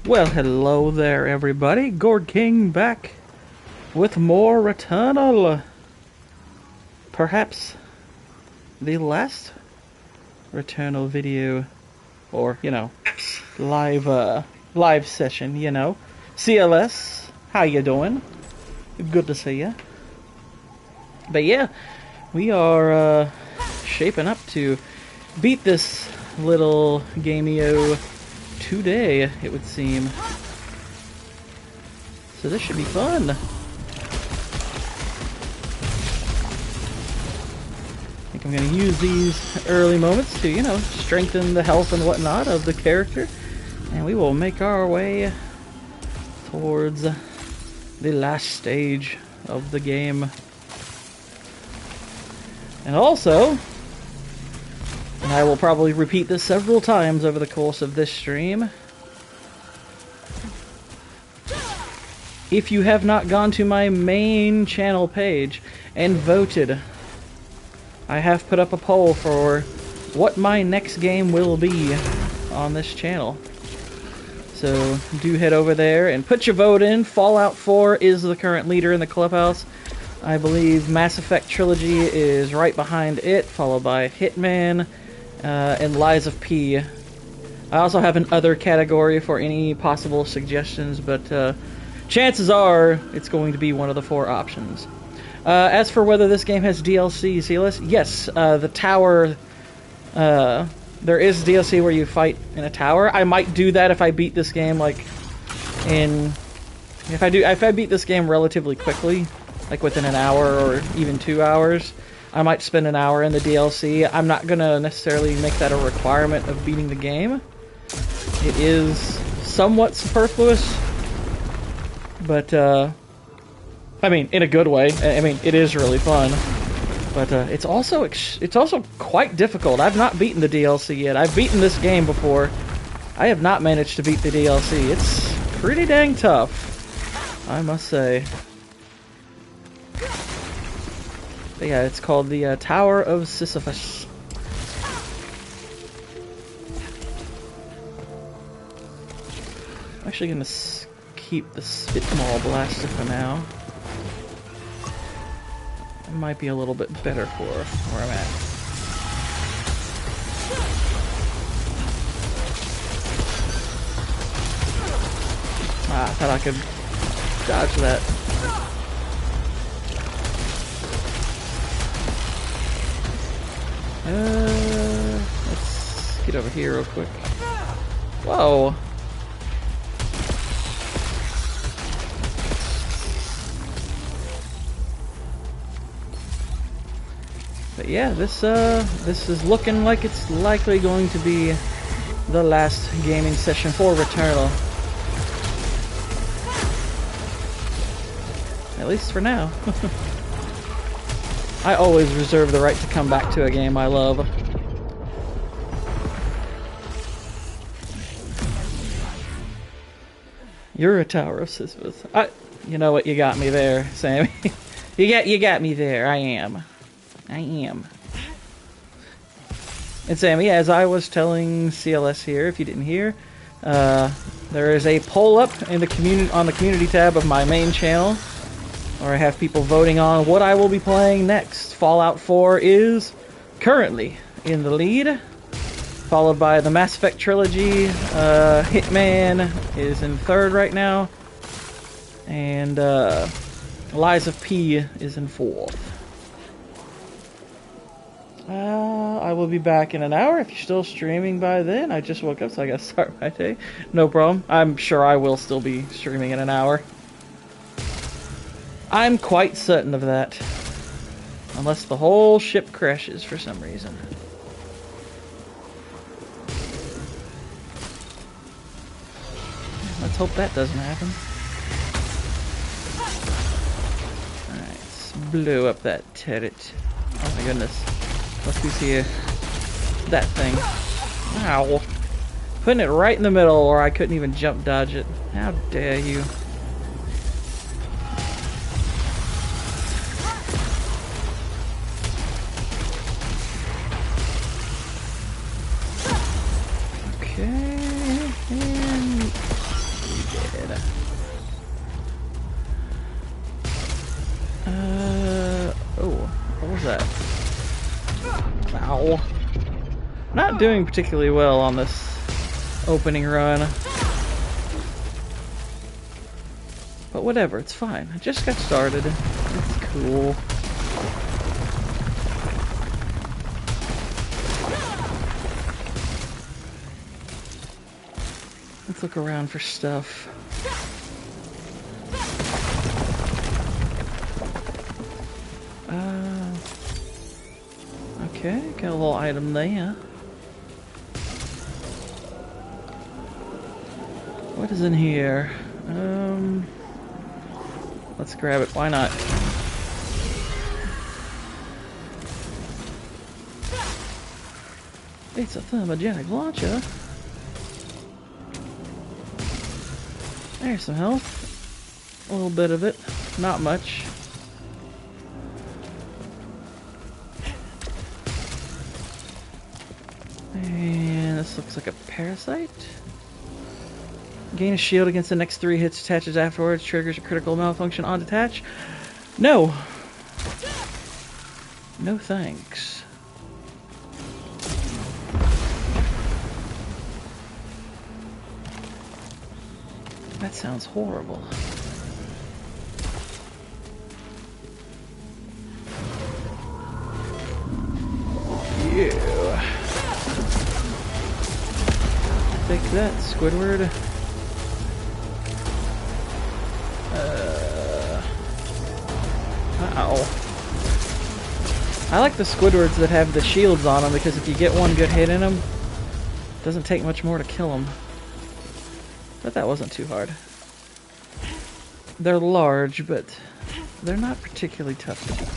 Well, hello there, everybody. Gourd King back with more Returnal. Perhaps the last Returnal video, or live session. CLS, how you doing? Good to see ya. But yeah, we are shaping up to beat this little gameo today, it would seem. So this should be fun. I think I'm going to use these early moments to, strengthen the health and whatnot of the character. And we will make our way towards the last stage of the game. And also, and I will probably repeat this several times over the course of this stream, if you have not gone to my main channel page and voted, I have put up a poll for what my next game will be on this channel. So do head over there and put your vote in. Fallout 4 is the current leader in the clubhouse. I believe Mass Effect Trilogy is right behind it, followed by Hitman, and Lies of P. I also have an other category for any possible suggestions, but chances are it's going to be one of the 4 options. As for whether this game has DLC, CLS, yes, the tower, there is DLC where you fight in a tower. I might do that if I beat this game, if I beat this game relatively quickly, like within an hour or even 2 hours. I might spend an hour in the DLC. I'm not going to necessarily make that a requirement of beating the game. It is somewhat superfluous, but, I mean, in a good way. I mean, it is really fun, but it's also quite difficult. I've not beaten the DLC yet. I've beaten this game before. I have not managed to beat the DLC. It's pretty dang tough, I must say. But yeah, it's called the Tower of Sisyphus. I'm actually going to keep the Spitball Blaster for now. It might be a little bit better for where I'm at. I thought I could dodge that. Let's get over here real quick. Whoa! But yeah, this is looking like it's likely going to be the last gaming session for Returnal. At least for now. I always reserve the right to come back to a game I love. You're a Tower of Sisyphus. You know what? You got me there, Sammy. you got me there. I am. And Sammy, as I was telling CLS here, if you didn't hear, there is a poll up in the on the community tab of my main channel, where I have people voting on what I will be playing next. Fallout 4 is currently in the lead, followed by the Mass Effect Trilogy. Hitman is in 3rd right now, and Lies of P is in 4th. I will be back in an hour if you're still streaming by then. I just woke up, so I gotta start my day. No problem. I'm sure I will still be streaming in an hour. I'm quite certain of that. Unless the whole ship crashes for some reason. Let's hope that doesn't happen. Alright, let's blow up that turret. Oh my goodness. Look who's here. That thing. Ow. Putting it right in the middle where I couldn't even jump dodge it. How dare you. that? Ow. Not doing particularly well on this opening run. But whatever, it's fine. I just got started. It's cool. Let's look around for stuff. Okay, got a little item there. What is in here? Let's grab it. Why not? It's a thermogenic launcher. There's some health. A little bit of it. Not much. And this looks like a parasite. Gain a shield against the next 3 hits, attaches afterwards, triggers a critical malfunction on detach. No! No thanks. That sounds horrible. Yeah. Take that, Squidward. Uh-oh. I like the Squidwards that have the shields on them because if you get one good hit in them, it doesn't take much more to kill them. But that wasn't too hard. They're large, but they're not particularly tough to beat.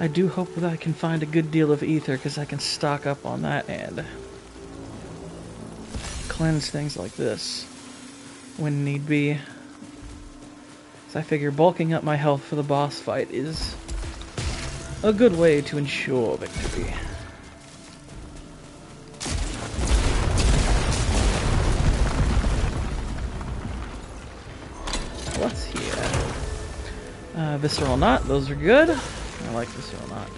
I do hope that I can find a good deal of ether because I can stock up on that and cleanse things like this when need be. So I figure bulking up my health for the boss fight is a good way to ensure victory. What's here? Visceral Knot, those are good. I like Visceral Knot.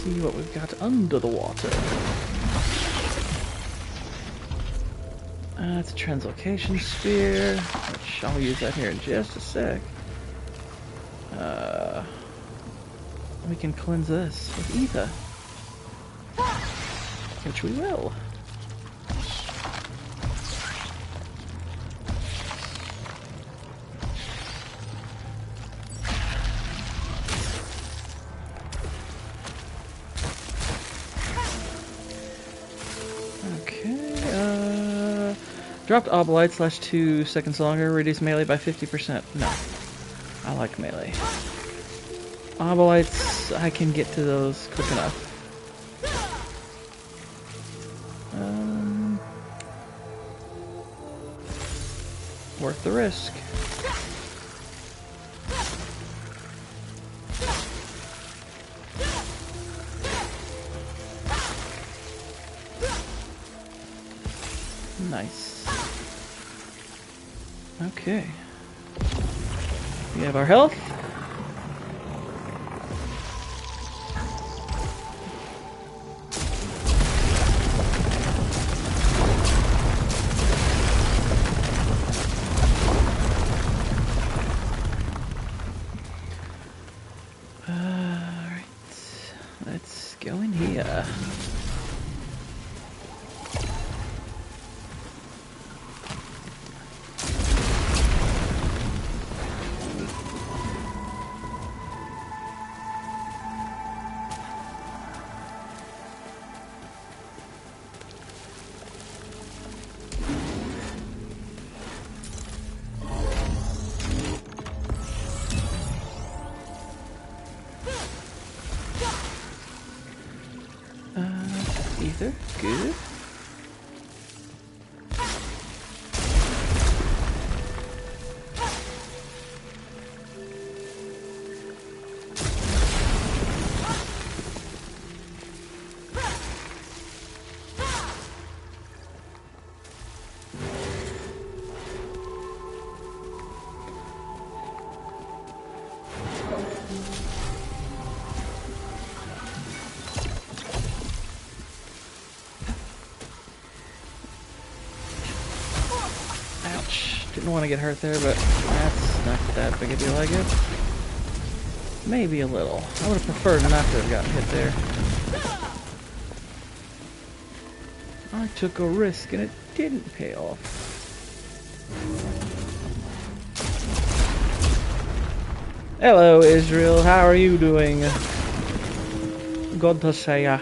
See what we've got under the water. It's a translocation spear, which I'll use that here in just a sec. We can cleanse this with ether, which we will. Dropped Obelite / 2 seconds longer, reduce melee by 50%. No. I like melee. Obelites, I can get to those quick enough. Worth the risk. Nice. Okay. We have our health. Alright. Let's go in here. ether. Good. Didn't want to get hurt there, but that's not that big a deal, I guess. Maybe a little. I would have preferred not to have gotten hit there. I took a risk and it didn't pay off. Hello, Israel. How are you doing? God to say ya.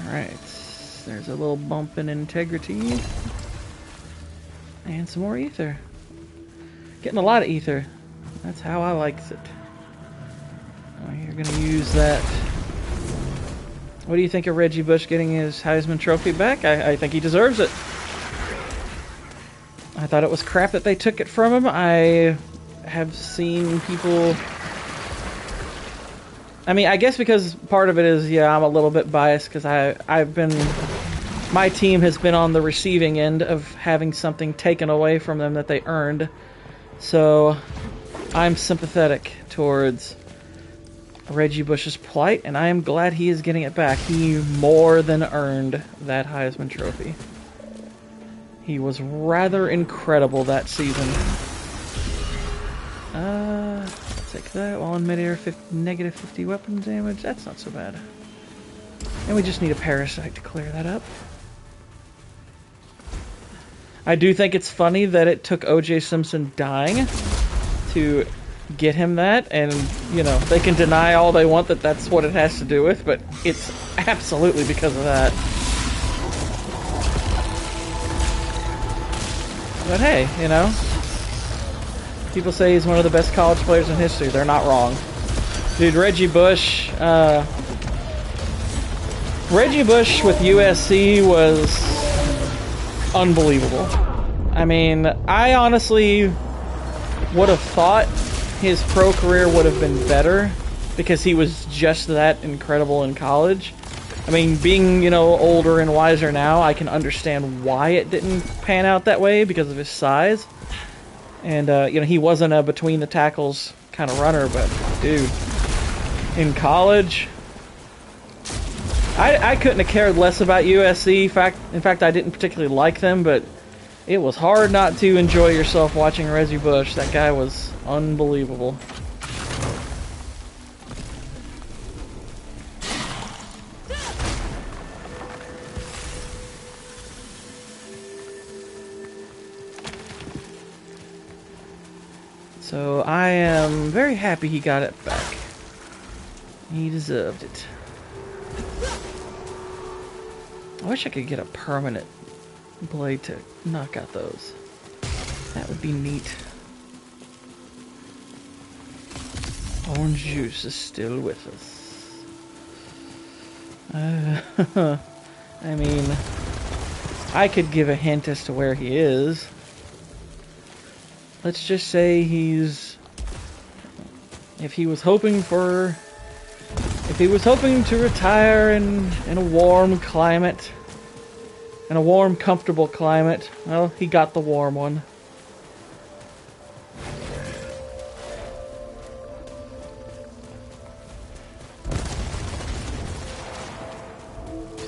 Alright, there's a little bump in integrity. And some more ether. Getting a lot of ether. That's how I likes it. Oh, you're gonna use that. What do you think of Reggie Bush getting his Heisman Trophy back? I think he deserves it. I thought it was crap that they took it from him. I have seen people... I mean, I guess because part of it is, yeah, I'm a little bit biased because I've been... My team has been on the receiving end of having something taken away from them that they earned. So, I'm sympathetic towards Reggie Bush's plight, and I am glad he is getting it back. He more than earned that Heisman Trophy. He was rather incredible that season. Take that while in midair, negative 50 weapon damage. That's not so bad. And we just need a parasite to clear that up. I do think it's funny that it took O.J. Simpson dying to get him that, and, you know, they can deny all they want that that's what it has to do with, but it's absolutely because of that. But hey, you know, people say he's one of the best college players in history. They're not wrong. Dude, Reggie Bush with USC was unbelievable. I mean, I honestly would have thought his pro career would have been better because he was just that incredible in college. I mean, being, you know, older and wiser now, I can understand why it didn't pan out that way because of his size. And, you know, he wasn't a between the tackles kind of runner, but, dude, in college, I couldn't have cared less about USC. In fact, I didn't particularly like them, but it was hard not to enjoy yourself watching Reggie Bush. That guy was unbelievable. So I am very happy he got it back. He deserved it. I wish I could get a permanent blade to knock out those. That would be neat. Orange juice is still with us. I mean, I could give a hint as to where he is. Let's just say he's... If he was hoping to retire in a warm climate, in a warm, comfortable climate, well, he got the warm one.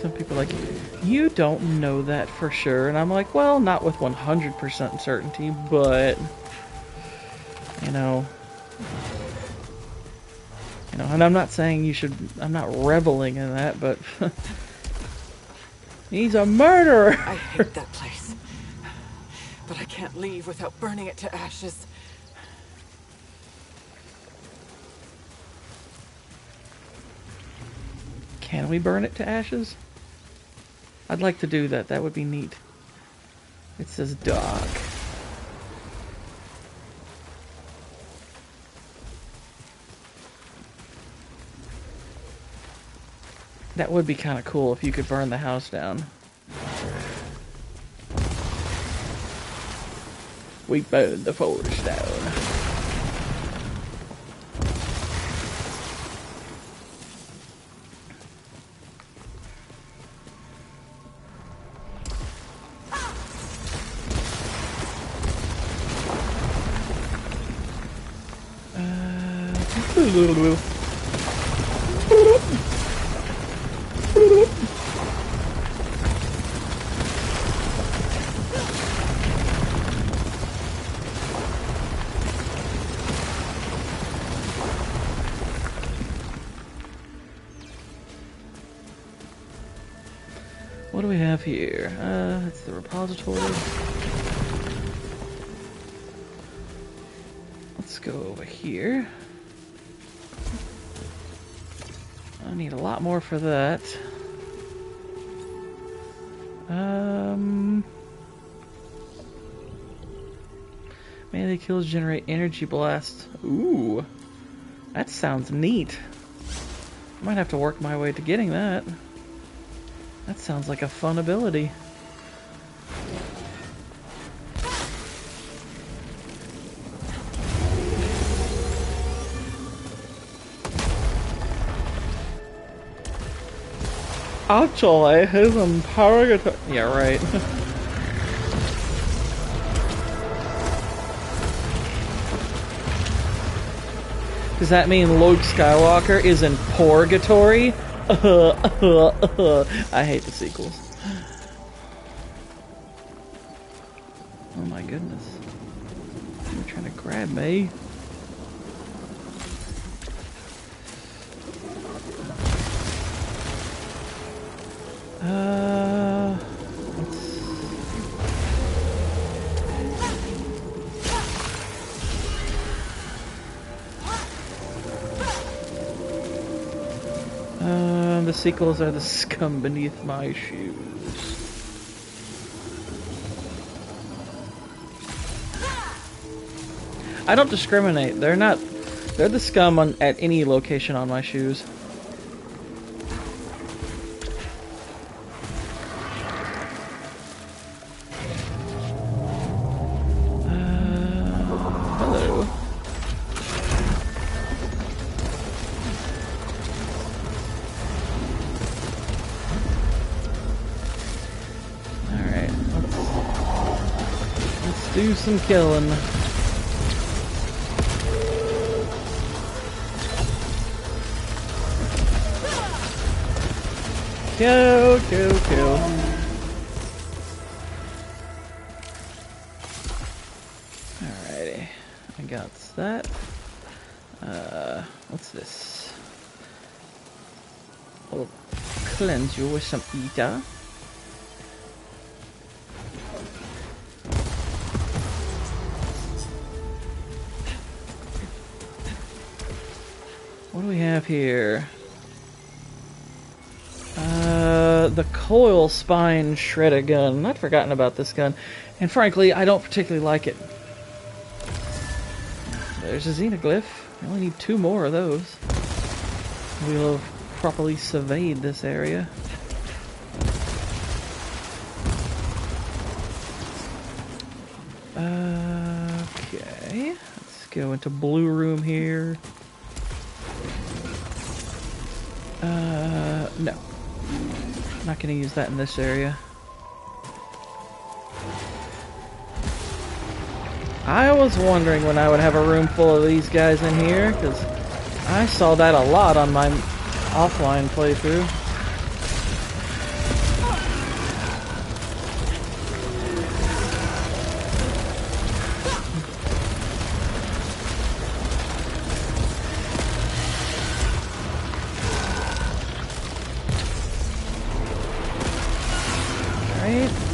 Some people are like, you don't know that for sure. And I'm like, well, not with 100% certainty, but, you know, and I'm not saying you should, I'm not reveling in that, but he's a murderer. I hate that place, but I can't leave without burning it to ashes. Can we burn it to ashes? I'd like to do that. That would be neat. It says dog. That would be kind of cool if you could burn the house down. We burned the forest down. What do we have here? That's the repository. Let's go over here. I need a lot more for that. Melee kills generate energy blast. Ooh, that sounds neat. I might have to work my way to getting that. That sounds like a fun ability. Actually, he's in purgatory. Yeah, right. Does that mean Luke Skywalker is in purgatory? I hate the sequels. Oh my goodness. You're trying to grab me. The sequels are the scum beneath my shoes. I don't discriminate. They're the scum at any location on my shoes. Hello. Do some killing. Kill, kill, kill. Alrighty. I got that. What's this? I'll cleanse you with some ether. What do we have here? The coil spine shredder gun. I'd forgotten about this gun, and frankly, I don't particularly like it. There's a xenoglyph. I only need 2 more of those. We'll have properly surveyed this area. Okay, let's go into blue room here. No. Not gonna use that in this area. I was wondering when I would have a room full of these guys in here, because I saw that a lot on my offline playthrough.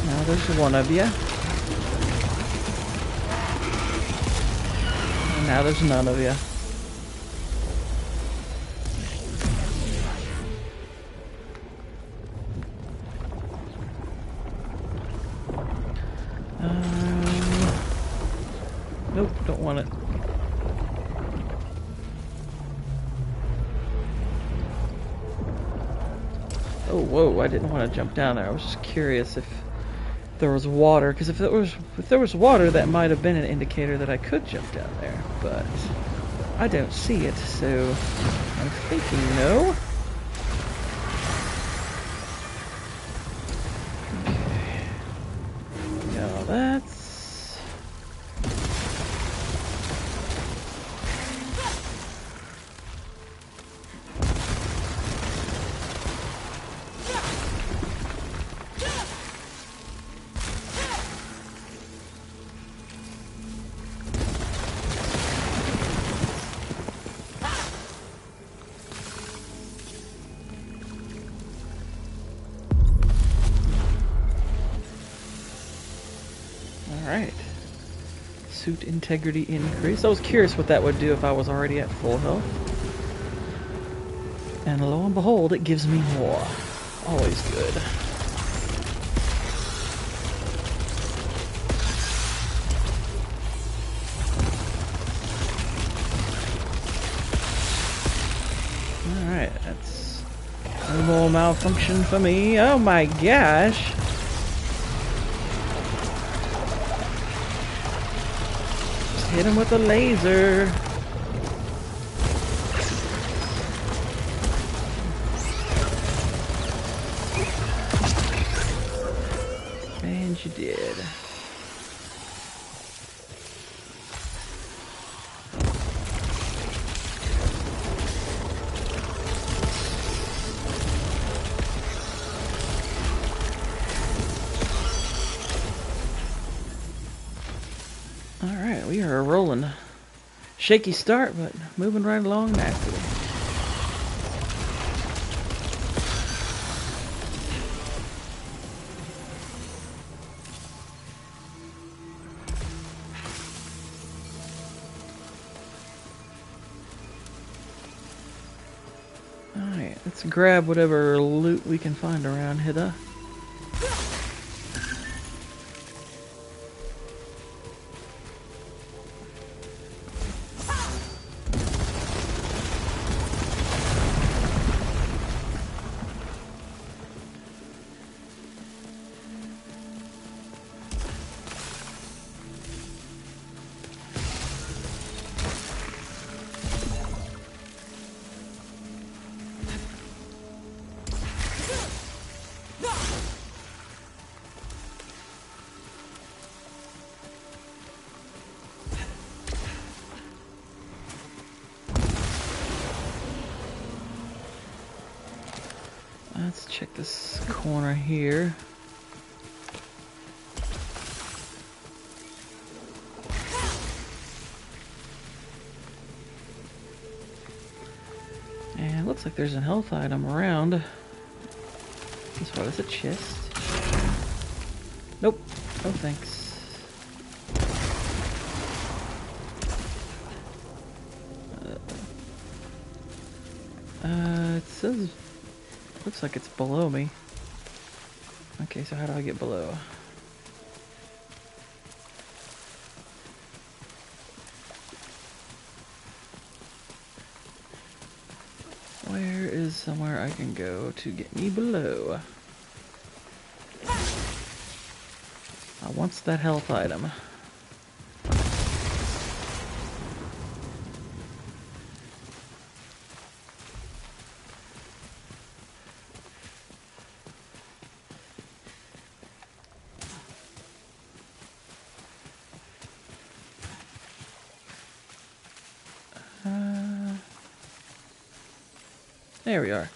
Now there's one of you. And now there's none of you. Nope, don't want it. Oh, whoa, I didn't want to jump down there. I was just curious if there was water, because if there was water, that might have been an indicator that I could jump down there, but I don't see it, so I'm thinking no. Okay. Now that's... Alright. Suit integrity increase. I was curious what that would do if I was already at full health. And lo and behold, it gives me more. Always good. Alright, that's no more malfunction for me. Oh my gosh! Hit him with a laser. And you did. Alright, we are rolling. Shaky start, but moving right along nicely. Alright, let's grab whatever loot we can find around here. Let's check this corner here. And it looks like there's a health item around. This one is a chest. Nope. No thanks. It says... Looks like it's below me. Okay, so how do I get below? Where is somewhere I can go to get me below? I want that health item. There we are.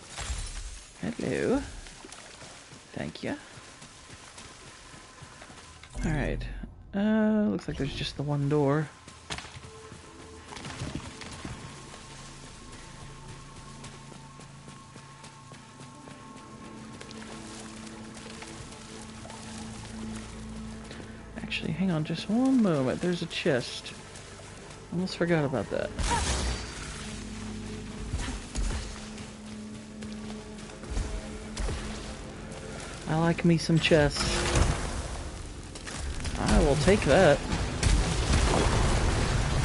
Hello. Thank you. Alright. Looks like there's just the one door. Actually, hang on just one moment. There's a chest. Almost forgot about that. I like me some chests. I will take that.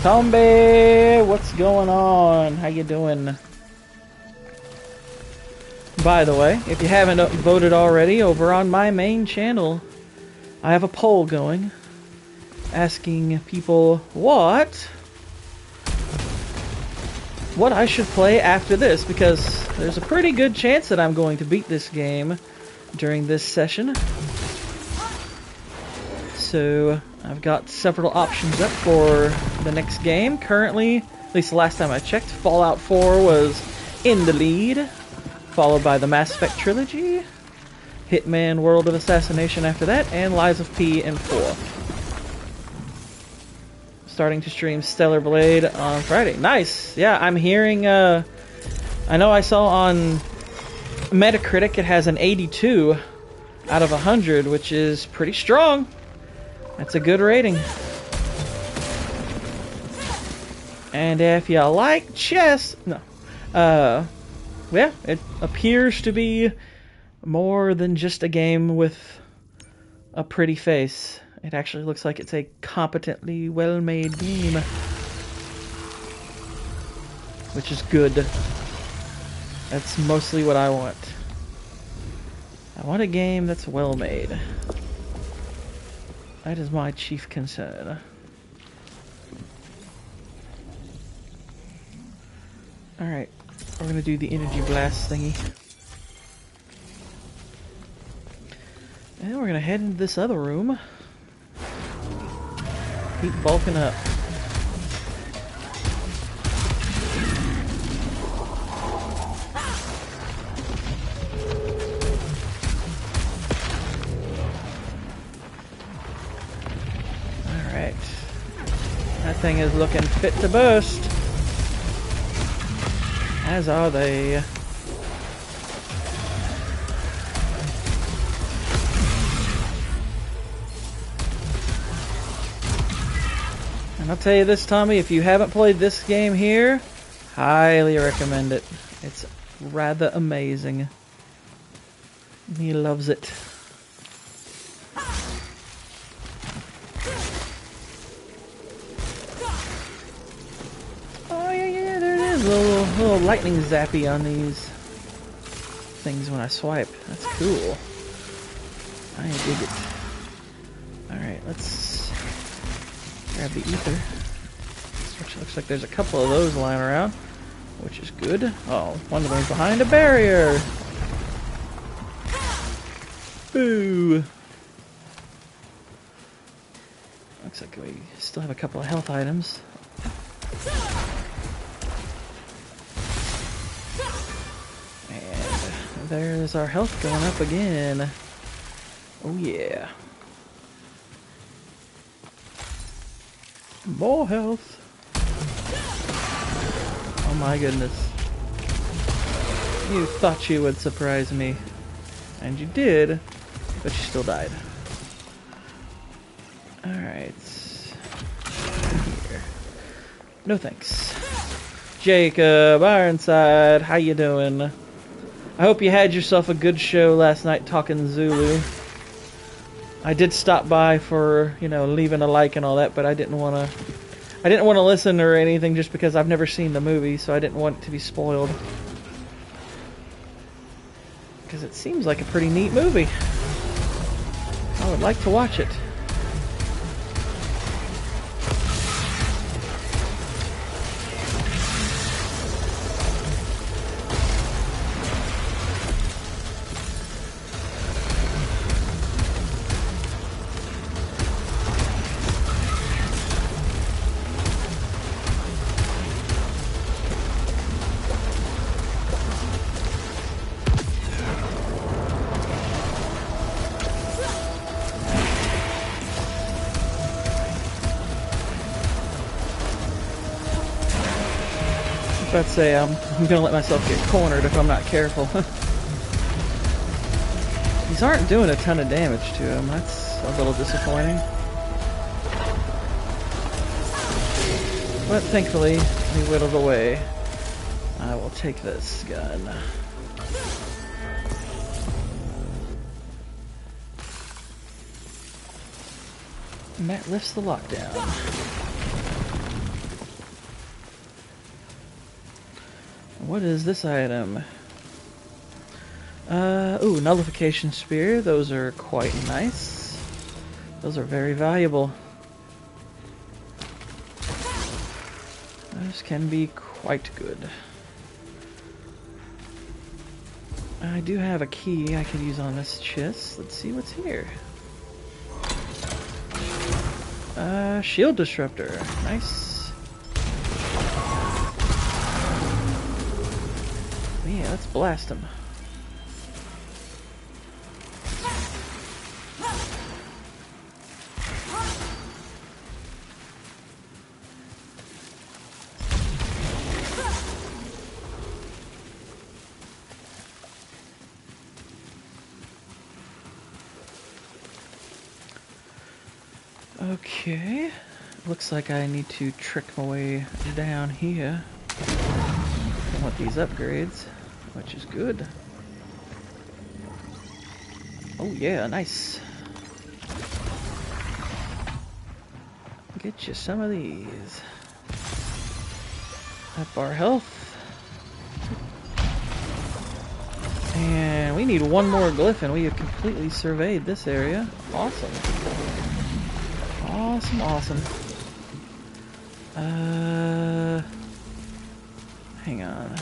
Tombi, what's going on? How you doing? By the way, if you haven't voted already, over on my main channel, I have a poll going asking people what I should play after this, because there's a pretty good chance that I'm going to beat this game during this session. So I've got several options up for the next game. Currently, at least the last time I checked, Fallout 4 was in the lead, followed by the Mass Effect trilogy, Hitman World of Assassination after that, and Lies of P in 4. Starting to stream Stellar Blade on Friday. Nice! Yeah, I'm hearing, I know I saw on Metacritic it has an 82 out of 100, which is pretty strong. That's a good rating. And if you like chess... No. Yeah, it appears to be more than just a game with a pretty face. It actually looks like it's a competently well-made game. Which is good. That's mostly what I want. I want a game that's well-made. That is my chief concern. Alright, we're gonna do the energy blast thingy. And we're gonna head into this other room. Keep bulking up. Alright. That thing is looking fit to burst. As are they. And I'll tell you this, Tommy, if you haven't played this game here, highly recommend it. It's rather amazing. He loves it. Oh yeah, there it is. A little lightning zappy on these things when I swipe. That's cool. I dig it. Alright, let's grab the ether, which looks like there's a couple of those lying around, which is good. Oh, one of them's behind a barrier. Boo! Looks like we still have a couple of health items. And there's our health going up again. Oh yeah. More health. Oh my goodness. You thought you would surprise me. And you did, but you still died. Alright. Here. No thanks. Jacob Ironside, how you doing? I hope you had yourself a good show last night talking Zulu. I did stop by for, you know, leaving a like and all that, but I didn't want to listen or anything just because I've never seen the movie, so I didn't want it to be spoiled. Because it seems like a pretty neat movie. I would like to watch it. I'd say I'm gonna let myself get cornered if I'm not careful. These aren't doing a ton of damage to him. That's a little disappointing. But thankfully, he whittled away. I will take this gun. And that lifts the lockdown. What is this item? Ooh, nullification spear. Those are quite nice. Those are very valuable. Those can be quite good. I do have a key I could use on this chest. Let's see what's here. Shield disruptor. Nice. Yeah, let's blast him. Okay, looks like I need to trick my way down here. I want these upgrades, which is good. Oh yeah, nice. Get you some of these. Up our health. And we need one more glyph and we have completely surveyed this area. Awesome. Awesome, awesome. Hang on. I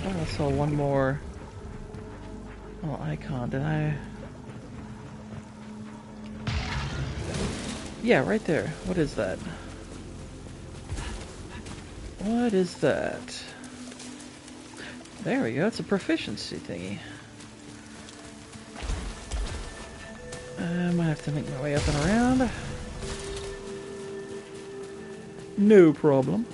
thought I saw one more little icon. Did I? Yeah, right there. What is that? What is that? There we go. It's a proficiency thingy. I might have to make my way up and around. No problem.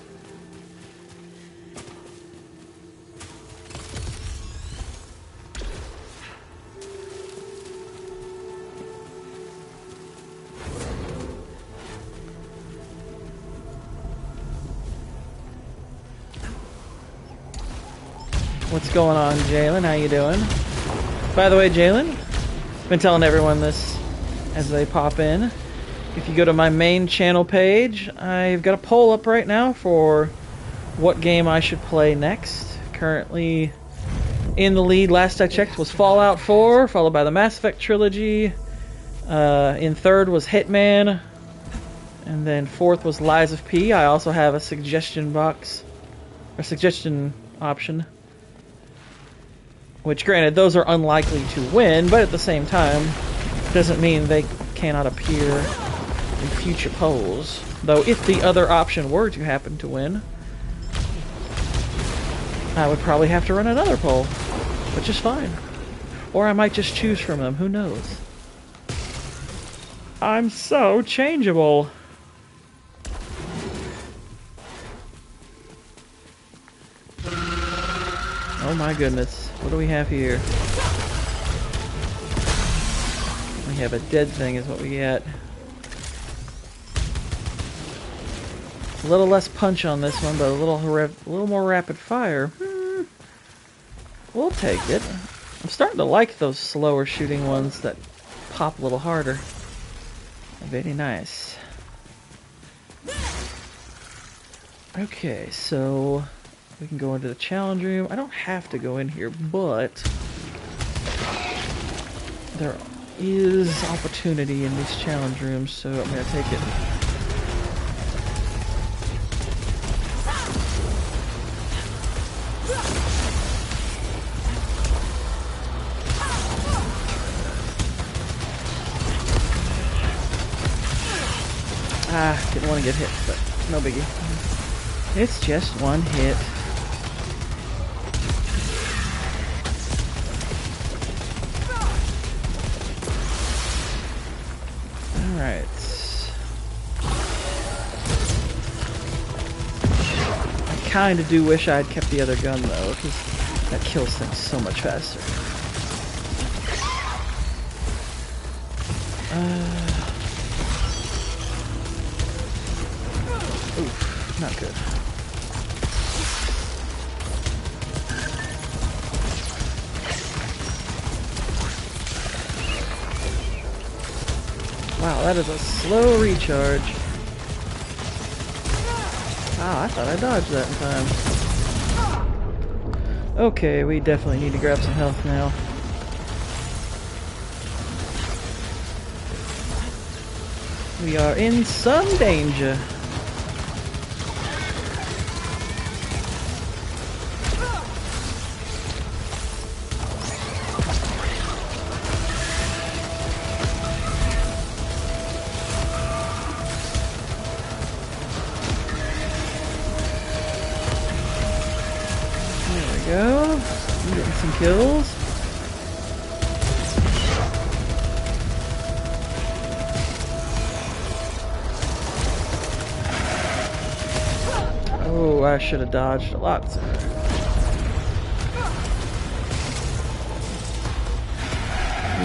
What's going on, Jalen? How you doing? By the way, Jalen, been telling everyone this as they pop in. If you go to my main channel page, I've got a poll up right now for what game I should play next. Currently in the lead, last I checked, was Fallout 4, followed by the Mass Effect trilogy. In third was Hitman, and then fourth was Lies of P. I also have a suggestion box, or suggestion option. Which, granted, those are unlikely to win, but at the same time, doesn't mean they cannot appear in future polls. Though, if the other option were to happen to win, I would probably have to run another poll, which is fine. Or I might just choose from them, who knows? I'm so changeable! Oh my goodness. What do we have here? We have a dead thing is what we get. A little less punch on this one, but a little more rapid fire. We'll take it. I'm starting to like those slower shooting ones that pop a little harder. Very nice. Okay, so we can go into the challenge room. I don't have to go in here, but there is opportunity in these challenge rooms, so I'm going to take it. Didn't want to get hit, but no biggie. It's just one hit. Alright. I kinda do wish I had kept the other gun though, because that kills things so much faster. Oof, not good. Wow, that is a slow recharge. Wow, I thought I dodged that in time. Okay, we definitely need to grab some health now. We are in some danger. There we go. I'm getting some kills. Oh, I should have dodged a lot sooner.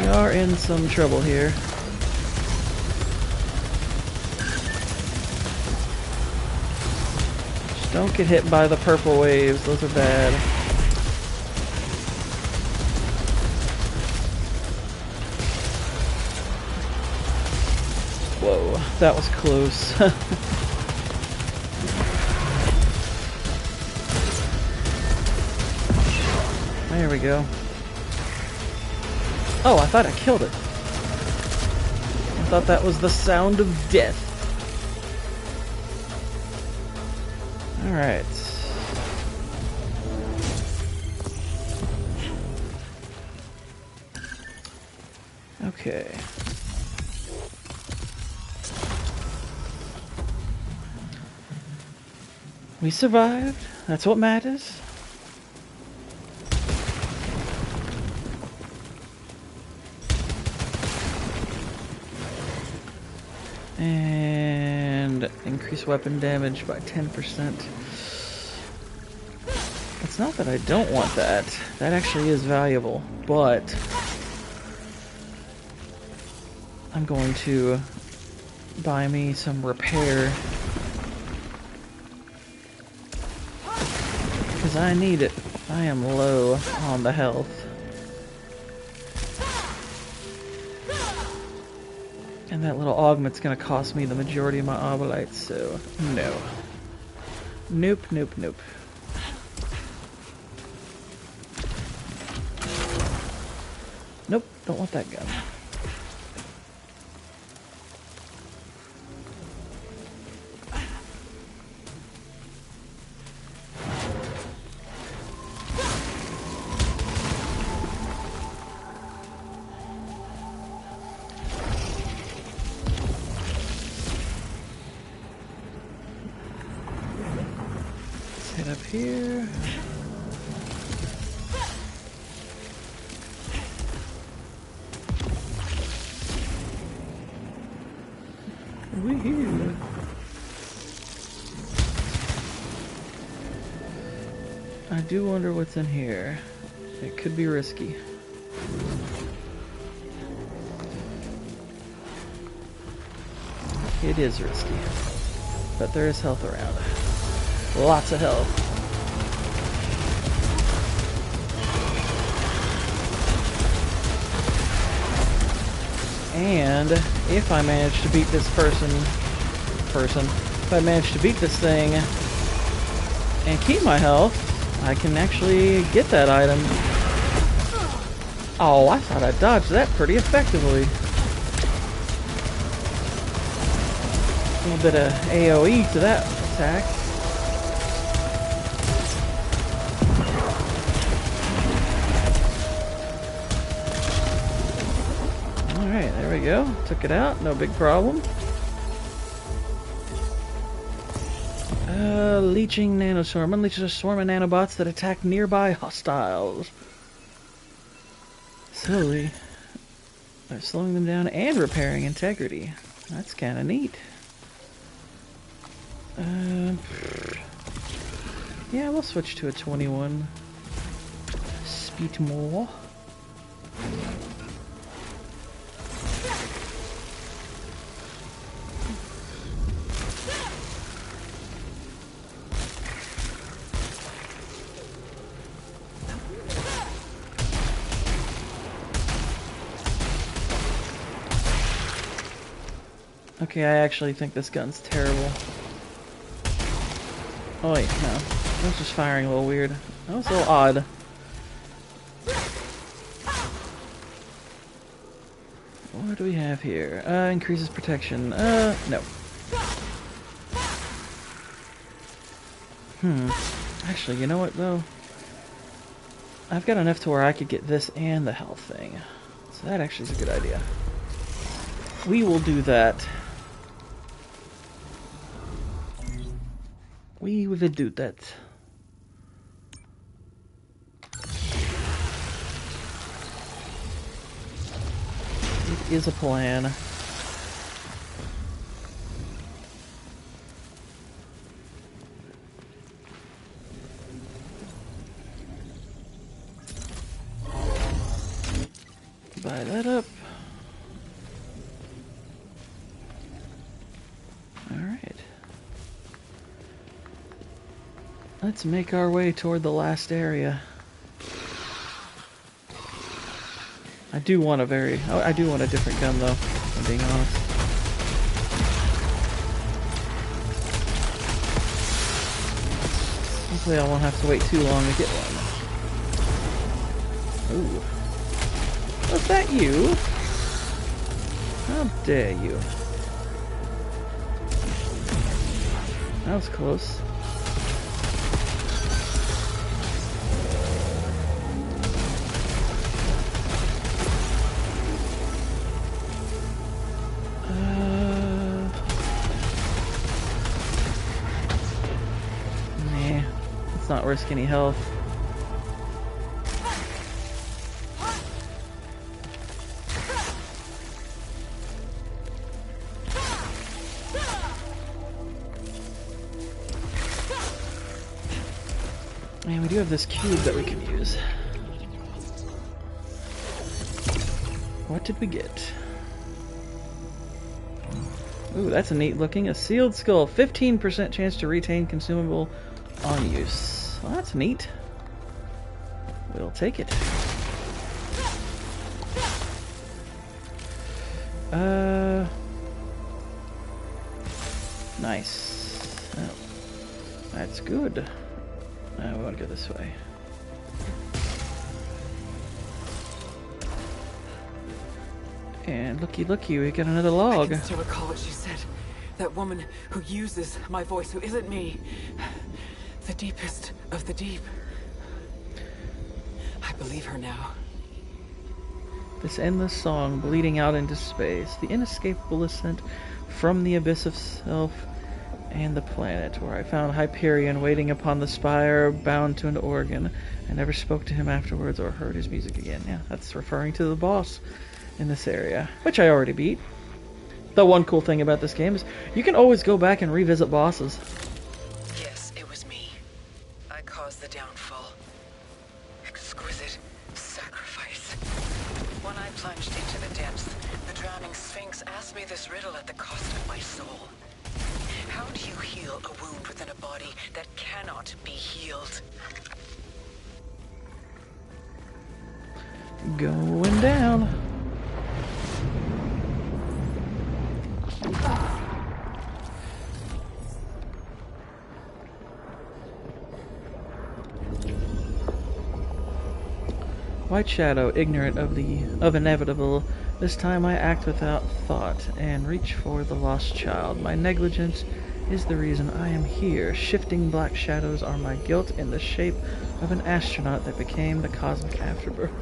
We are in some trouble here. Just don't get hit by the purple waves, those are bad. Whoa, that was close. There we go. Oh, I thought I killed it. I thought that was the sound of death. Alright. Okay. We survived. That's what matters. And increase weapon damage by 10%. It's not that I don't want that. That actually is valuable, but I'm going to buy me some repair because I need it. I am low on the health. And that little augment's gonna cost me the majority of my obolites, so no. Nope, nope, nope. Nope, don't want that gun. Head up here. Woohoo! I do wonder what's in here. It could be risky. It is risky. But there is health around. Lots of health. And if I manage to beat this if I manage to beat this thing and keep my health, I can actually get that item. Oh, I thought I dodged that pretty effectively. A little bit of AoE to that attack. Alright, there we go. Took it out, no big problem. Leeching nanoswarm unleashes a swarm of nanobots that attack nearby hostiles. Slowly. They're slowing them down and repairing integrity. That's kind of neat. Yeah, we'll switch to a 21. Speed more. Okay, I actually think this gun's terrible. Oh wait, no. I was just firing a little weird. That was a little odd. What do we have here? Increases protection. No. Actually, you know what, though? I've got enough to where I could get this and the health thing. So that actually is a good idea. We will do that. We will do that. It is a plan. Buy that up. Alright. Let's make our way toward the last area. I do want a different gun though, if I'm being honest. Hopefully I won't have to wait too long to get one. Ooh. Was that you? How dare you? That was close. Nah, let's not risk any health. And we do have this cube that we can use. What did we get? Ooh, that's a neat looking. A sealed skull. 15% chance to retain consumable on use. Well, that's neat. We'll take it. Nice. Oh, that's good. Now we want to go this way. And looky, we got another log. I can still recall what she said. That woman who uses my voice, who isn't me. The deepest of the deep. I believe her now. This endless song bleeding out into space. The inescapable ascent from the abyss of self and the planet, where I found Hyperion waiting upon the spire, bound to an organ. I never spoke to him afterwards or heard his music again. Yeah, that's referring to the boss in this area, which I already beat. The one cool thing about this game is you can always go back and revisit bosses. Yes, it was me. I caused the downfall. Exquisite sacrifice. When I plunged into the depths, the drowning Sphinx asked me this riddle at the cost of my soul. How do you heal a wound within a body that cannot be healed? Going down. White Shadow, ignorant of inevitable, this time I act without thought and reach for the lost child. My negligence is the reason I am here. Shifting black shadows are my guilt in the shape of an astronaut that became the cosmic afterbirth.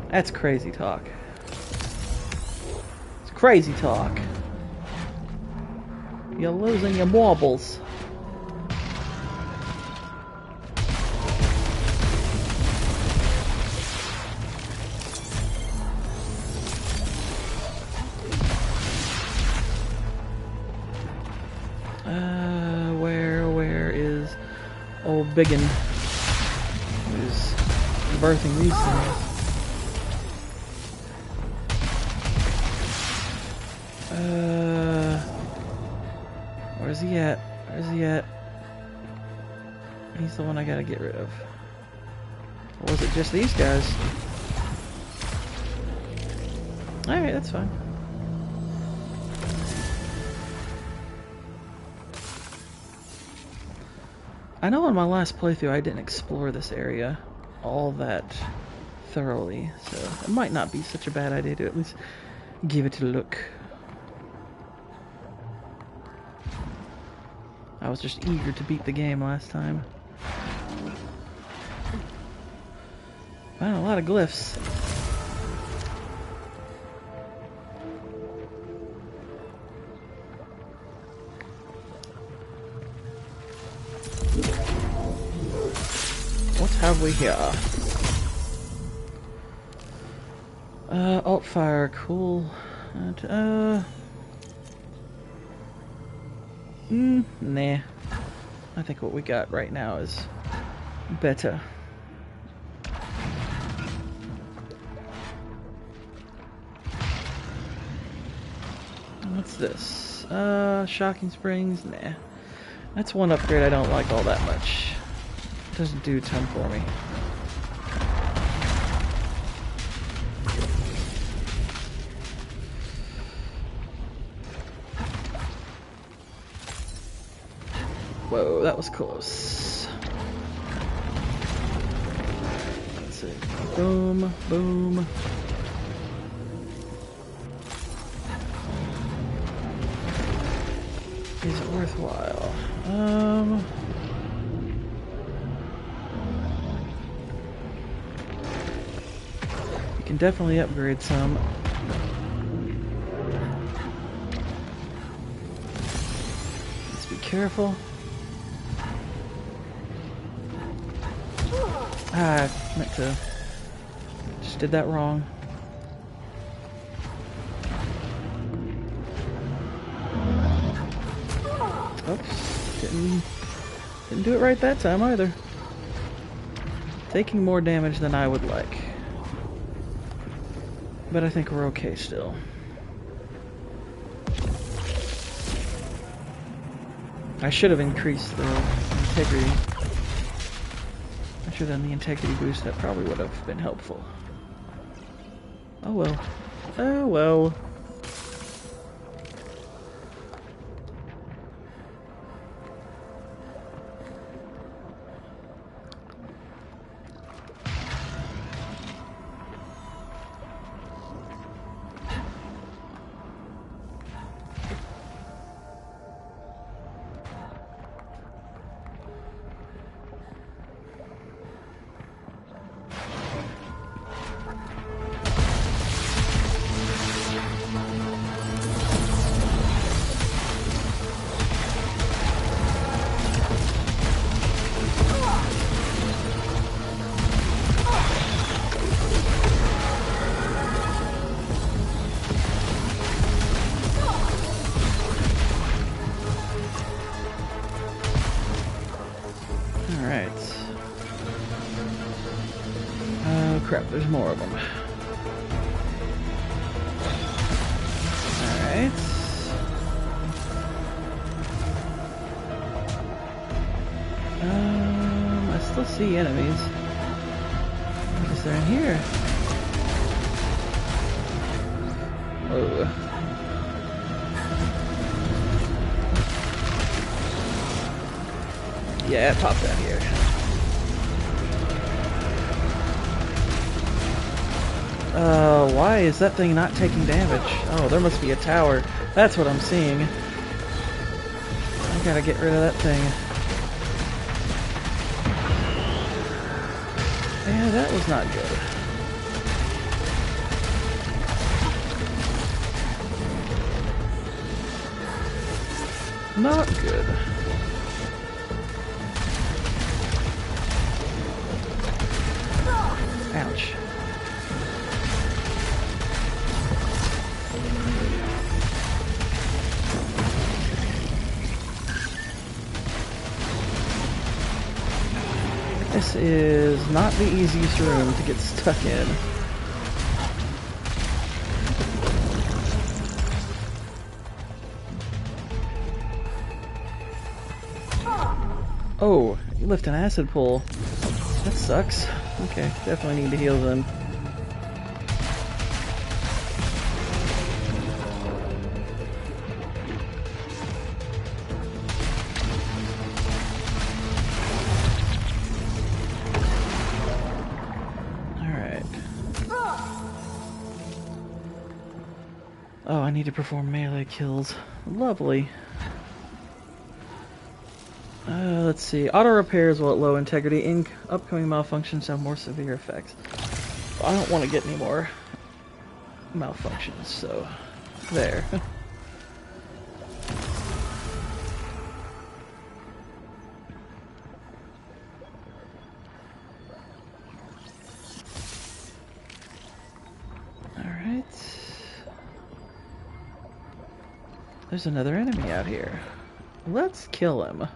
That's crazy talk. It's crazy talk. You're losing your wobbles. Where is old Biggin? Who's birthing these things? Where's he at? Where's he at? He's the one I gotta get rid of. Or was it just these guys? Alright, that's fine. I know in my last playthrough I didn't explore this area all that thoroughly, so it might not be such a bad idea to at least give it a look. I was just eager to beat the game last time. Found a lot of glyphs. What have we here? Alt fire, cool. Nah. I think what we got right now is better. What's this? Shocking Springs? Nah. That's one upgrade I don't like all that much. Doesn't do a ton for me. Whoa, that was close. Let's see. Boom, boom. Is it worthwhile? You can definitely upgrade some. Let's be careful. I meant to. Just did that wrong. Oops. Didn't do it right that time either. Taking more damage than I would like. But I think we're okay still. I should have increased the integrity. I should have done the integrity boost. That probably would have been helpful. Oh well. Oh well. Crap, there's more of them. Alright. I still see enemies. I guess they're in here. Whoa. Yeah, it popped out here. Why is that thing not taking damage? Oh, there must be a tower. That's what I'm seeing. I gotta get rid of that thing. Yeah, that was not good. Not good. Ouch. This is not the easiest room to get stuck in. Oh, you left an acid pool. That sucks. Okay, definitely need to heal then. Alright. I need to perform melee kills. Lovely. Let's see. Auto repairs while at low integrity. Upcoming malfunctions have more severe effects. I don't want to get any more malfunctions, so there. Alright. There's another enemy out here. Let's kill him.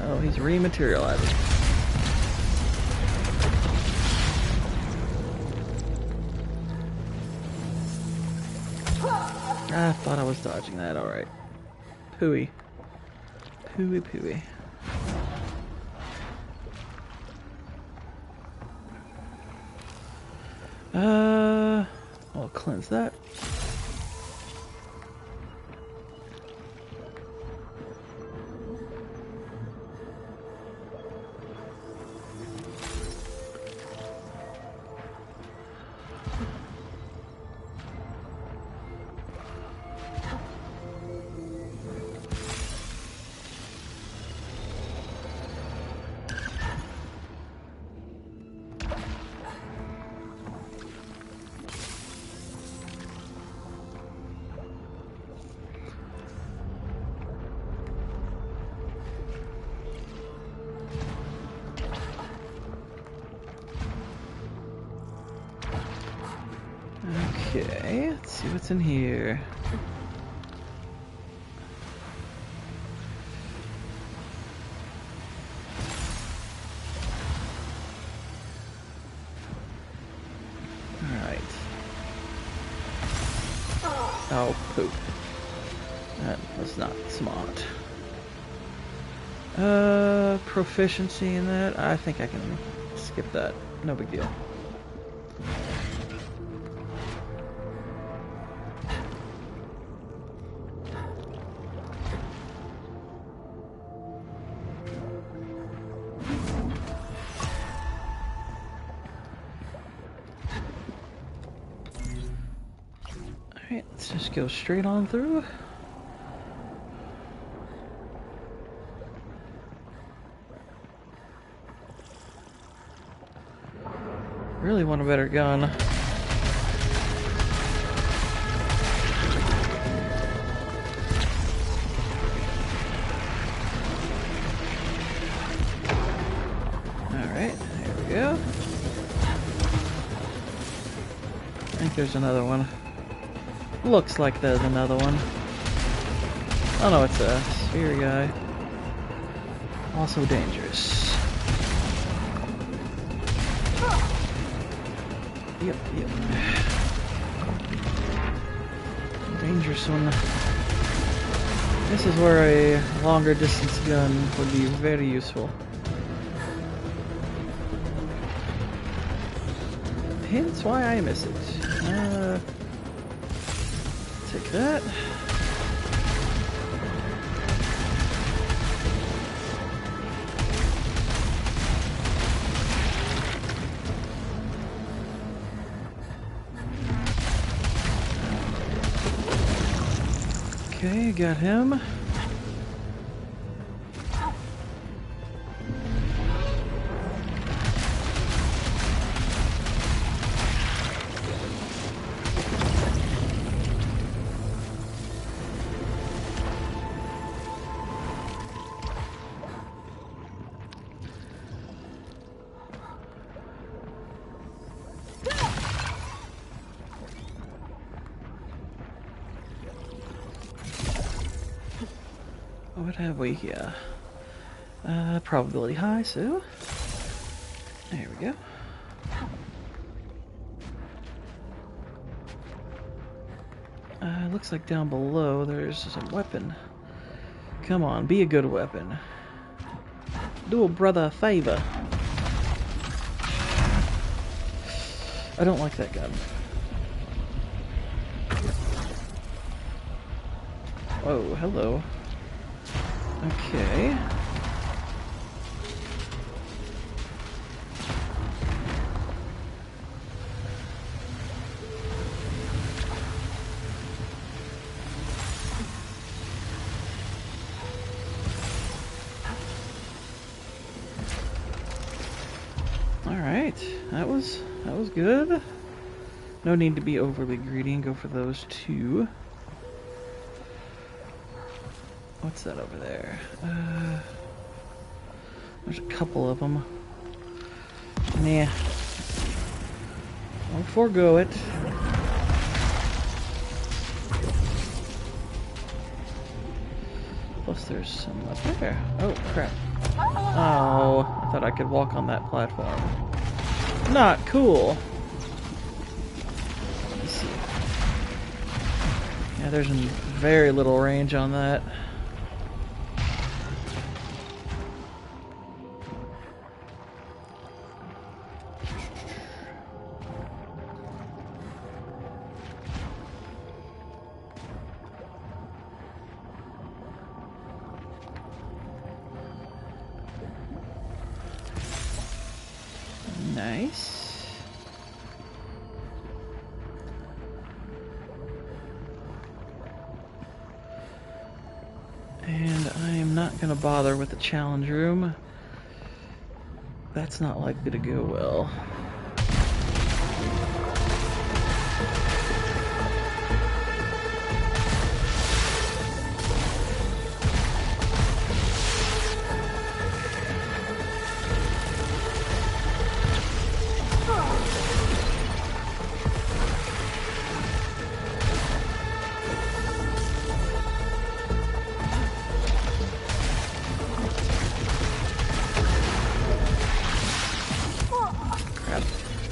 Oh, he's rematerializing. I thought I was dodging that, alright. Pooey. Pooey pooey. I'll cleanse that. Okay, let's see what's in here. Alright. Oh, poop. That was not smart. Proficiency in that? I think I can skip that. No big deal. Alright, let's just go straight on through. Really want a better gun. Alright, there we go. I think there's another one. Looks like there's another one. Oh no, it's a sphere guy. Also dangerous. Yep. Dangerous one. This is where a longer distance gun would be very useful. Hence why I miss it. Take that. Okay, got him. What have we here? Probability high, so there we go. Looks like down below there's a weapon. Come on, be a good weapon. Do a brother a favor. I don't like that gun. Oh, hello. Okay. Alright, that was good. No need to be overly greedy and go for those two. What's that over there? There's a couple of them. Nah. I'll forego it. Plus there's some up there. Oh, crap. Oh, I thought I could walk on that platform. Not cool. Let's see. Yeah, there's very little range on that. Nice. And I am not going to bother with the challenge room. That's not likely to go well.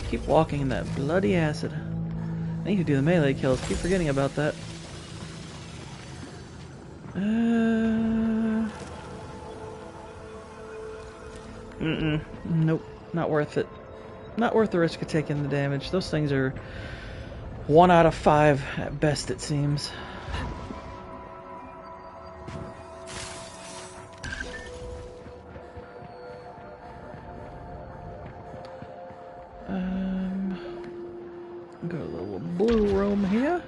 Keep walking in that bloody acid. I need to do the melee kills. Keep forgetting about that. Nope. Not worth it. Not worth the risk of taking the damage. Those things are 1 out of 5 at best, it seems. Go to the little blue room here.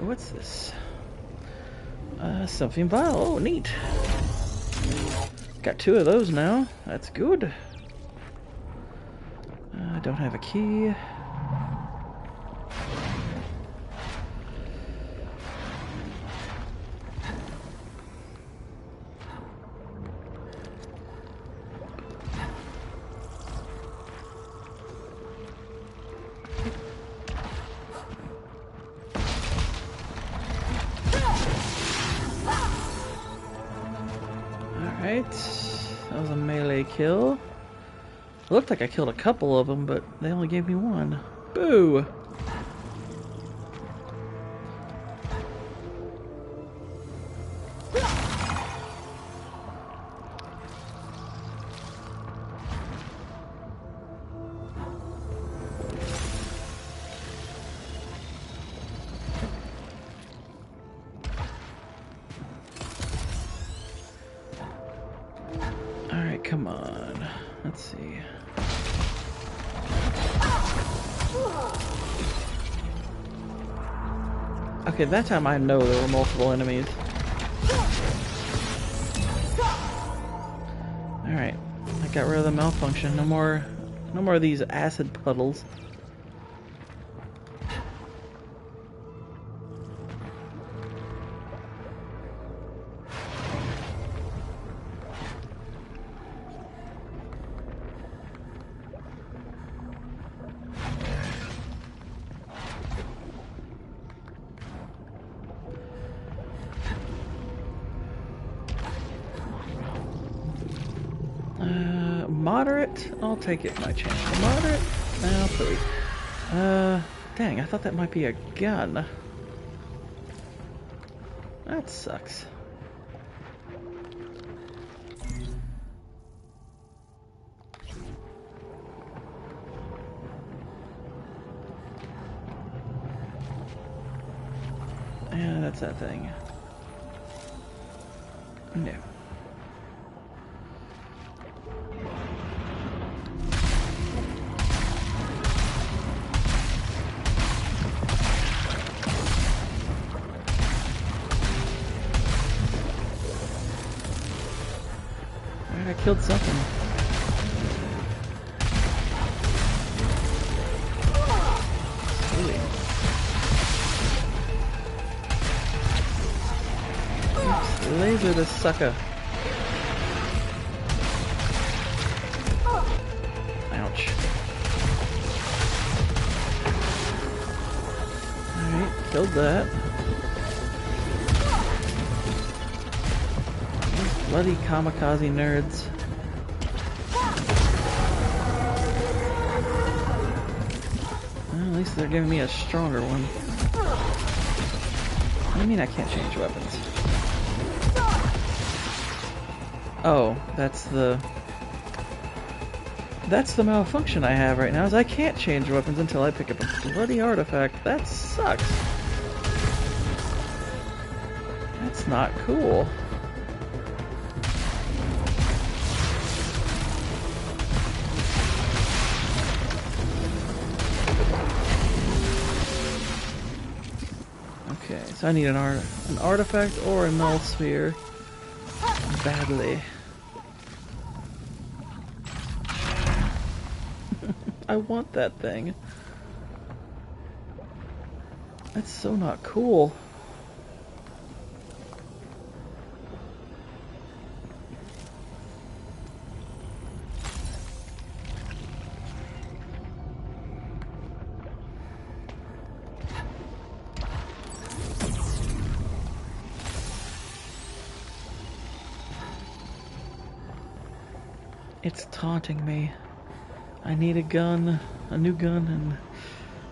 What's this? Something vial. Oh, neat. Got 2 of those now. That's good. I don't have a key. Alright, that was a melee kill. It looked like I killed a couple of them, but they only gave me 1. Boo! Alright, come on. Let's see. Okay, that time I know there were multiple enemies. Alright, I got rid of the malfunction. No more of these acid puddles. Moderate? I'll take it my chance. Moderate? No, please. Dang, I thought that might be a gun. That sucks. Yeah, that's that thing. No. Alright, I killed something. Sweet. Oops, laser this sucker. Ouch. Alright, killed that. These bloody kamikaze nerds. Well, at least they're giving me a stronger one. What do you mean I can't change weapons? Oh, that's the malfunction I have right now, is I can't change weapons until I pick up a bloody artifact. That sucks. That's not cool. Okay, so I need an artifact or a null sphere badly. I want that thing. That's so not cool. It's taunting me. I need a gun, a new gun, and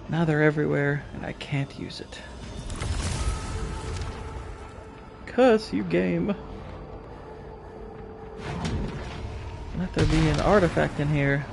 now they're everywhere, and I can't use it. Cuss, you game. Let there be an artifact in here.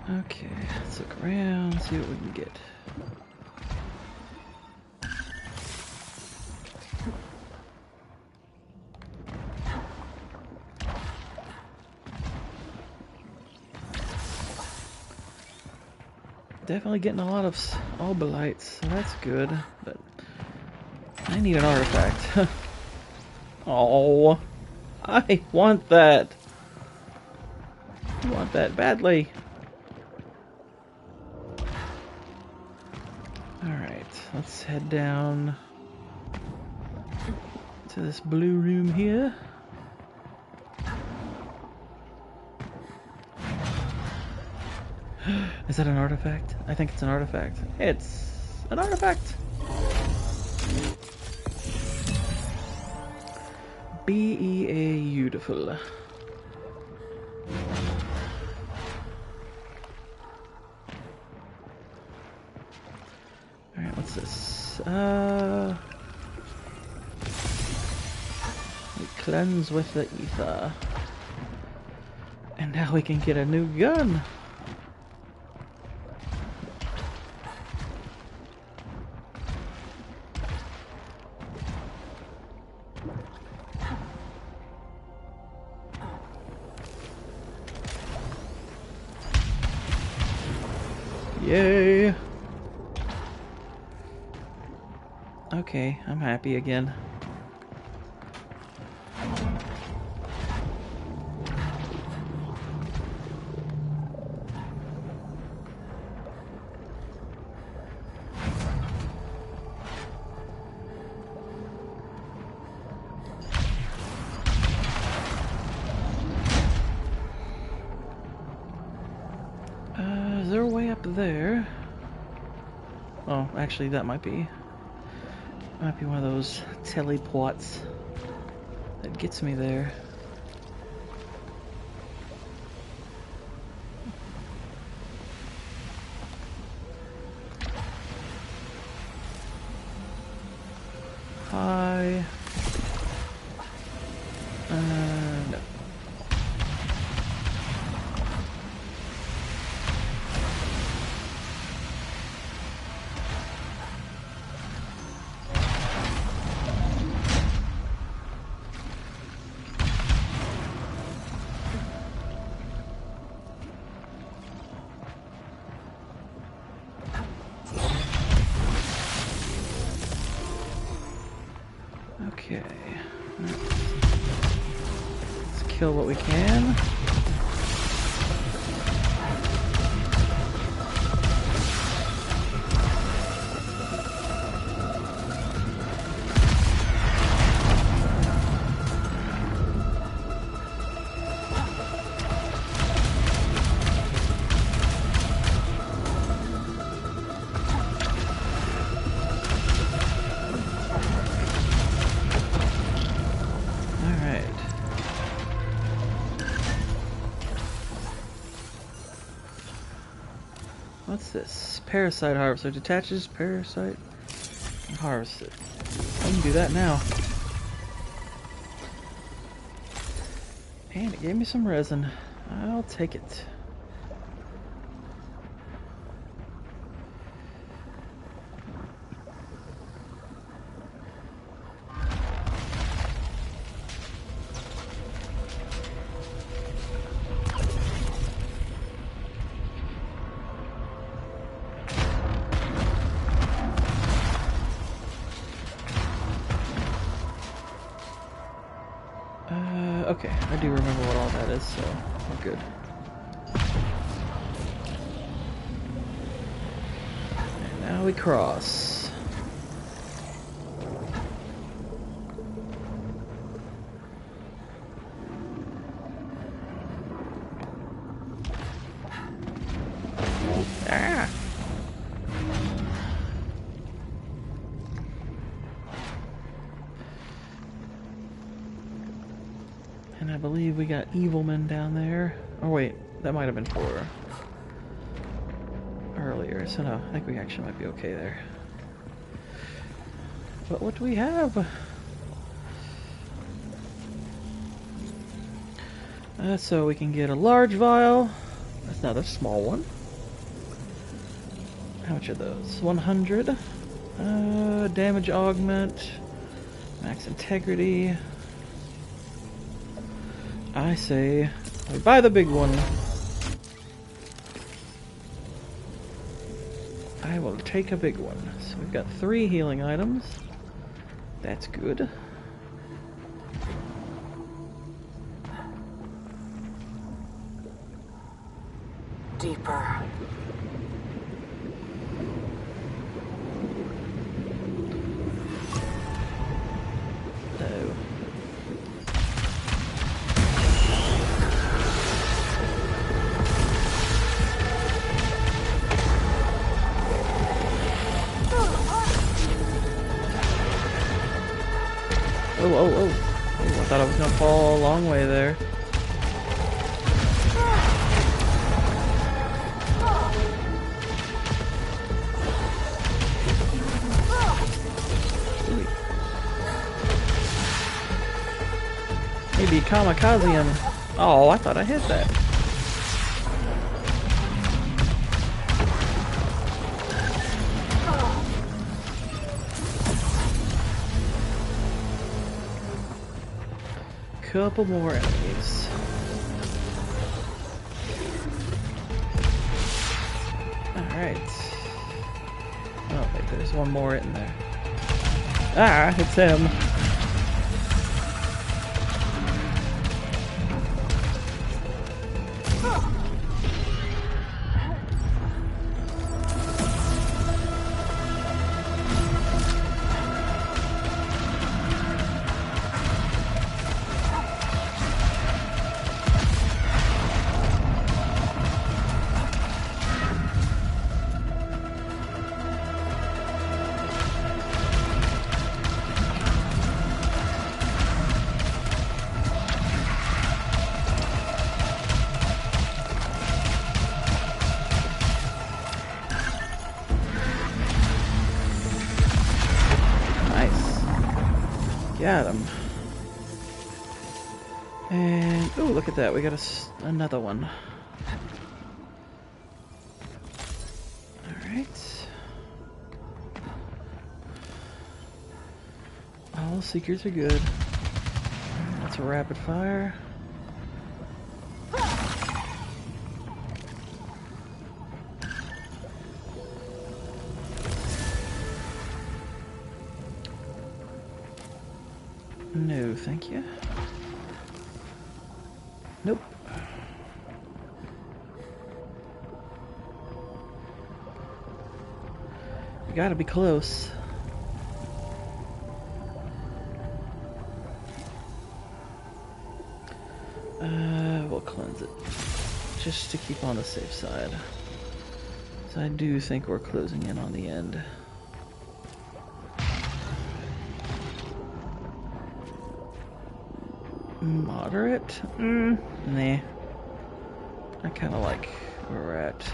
Okay, let's look around, see what we can get. Definitely getting a lot of albalites, so that's good, but I need an artifact. Oh, I want that. I want that badly. Alright, let's head down to this blue room here. Is that an artifact? I think it's an artifact. It's an artifact! Beautiful. Alright, what's this? We cleanse with the ether. And now we can get a new gun! Yay! Okay, I'm happy again. Is there a way up there? Oh, actually that might be Might be one of those teleports that gets me there. Hi. No. Okay. Let's kill what we can. What's this? Parasite harvester. Detaches parasite and harvest it. I can do that now. And it gave me some resin. I'll take it. Okay, I do remember what all that is, so we're good. And now we cross. Ah! And I believe we got Evilman down there. Oh wait, that might have been for earlier, so no, I think we actually might be okay there. But what do we have? So we can get a large vial. That's another small one. How much are those? 100. Damage augment. Max integrity. I say we buy the big one. I will take a big one. So we've got 3 healing items. That's good. Deeper. Oh, I thought I was gonna fall a long way there. Maybe kamikaze-ing. Oh, I thought I hit that. Couple more enemies. Alright. Oh, wait, there's one more in there. Ah, it's him. Got him. And, ooh, look at that. We got another one. Alright. All seekers are good. That's a rapid fire. No, thank you. Nope. You gotta be close. We'll cleanse it. Just to keep on the safe side. So I do think we're closing in on the end. Moderate? Nah. I kinda like where we're at.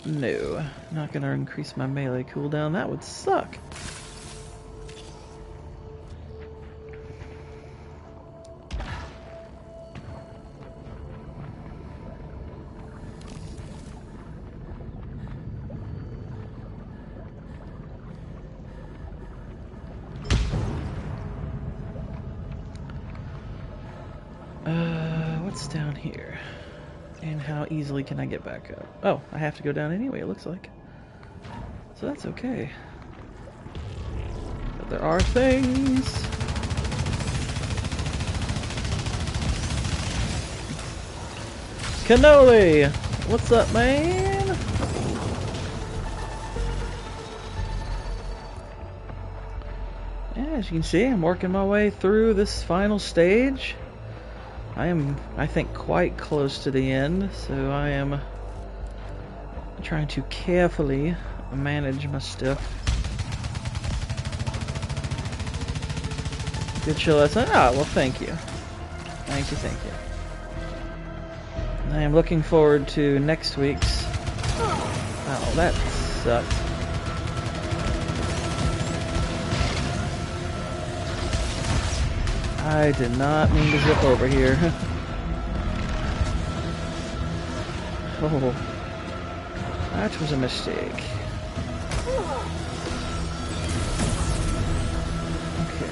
No. Not gonna increase my melee cooldown. That would suck. What's down here? And how easily can I get back up? Oh, I have to go down anyway, it looks like. So that's okay. But there are things. Cannoli! What's up, man? Yeah, as you can see, I'm working my way through this final stage. I am, I think, quite close to the end, so I am trying to carefully manage my stuff. Good chill lesson. Ah, well, thank you. Thank you, thank you. I am looking forward to next week's. Oh, that sucks. I did not mean to zip over here. Oh, that was a mistake. Okay.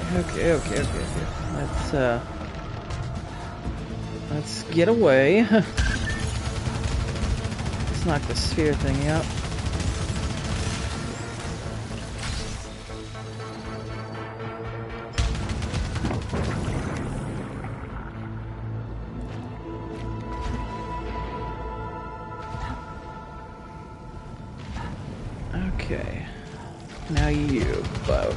Let's get away. Let's knock the sphere thing out. Okay, now you, bug.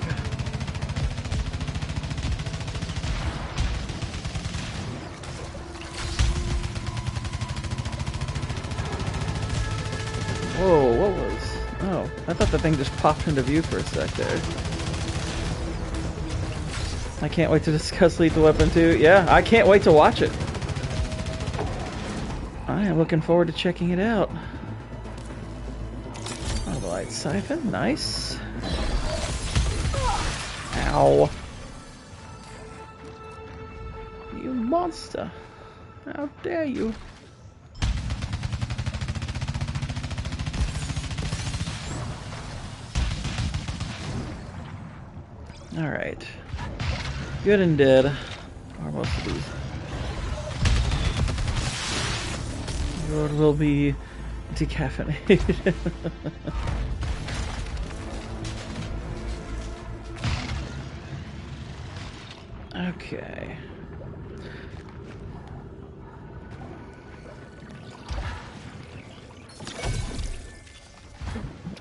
Whoa, what was... Oh, I thought the thing just popped into view for a sec there. I can't wait to discuss Lethal Weapon 2. Yeah, I can't wait to watch it. I am looking forward to checking it out. Oh, the light siphon, nice. Ow. You monster. How dare you. Alright. Good and dead. Or most of these. Lord will be decaffeinated. Okay.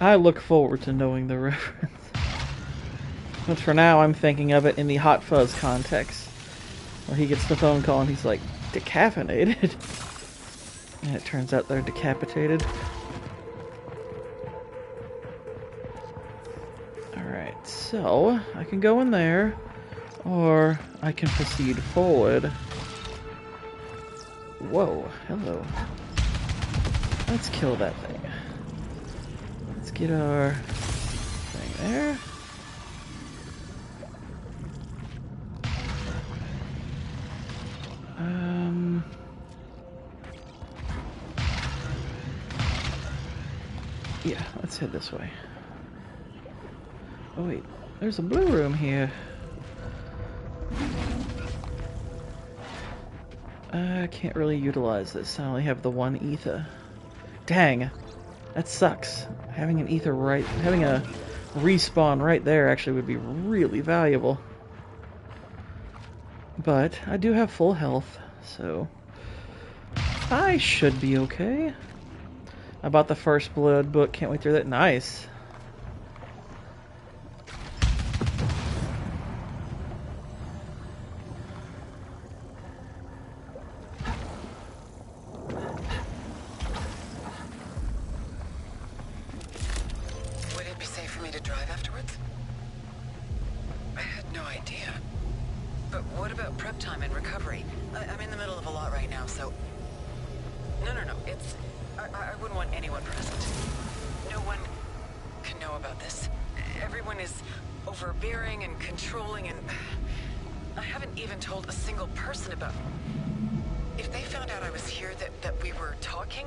I look forward to knowing the reference. But for now, I'm thinking of it in the Hot Fuzz context. Where he gets the phone call and he's like, decaffeinated? And it turns out they're decapitated. Alright, so I can go in there, or I can proceed forward. Whoa, hello. Let's kill that thing. Let's get our thing there. Yeah, let's head this way. Oh wait, there's a blue room here. I can't really utilize this. I only have the one ether. Dang, that sucks. Having an ether having a respawn right there actually would be really valuable. But I do have full health, so I should be okay. I bought the First Blood book. Can't wait through that. Nice. Would it be safe for me to drive afterwards? I had no idea. But what about prep time and recovery? I'm in the middle of a lot right now, so... No. It's... I wouldn't want anyone present. No one can know about this. Everyone is overbearing and controlling, and... I haven't even told a single person about... If they found out I was here, that we were talking...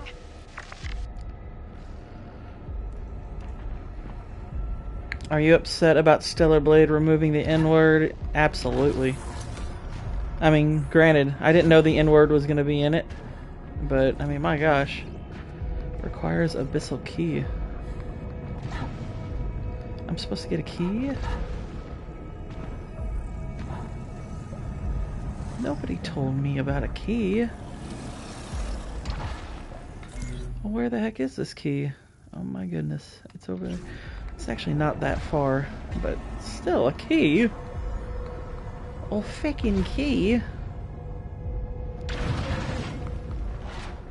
Are you upset about Stellar Blade removing the N-word? Absolutely. I mean, granted, I didn't know the N-word was going to be in it. But, I mean, my gosh. Requires Abyssal Key. I'm supposed to get a key? Nobody told me about a key. Well, where the heck is this key? Oh my goodness. It's over there. It's actually not that far, but still a key. Oh, freaking key.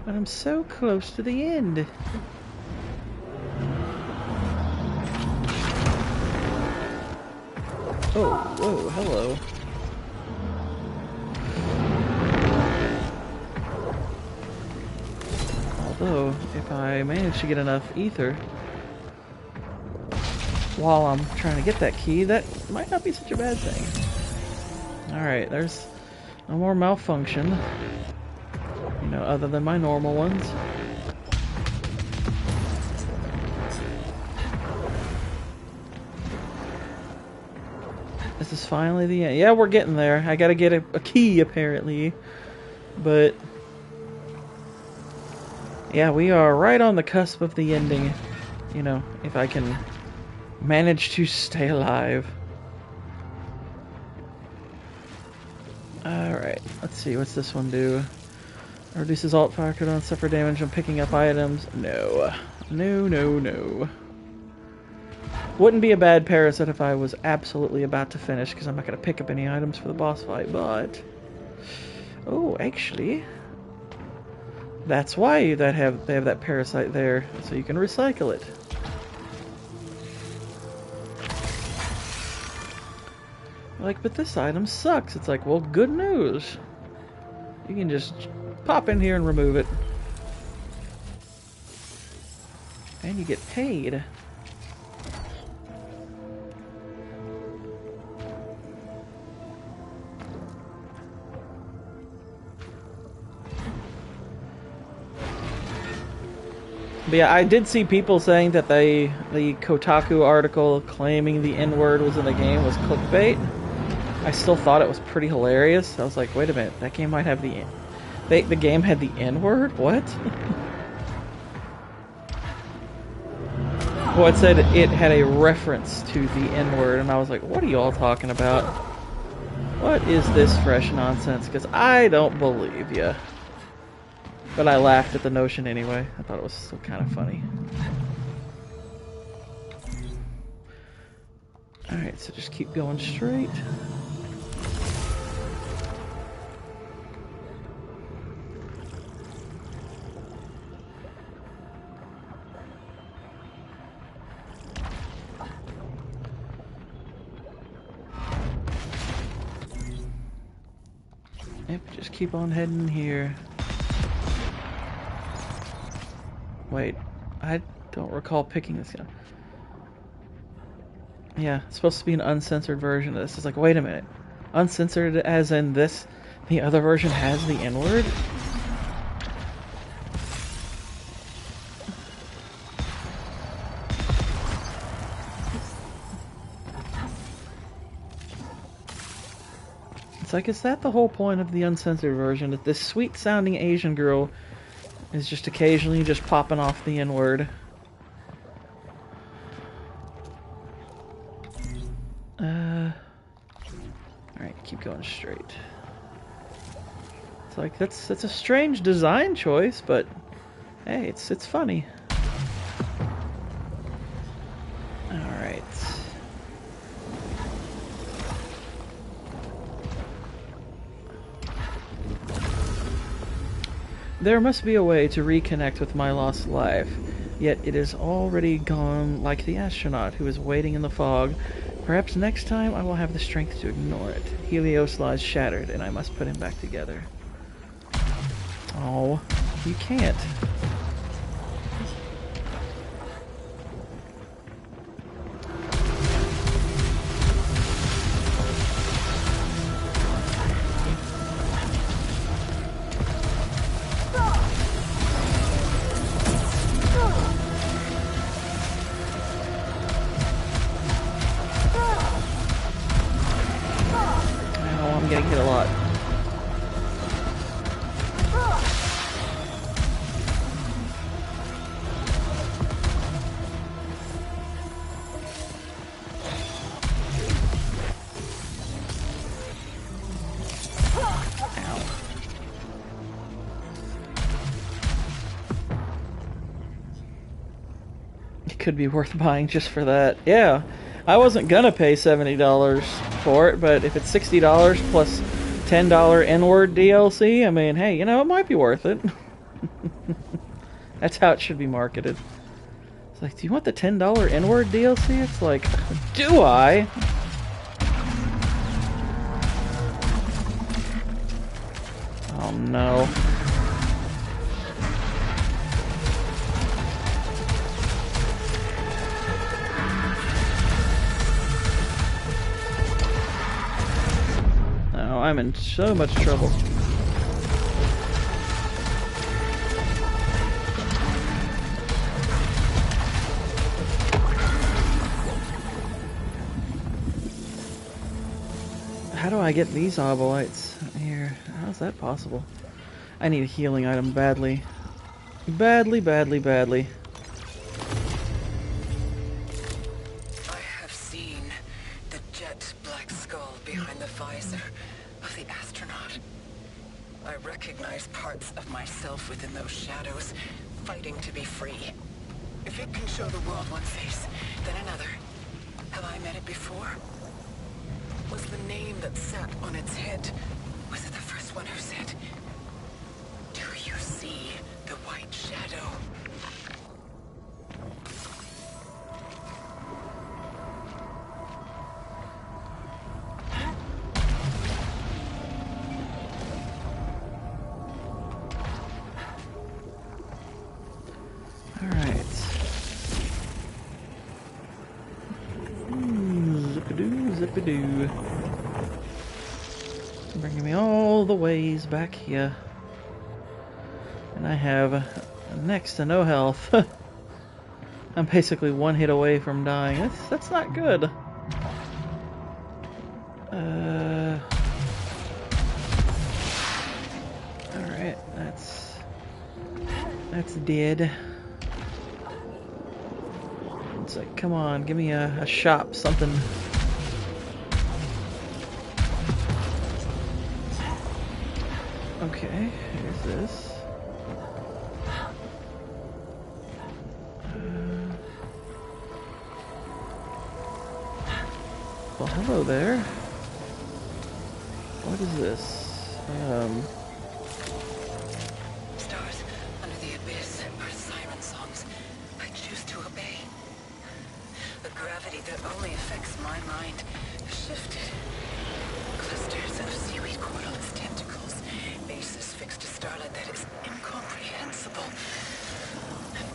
But I'm so close to the end. Oh, whoa, hello. Although, if I manage to get enough ether while I'm trying to get that key, that might not be such a bad thing. Alright, there's no more malfunction. You know, other than my normal ones. This is finally the end. Yeah, we're getting there. I gotta get a key, apparently. But... yeah, we are right on the cusp of the ending. You know, if I can manage to stay alive. Alright, let's see. What's this one do? Reduces alt fire cooldown, suffer damage on picking up items. No. No. Wouldn't be a bad parasite if I was absolutely about to finish, because I'm not going to pick up any items for the boss fight, but... oh, actually... that's why they have that parasite there, so you can recycle it. Like, but this item sucks. It's like, well, good news. You can just pop in here and remove it. And you get paid. But yeah, I did see people saying that the Kotaku article claiming the N-word was in the game was clickbait. I still thought it was pretty hilarious. I was like, wait a minute, that game might have the game had the N-word? What? Well, it said it had a reference to the N-word, and I was like, what are you all talking about? What is this fresh nonsense? Because I don't believe you. But I laughed at the notion anyway. I thought it was still kind of funny. Alright, so just keep going straight. Yep, just keep on heading here. Wait, I don't recall picking this gun. Yeah, it's supposed to be an uncensored version of this. It's like, wait a minute. Uncensored as in this, the other version has the N-word? It's like, is that the whole point of the uncensored version? That this sweet-sounding Asian girl is just occasionally just popping off the N-word? Alright, keep going straight. It's like, that's a strange design choice, but hey, it's funny. Alright. There must be a way to reconnect with my lost life, yet it is already gone like the astronaut who is waiting in the fog. Perhaps next time I will have the strength to ignore it. Helios lies shattered, and I must put him back together. Oh, you can't. I'm getting hit a lot. It could be worth buying just for that. Yeah, I wasn't gonna pay $70 for it, but if it's $60 plus $10 N-word DLC, I mean, hey, you know, it might be worth it. That's how it should be marketed. It's like, do you want the $10 N-word DLC? It's like, do I? Oh no. Oh, I'm in so much trouble. How do I get these obolites here? How's that possible? I need a healing item badly. Badly, badly, badly. I have seen the jet black skull behind the visor of the astronaut. I recognize parts of myself within those shadows, fighting to be free. If it can show the world one face, then another. Have I met it before? Was the name that sat on its head, was it the first one who said, "Do you see the white shadow?" Alright. Zip-a-doo, zip-a-doo. Bringing me all the ways back here. And I have next to no health. I'm basically one hit away from dying. That's not good. Alright, that's dead. It's like, come on, give me a shop, something. Okay, here's this. Well, hello there. What is this? Stars under the abyss are siren songs. I choose to obey. The gravity that only affects my mind has shifted. Clusters of seaweed coral as tentacles, bases fixed to starlight that is incomprehensible. And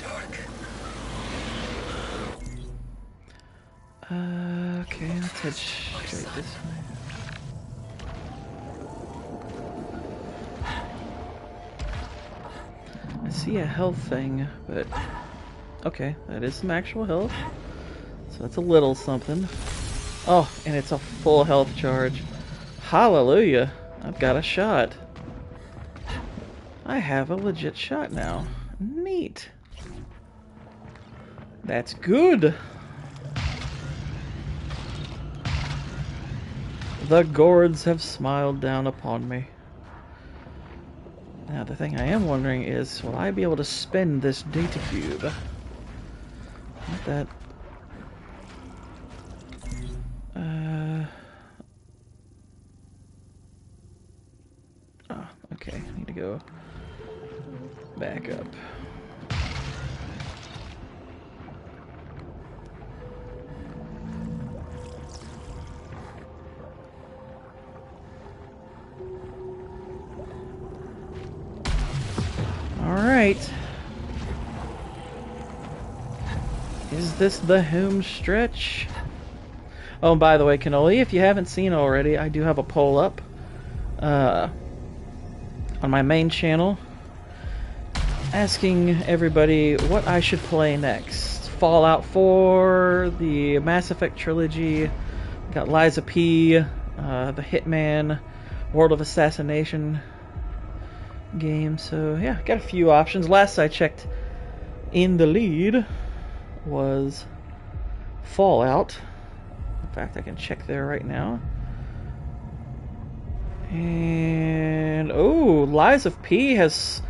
head straight this way. I see a health thing, but okay, that is some actual health. So that's a little something. Oh, and it's a full health charge. Hallelujah! I've got a shot. I have a legit shot now. Neat. That's good. The gourds have smiled down upon me. Now the thing I am wondering is, will I be able to spend this data cube? Not that... Oh, okay. I need to go back up. Alright. Is this the home stretch? Oh, and by the way, Cannoli, if you haven't seen already, I do have a poll up on my main channel asking everybody what I should play next. Fallout 4, the Mass Effect trilogy, got Liza P, the Hitman, World of Assassination game. So yeah, got a few options. Last I checked, in the lead was Fallout. In fact, I can check there right now. And oh, Lies of P has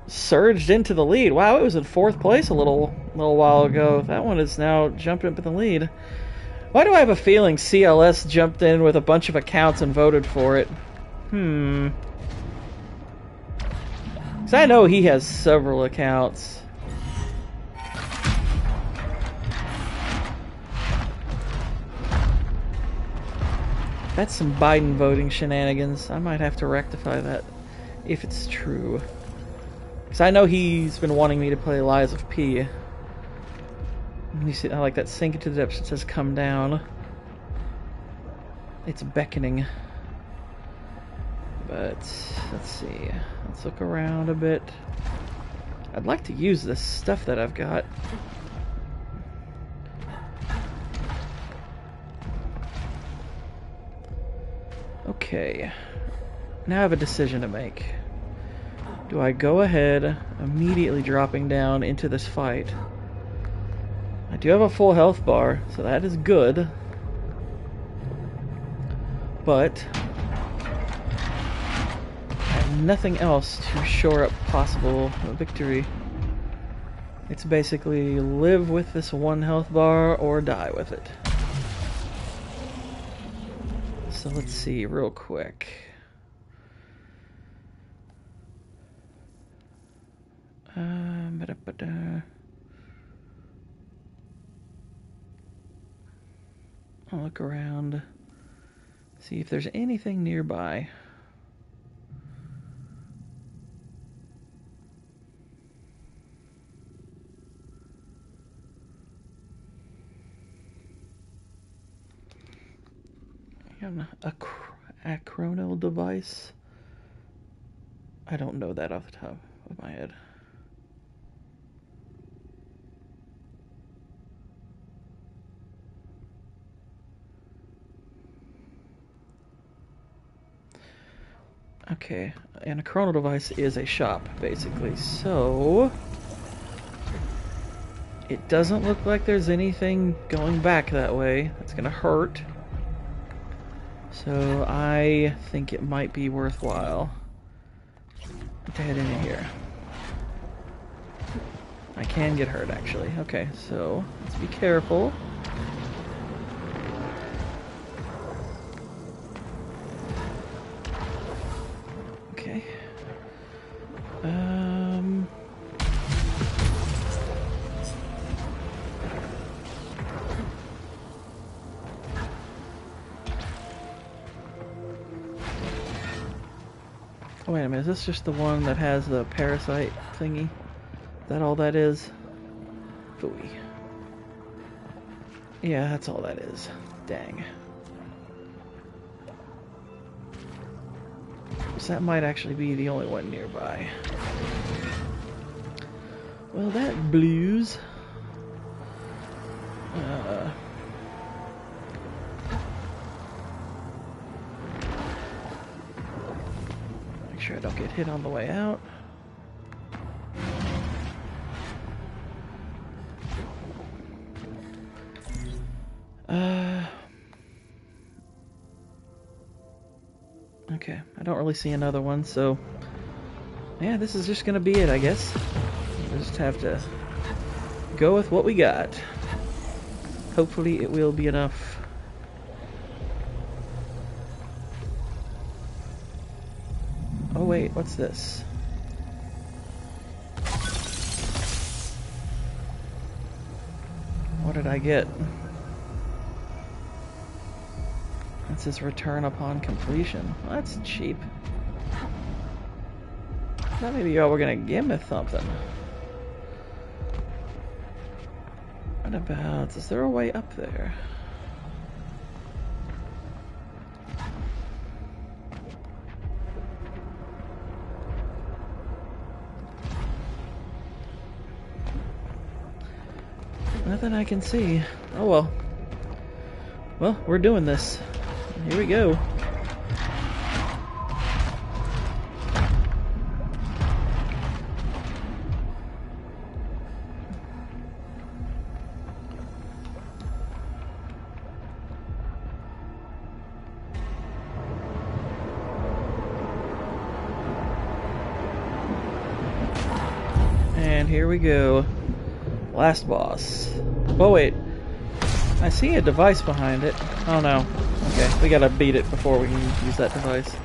surged into the lead. Wow, it was in 4th place a little while ago. That one is now jumping up in the lead. Why do I have a feeling CLS jumped in with a bunch of accounts and voted for it? Because I know he has several accounts. That's some Biden voting shenanigans. I might have to rectify that if it's true. Because I know he's been wanting me to play Lies of P. You see, I like that sink into the depths. It says come down. It's beckoning. But let's see. Let's look around a bit. I'd like to use this stuff that I've got. Okay. Now I have a decision to make. Do I go ahead, immediately dropping down into this fight? I do have a full health bar, so that is good. But I have nothing else to shore up possible victory. It's basically live with this one health bar or die with it. So let's see real quick. I'll look around, see if there's anything nearby. A chronal device. I don't know that off the top of my head. Okay, and a chronal device is a shop, basically. So it doesn't look like there's anything going back that way. That's gonna hurt. So I think it might be worthwhile to head in here. I can get hurt, actually. Okay, so let's be careful. Okay. Oh, wait a minute, is this just the one that has the parasite thingy? Is that all that is? Phooey. Yeah, that's all that is. Dang. So that might actually be the only one nearby. Well, that blues. Make sure I don't get hit on the way out. Okay, I don't really see another one, so yeah, this is just gonna be it, I guess. We'll just have to go with what we got. Hopefully it will be enough. Oh wait, what's this? What did I get? It says return upon completion. Well, that's cheap. I thought maybe y'all were gonna give me something. What about, is there a way up there? Nothing I can see. Oh well. Well, we're doing this. Here we go. And here we go. Last boss. Oh wait. I see a device behind it. Oh no. Okay, we gotta beat it before we can use that device.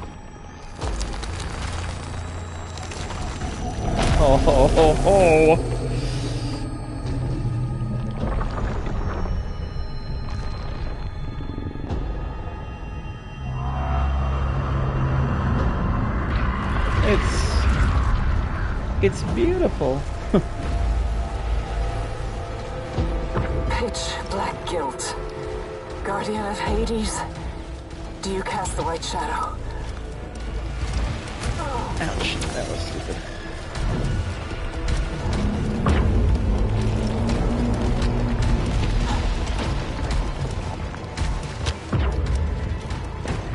Oh, ho, ho, ho. It's beautiful. Pitch black guilt. Guardian of Hades. Do you cast the white shadow? Ouch, that was stupid.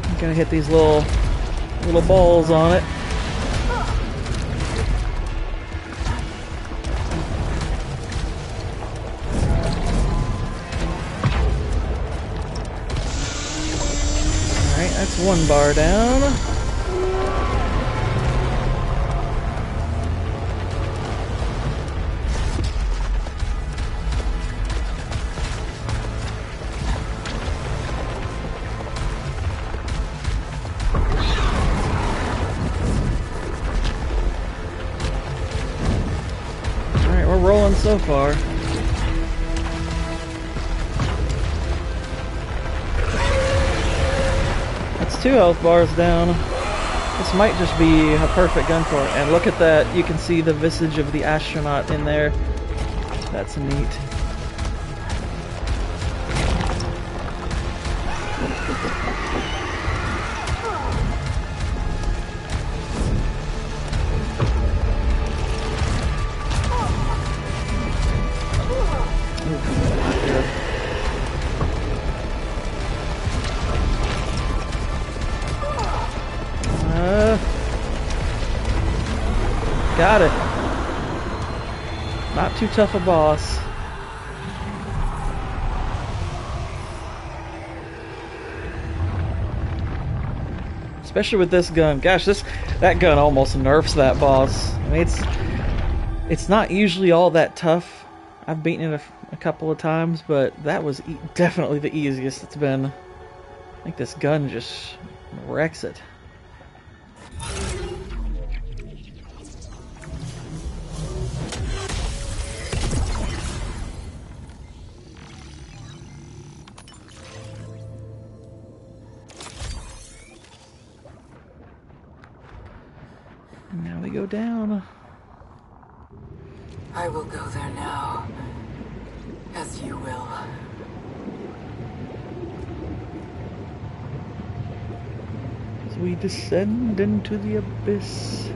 I'm gonna hit these little balls on it. That's one bar down. Alright, we're rolling so far. That's 2 health bars down. This might just be a perfect gun for it. And look at that, you can see the visage of the astronaut in there. That's neat. Got it. Not too tough a boss. Especially with this gun. Gosh, that gun almost nerfs that boss. I mean, it's not usually all that tough. I've beaten it a couple of times, but that was definitely the easiest it's been. I think this gun just wrecks it. Now we go down. I will go there now, as you will. we descend into the abyss.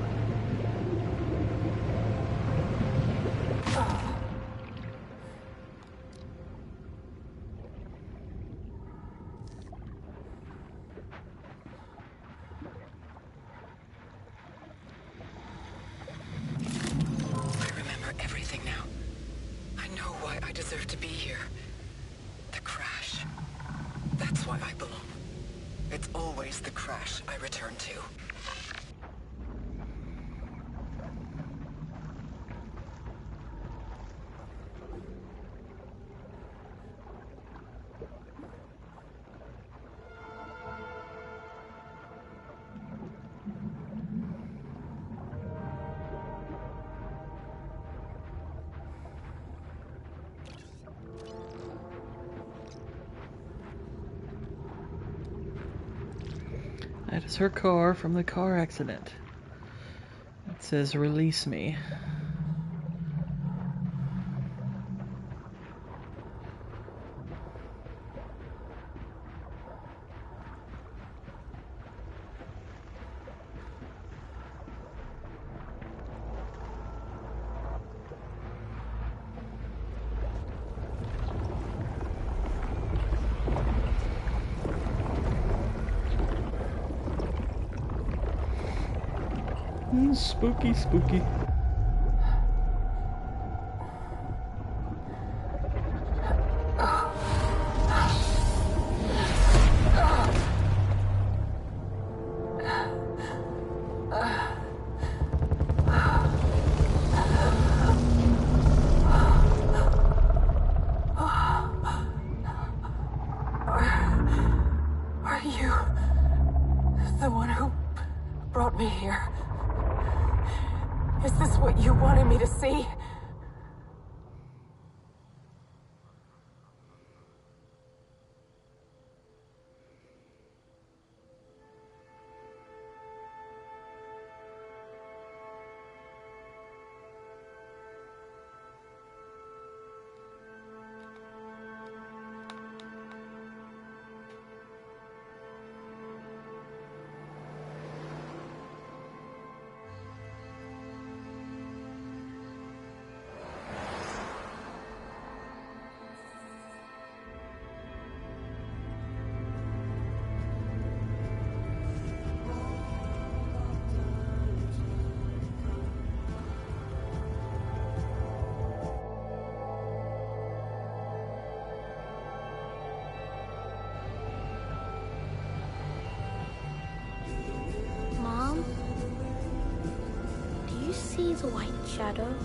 I remember everything now. I know why I deserve to be here. The crash. That's why I belong. It's always the crash I return to. That is her car from the car accident. It says, "Release me." Spooky, spooky. Are you the one who brought me here? Is this what you wanted me to see? Mom? Do you see the white shadow?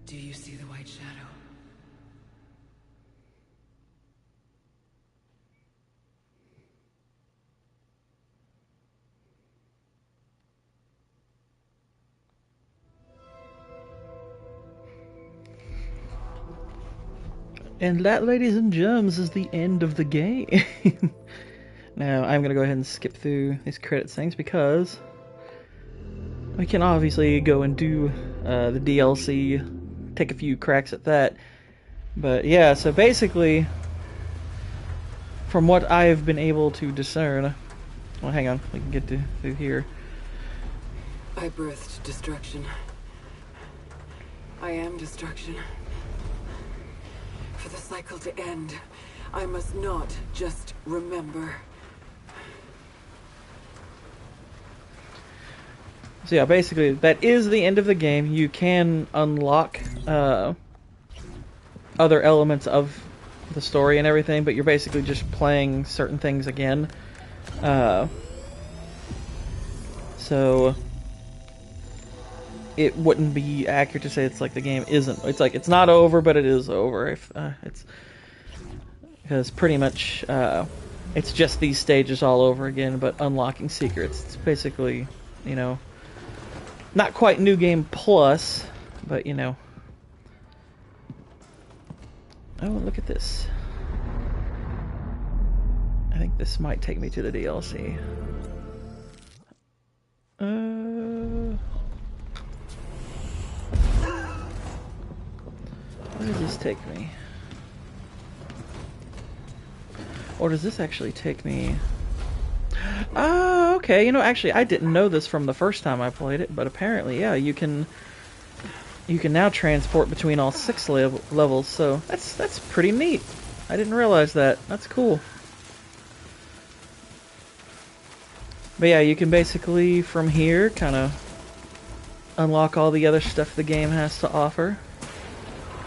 Do you see the white shadow? And that, ladies and germs, is the end of the game. Now, I'm going to go ahead and skip through these credits things because we can obviously go and do the DLC, take a few cracks at that. But yeah, so basically, from what I've been able to discern... Well, hang on, we can get through here. I birthed destruction. I am destruction. For the cycle to end, I must not just remember. So yeah, basically, that is the end of the game. You can unlock other elements of the story and everything, but you're basically just playing certain things again. So it wouldn't be accurate to say it's like the game isn't. It's like it's not over, but it is over. If it's because pretty much it's just these stages all over again, but unlocking secrets. It's basically, you know, not quite New Game Plus, but you know. Oh, look at this. I think this might take me to the DLC. Where does this take me? Or does this actually take me... Ah, okay. You know, actually, I didn't know this from the first time I played it, but apparently, yeah, you can now transport between all 6 levels, so that's pretty neat. I didn't realize that. That's cool. But yeah, you can basically, from here, kind of unlock all the other stuff the game has to offer,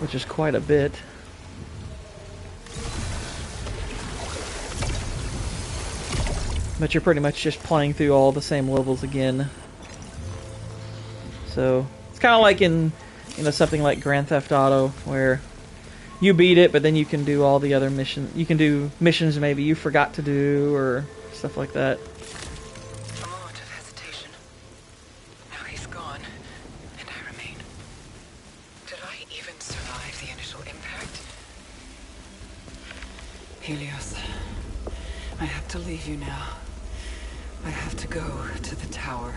which is quite a bit. But you're pretty much just playing through all the same levels again. So, it's kind of like in, you know, something like Grand Theft Auto, where you beat it, but then you can do all the other missions. You can do missions maybe you forgot to do, or stuff like that. A moment of hesitation. Now he's gone, and I remain. Did I even survive the initial impact? Helios, I have to leave you now. I have to go to the tower.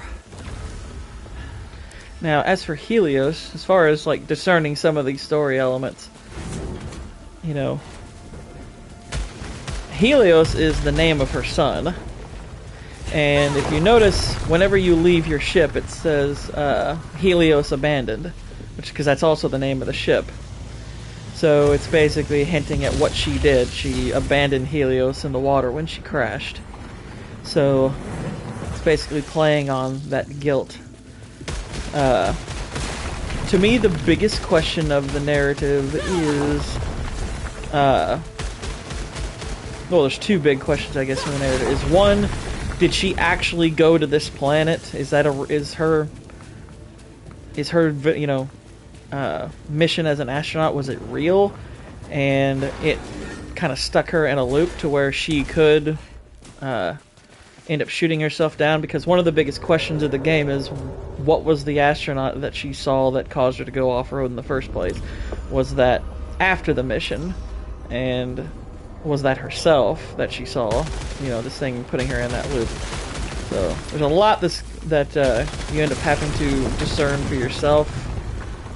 Now, as for Helios, as far as like discerning some of these story elements, you know, Helios is the name of her son. And if you notice, whenever you leave your ship, it says Helios abandoned, because that's also the name of the ship. So it's basically hinting at what she did. She abandoned Helios in the water when she crashed. So it's basically playing on that guilt. To me, the biggest question of the narrative is... well, there's two big questions, I guess, in the narrative. Is one, did she actually go to this planet? Is her you know, mission as an astronaut, was it real? And it kind of stuck her in a loop to where she could end up shooting herself down, because one of the biggest questions of the game is, what was the astronaut that she saw that caused her to go off-road in the first place? Was that after the mission? And was that herself that she saw? You know, this thing putting her in that loop. So there's a lot that you end up having to discern for yourself,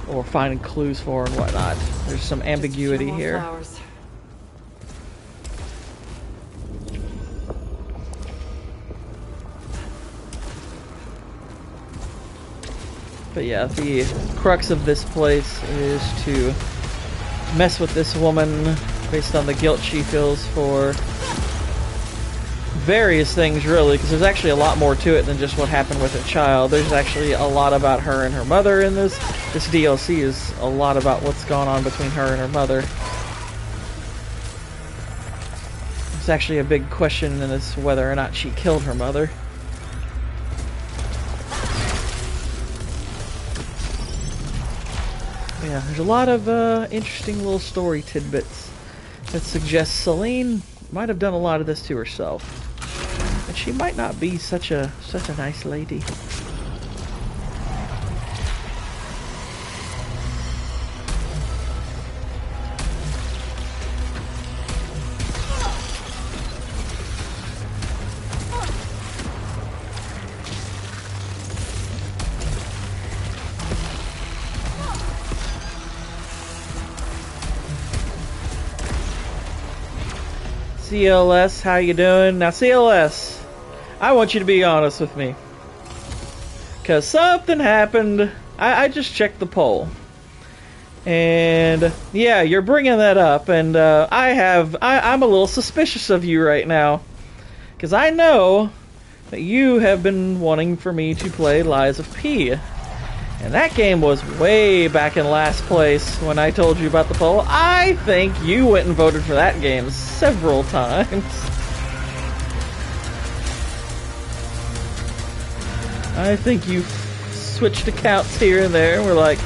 or find clues for and whatnot. There's some ambiguity here. Flowers. But yeah, the crux of this place is to mess with this woman based on the guilt she feels for various things, really, because there's actually a lot more to it than just what happened with her child. There's actually a lot about her and her mother in this. This DLC is a lot about what's gone on between her and her mother. There's actually a big question in this whether or not she killed her mother. Yeah, Yeah, there's a lot of interesting little story tidbits that suggest Celine might have done a lot of this to herself. And she might not be such a nice lady. CLS, how you doing? Now CLS, I want you to be honest with me. Cause something happened. I just checked the poll. And yeah, you're bringing that up, and I'm a little suspicious of you right now. Cause I know that you have been wanting for me to play Lies of P. And that game was way back in last place when I told you about the poll. I think you went and voted for that game several times. I think you switched accounts here and there. We're like,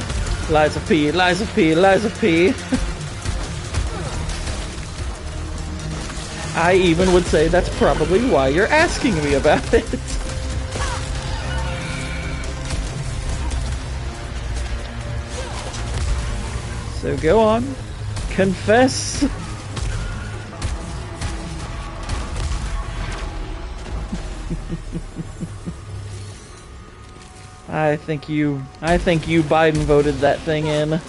Lies of P, Lies of P, Lies of P. I even would say that's probably why you're asking me about it. So go on, confess. I think you Biden voted that thing in.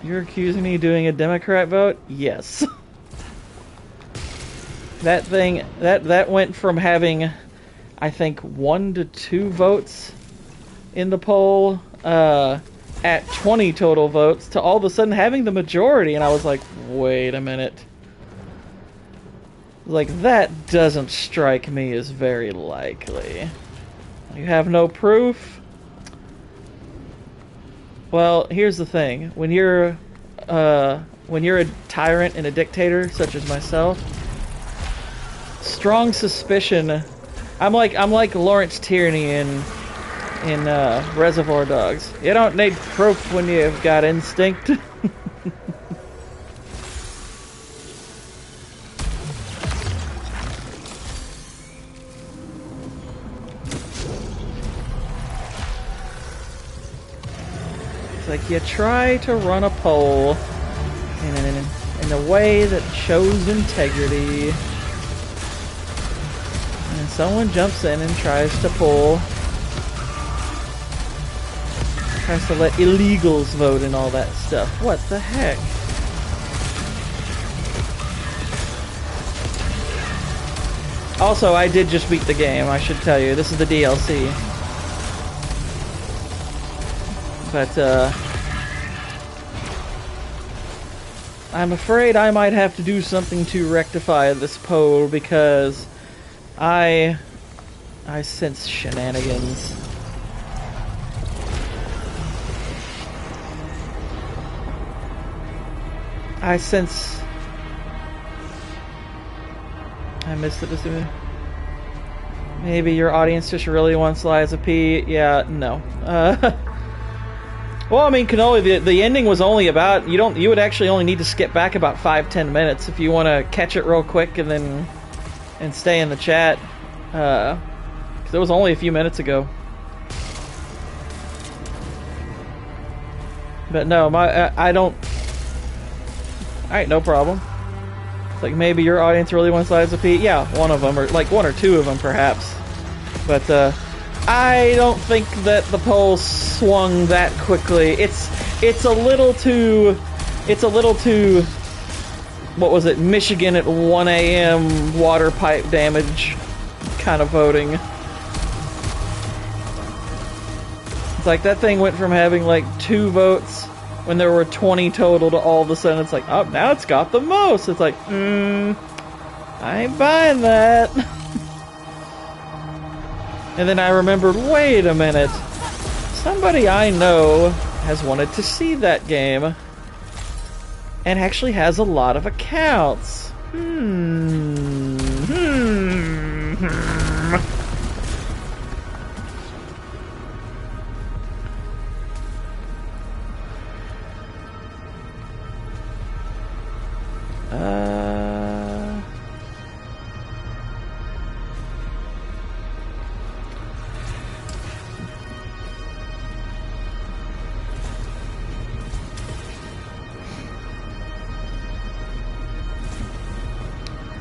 You're accusing me of doing a Democrat vote? Yes. That thing, that went from having, I think, 1 to 2 votes in the poll, at 20 total votes, to all of a sudden having the majority, and I was like, wait a minute. Like, that doesn't strike me as very likely. You have no proof? Well, here's the thing. When you're a tyrant and a dictator, such as myself, strong suspicion... I'm like Lawrence Tierney in Reservoir Dogs. You don't need proof when you've got instinct. It's like you try to run a poll in a way that shows integrity, and someone jumps in and tries to let illegals vote and all that stuff. What the heck? Also, I did just beat the game, I should tell you. This is the DLC. But, I'm afraid I might have to do something to rectify this poll, because I sense shenanigans. I sense... I missed it. Maybe your audience just really wants Lies of P. Yeah, no. Well, I mean, Cannoli, the ending was only about... You would actually only need to skip back about 5-10 minutes if you want to catch it real quick and stay in the chat. Because it was only a few minutes ago. But no, I don't... Alright, no problem. It's like, maybe your audience really wants Lies of P. Yeah, one of them, or like 1 or 2 of them, perhaps. But, I don't think that the poll swung that quickly. It's a little too... What was it? Michigan at 1 a.m. water pipe damage kind of voting. It's like, that thing went from having like 2 votes when there were 20 total to all of a sudden it's like, oh, now it's got the most. It's like, I ain't buying that. And then I remembered, wait a minute. Somebody I know has wanted to see that game. And actually has a lot of accounts.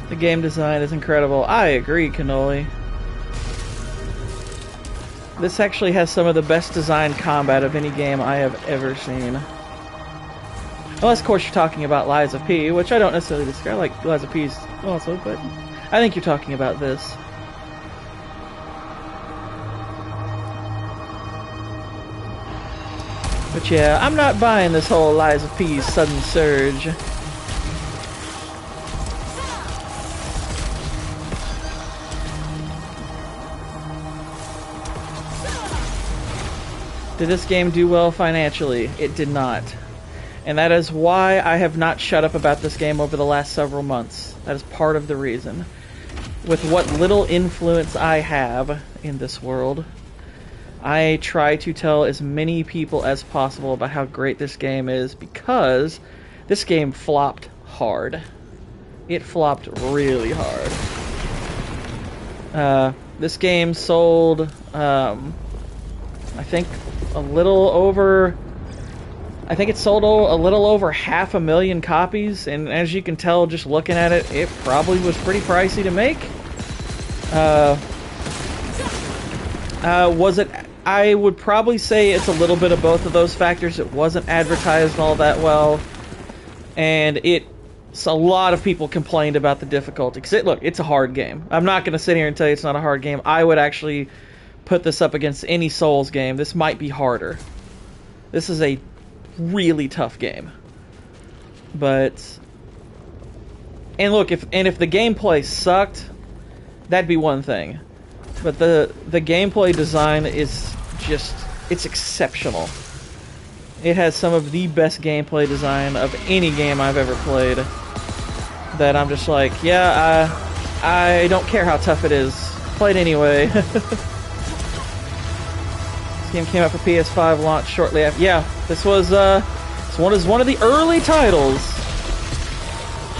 The game design is incredible. I agree, Cannoli. This actually has some of the best designed combat of any game I have ever seen. Unless, of course, you're talking about Lies of P, which I don't necessarily disagree. I like Lies of P's also, but I think you're talking about this. But yeah, I'm not buying this whole Lies of P's sudden surge. Did this game do well financially? It did not. And that is why I have not shut up about this game over the last several months. That is part of the reason. With what little influence I have in this world, I try to tell as many people as possible about how great this game is, because this game flopped hard. It flopped really hard. This game sold, I think a little over... I think it sold a little over 500,000 copies, and as you can tell just looking at it, it probably was pretty pricey to make. Was it... I would probably say it's a little bit of both of those factors. It wasn't advertised all that well, and a lot of people complained about the difficulty. Because look, it's a hard game. I'm not going to sit here and tell you it's not a hard game. I would actually put this up against any Souls game. This might be harder. This is a really tough game. But... And look, if the gameplay sucked, that'd be one thing. But the gameplay design is just... It's exceptional. It has some of the best gameplay design of any game I've ever played. That I'm just like, yeah, I don't care how tough it is. Play it anyway. This game came out for PS5, launched shortly after. Yeah, this was one of the early titles.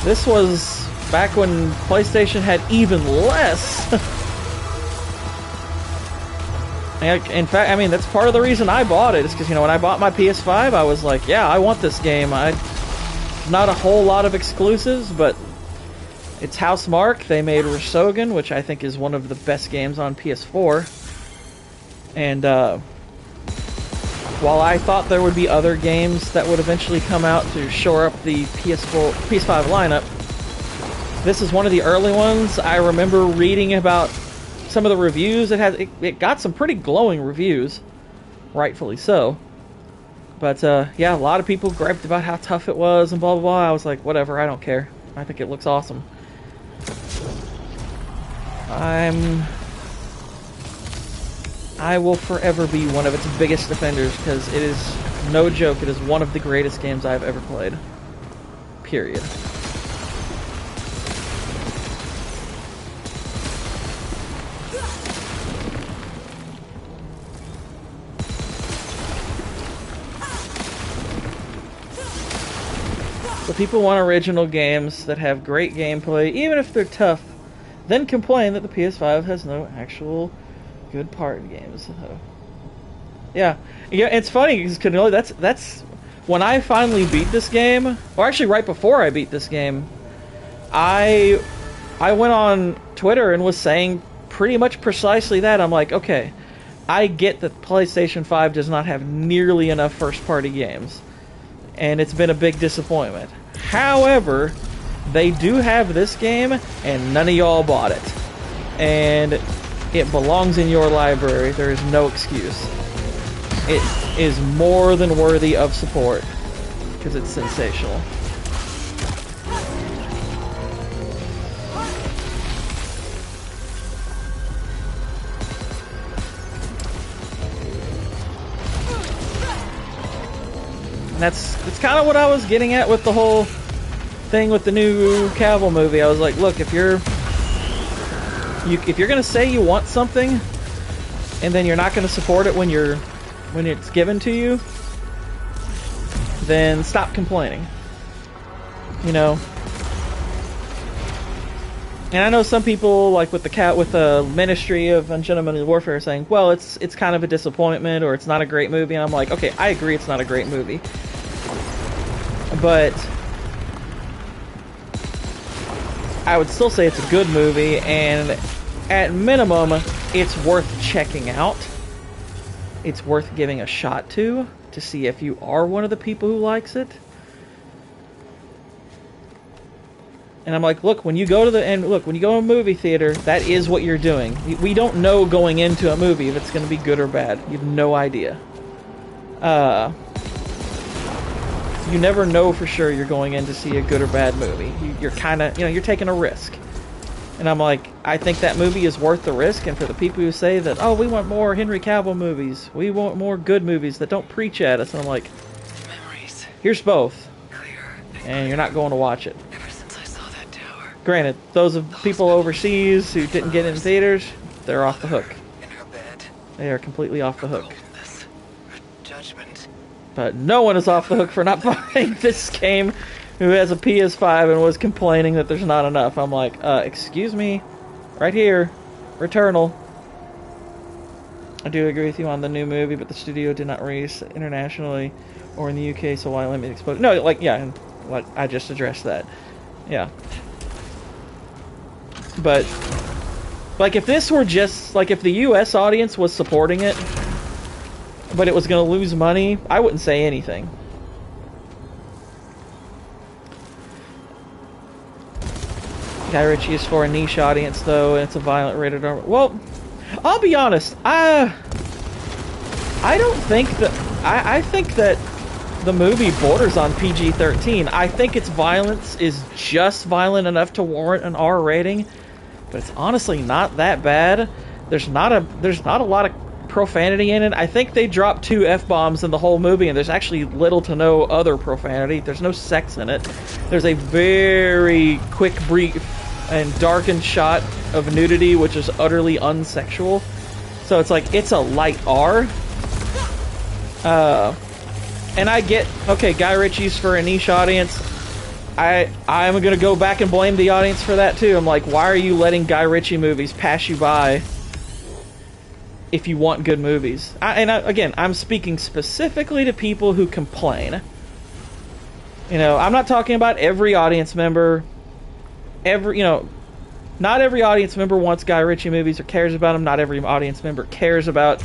This was back when PlayStation had even less. In fact, I mean, that's part of the reason I bought it. Is because, you know, when I bought my PS5, I was like, yeah, I want this game. Not a whole lot of exclusives, but it's housemarque. They made Resogun, which I think is one of the best games on PS4. And while I thought there would be other games that would eventually come out to shore up the PS5 lineup, this is one of the early ones. I remember reading about some of the reviews. It got some pretty glowing reviews, rightfully so. But yeah, a lot of people griped about how tough it was and blah blah blah. I was like, whatever, I don't care. I think it looks awesome. I will forever be one of its biggest defenders, because it is no joke. It is one of the greatest games I've ever played. Period. So people want original games that have great gameplay, even if they're tough, then complain that the PS5 has no actual good party games. Yeah, it's funny because Cannoli, that's when I finally beat this game, or actually right before I beat this game, I went on Twitter and was saying pretty much precisely that. I'm like, okay, I get that PlayStation 5 does not have nearly enough first-party games, and it's been a big disappointment. However, they do have this game, and none of y'all bought it. And it belongs in your library. There is no excuse. It is more than worthy of support, because it's sensational. And that's kind of what I was getting at with the whole thing with the new Cavill movie. I was like, look, if you're gonna say you want something, and then you're not gonna support it when it's given to you, then stop complaining. You know. And I know some people, like with the Ministry of Ungentlemanly Warfare, are saying, well, it's kind of a disappointment, or it's not a great movie. And I'm like, okay, I agree, it's not a great movie, but I would still say it's a good movie, and at minimum, it's worth checking out. It's worth giving a shot to see if you are one of the people who likes it. And I'm like, look, when you go to a movie theater, that is what you're doing. We don't know going into a movie if it's going to be good or bad. You have no idea. You never know for sure you're going in to see a good or bad movie. You're kind of, you're taking a risk. And I'm like, I think that movie is worth the risk, and for the people who say that, oh, we want more Henry Cavill movies, we want more good movies that don't preach at us, and I'm like, Memories. Here's both. Clear. And you're not going to watch it. Ever since I saw that tower. Granted, those of people overseas who didn't get in theaters, they're off the hook. In her bed. They are completely off the hook. Coldness. Her judgment. But no one is off the hook for not buying this game who has a PS5 and was complaining that there's not enough. I'm like, excuse me, right here, Returnal. I do agree with you on the new movie, but the studio did not release internationally or in the UK, so why let me expose? No, like, yeah, and like I just addressed that. Yeah. But, like, if this were just, like, if the US audience was supporting it, but it was going to lose money, I wouldn't say anything. Guy Ritchie is for a niche audience, though, and it's a violent rated R. Well, I'll be honest. I don't think that. I think that the movie borders on PG-13. I think its violence is just violent enough to warrant an R rating, but it's honestly not that bad. There's not a lot of profanity in it. I think they dropped 2 F-bombs in the whole movie, and there's actually little to no other profanity. There's no sex in it. There's a very quick, brief, and darkened shot of nudity, which is utterly unsexual. So it's like, it's a light R. And I get, okay, Guy Ritchie's for a niche audience. I'm gonna go back and blame the audience for that too. I'm like, why are you letting Guy Ritchie movies pass you by if you want good movies? Again, I'm speaking specifically to people who complain. I'm not talking about every audience member. Not every audience member wants Guy Ritchie movies or cares about them. Not every audience member cares about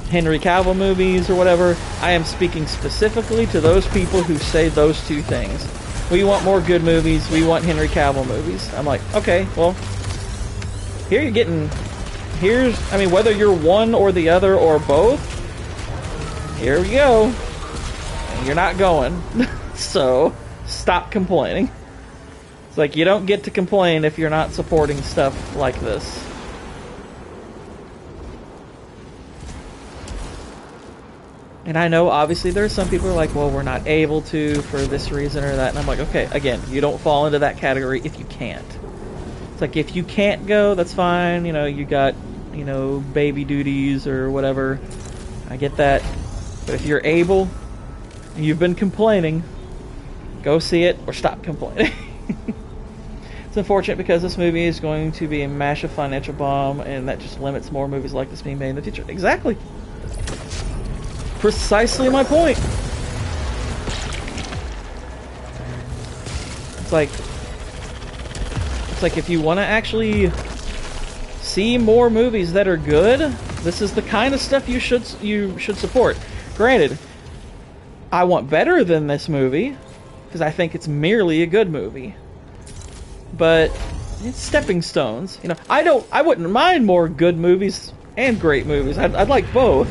Henry Cavill movies or whatever. I am speaking specifically to those people who say those two things. We want more good movies. We want Henry Cavill movies. I'm like, okay, well, whether you're one or the other or both, here we go. And you're not going. So, stop complaining. It's like, you don't get to complain if you're not supporting stuff like this. And I know, obviously, there's some people who are like, well, we're not able to for this reason or that. And I'm like, okay, again, you don't fall into that category if you can't. It's like, if you can't go, that's fine. You got, baby duties or whatever. I get that. But if you're able, and you've been complaining, go see it or stop complaining. It's unfortunate because this movie is going to be a massive financial bomb, and that just limits more movies like this being made in the future. Exactly. Precisely my point. It's like if you want to actually see more movies that are good, this is the kind of stuff you should support. Granted, I want better than this movie because I think it's merely a good movie. But it's stepping stones. I wouldn't mind more good movies and great movies. I'd like both.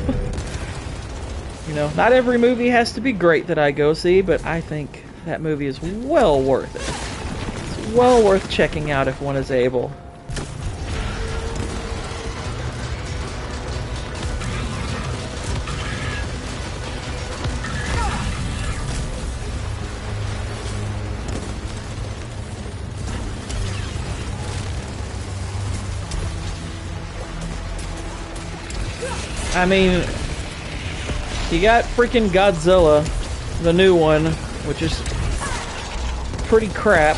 Not every movie has to be great that I go see, but I think that movie is well worth it. It's well worth checking out if one is able. I mean, you got freaking Godzilla, the new one, which is pretty crap.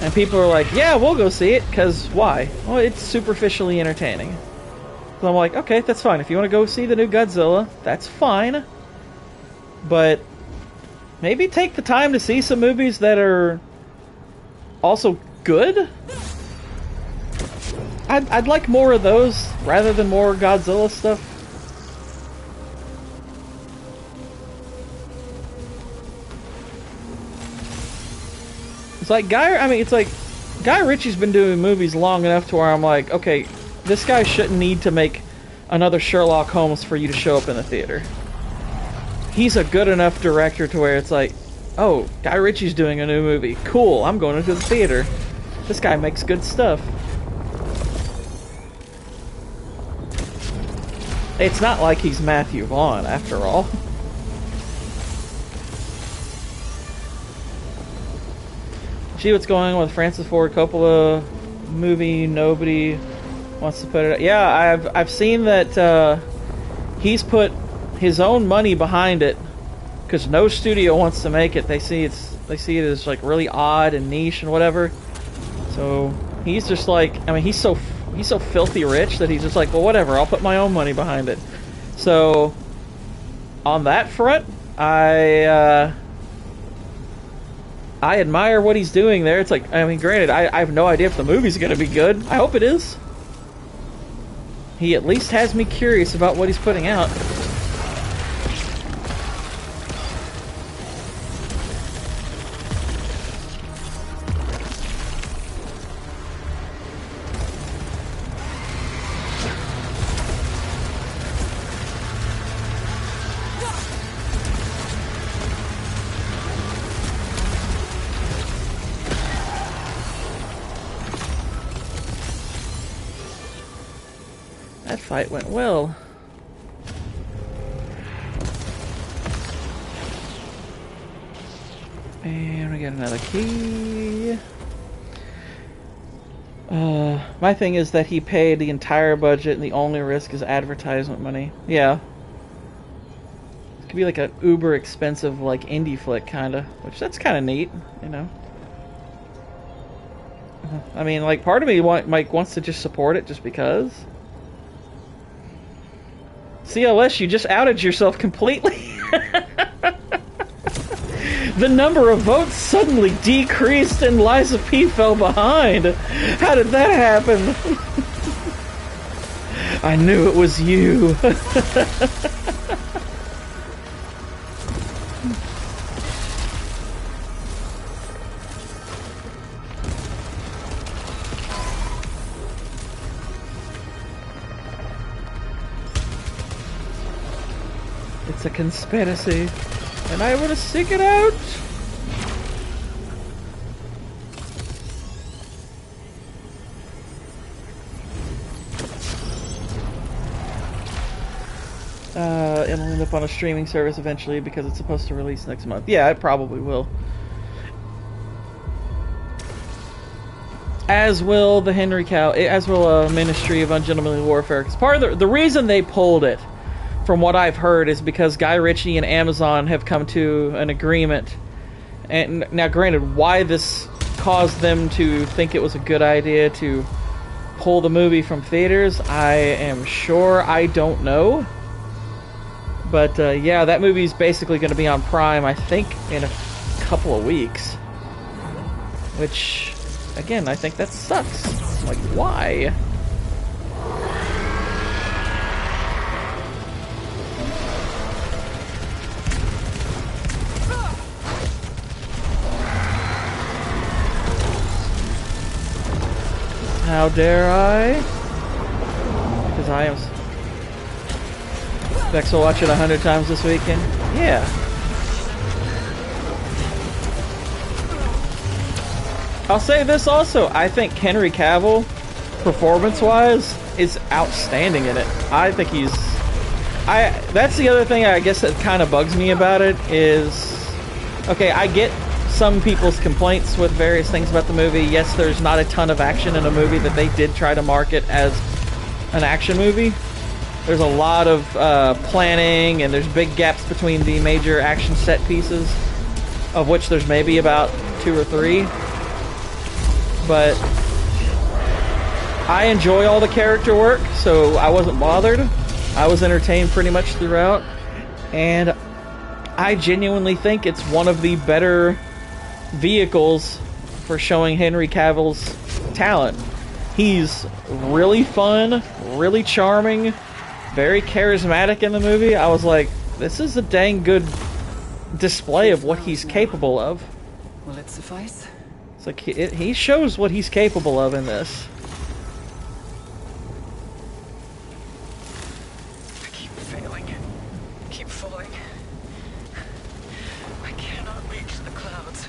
And people are like, yeah, we'll go see it, because why? Well, it's superficially entertaining. So I'm like, okay, that's fine. If you want to go see the new Godzilla, that's fine. But maybe take the time to see some movies that are also good. I'd like more of those rather than more Godzilla stuff. It's like Guy Ritchie's been doing movies long enough to where I'm like, okay, this guy shouldn't need to make another Sherlock Holmes for you to show up in the theater. He's a good enough director to where it's like, oh, Guy Ritchie's doing a new movie. Cool, I'm going into the theater. This guy makes good stuff. It's not like he's Matthew Vaughn, after all. See what's going on with Francis Ford Coppola movie? Nobody wants to put it. Yeah, I've seen that he's put his own money behind it because no studio wants to make it. They see it as like really odd and niche and whatever. So he's just like, I mean, he's so filthy rich that he's just like, well, whatever, I'll put my own money behind it. So on that front, I admire what he's doing there. It's like, I mean, granted, I have no idea if the movie's gonna be good. I hope it is. He at least has me curious about what he's putting out. That fight went well. And we got another key. My thing is that he paid the entire budget and the only risk is advertisement money. Yeah. It could be like an uber expensive like indie flick kinda, which that's kinda neat, you know. I mean, like, part of me wants to just support it just because. CLS, you just outed yourself completely. The number of votes suddenly decreased and Liza P fell behind. How did that happen? I knew it was you. It's a conspiracy, and I will seek it out. It'll end up on a streaming service eventually because it's supposed to release next month. Yeah, it probably will. As will the Henry Cavill, as will Ministry of Ungentlemanly Warfare. Because part of the reason they pulled it, from what I've heard, is because Guy Ritchie and Amazon have come to an agreement. And now, granted, why this caused them to think it was a good idea to pull the movie from theaters, I am sure I don't know. But yeah, that movie's basically going to be on Prime, I think, in a couple of weeks. Which, again, I think that sucks. Like, why? How dare I? Because I am... Bex will watch it 100 times this weekend? Yeah. I'll say this also. I think Henry Cavill, performance-wise, is outstanding in it. I think he's... That's the other thing I guess that kind of bugs me about it is... Okay, I get some people's complaints with various things about the movie. Yes, there's not a ton of action in a movie that they did try to market as an action movie. There's a lot of planning, and there's big gaps between the major action set pieces, of which there's maybe about 2 or 3. But I enjoy all the character work, so I wasn't bothered. I was entertained pretty much throughout, and I genuinely think it's one of the better vehicles for showing Henry Cavill's talent. He's really fun, really charming, very charismatic in the movie. I was like, this is a dang good display of what he's capable of. Will it suffice? It's like he shows what he's capable of in this. I keep failing. Keep falling. I cannot reach the clouds.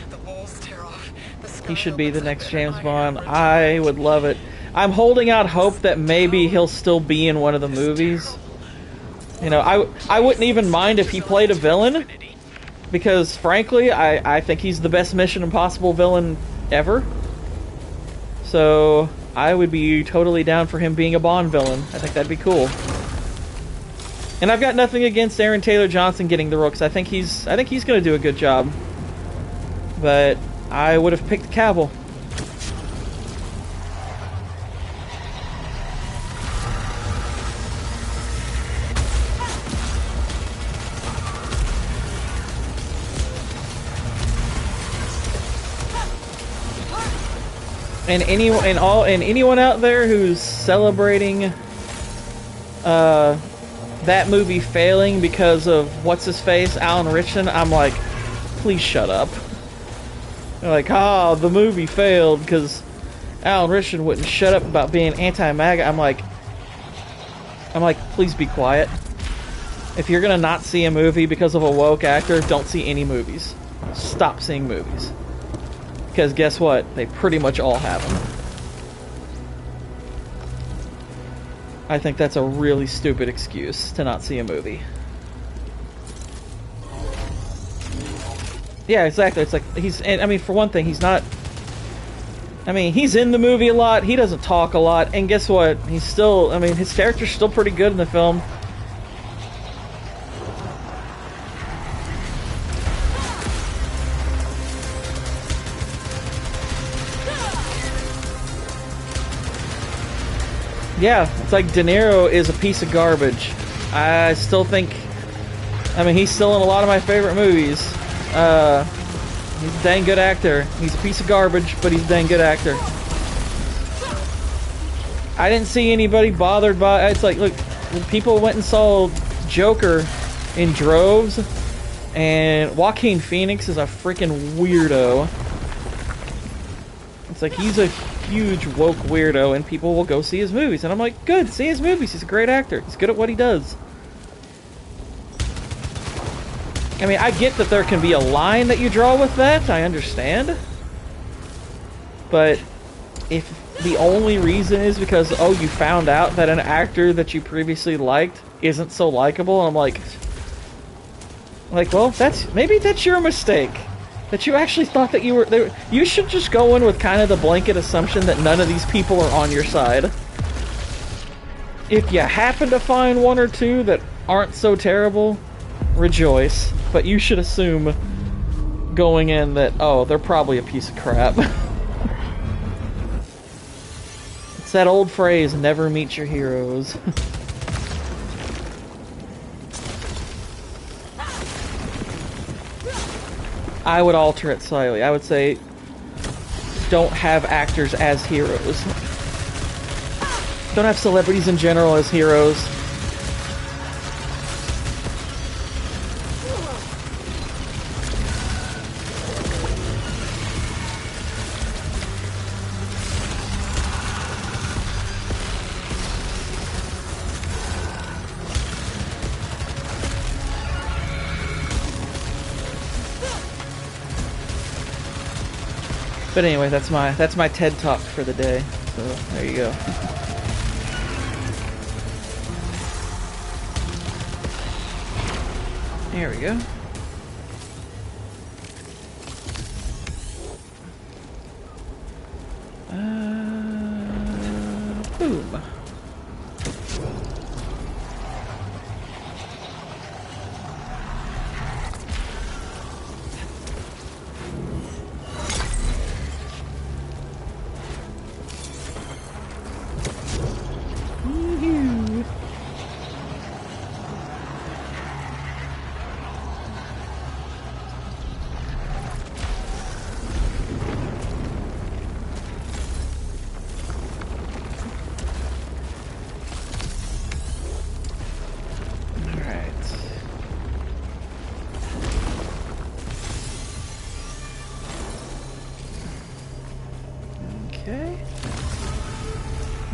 The walls tear off. The sky He should be the opens next up, James and Bond. am I would love it. I'm holding out hope that maybe he'll still be in one of the movies. You know, I wouldn't even mind if he played a villain, because frankly, I think he's the best Mission Impossible villain ever. So I would be totally down for him being a Bond villain. I think that'd be cool. And I've got nothing against Aaron Taylor Johnson getting the role, because I think he's going to do a good job. But I would have picked Cavill. And anyone out there who's celebrating that movie failing because of what's his face, Alan Ritchson, I'm like, please shut up. They're like, the movie failed because Alan Ritchson wouldn't shut up about being anti-MAGA. I'm like, please be quiet. If you're gonna not see a movie because of a woke actor, don't see any movies. Stop seeing movies. Because guess what? They pretty much all have them. I think that's a really stupid excuse to not see a movie. Yeah, exactly. It's like, I mean, for one thing, he's not... I mean, he's in the movie a lot, he doesn't talk a lot, and guess what? He's still... I mean, his character's still pretty good in the film. Yeah, it's like De Niro is a piece of garbage. I still think... I mean, he's still in a lot of my favorite movies. He's a dang good actor. He's a piece of garbage, but he's a dang good actor. I didn't see anybody bothered by... It's like, look, people went and saw Joker in droves, and Joaquin Phoenix is a freaking weirdo. It's like, he's a huge woke weirdo, and people will go see his movies. And I'm like, good, see his movies. He's a great actor. He's good at what he does. I mean, I get that there can be a line that you draw with that. I understand. But if the only reason is because, oh, you found out that an actor that you previously liked isn't so likable, I'm like, well, maybe that's your mistake. That you actually thought that you should just go in with kind of the blanket assumption that none of these people are on your side. If you happen to find one or two that aren't so terrible, rejoice. But you should assume going in that, oh, they're probably a piece of crap. It's that old phrase, never meet your heroes. I would alter it slightly. I would say, don't have actors as heroes. Don't have celebrities in general as heroes. But anyway, that's my TED Talk for the day. So there you go. There we go. Boom.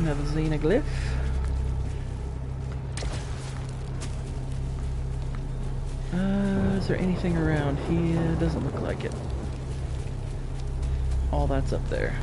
Another xenoglyph. Is there anything around here? Doesn't look like it. All that's up there.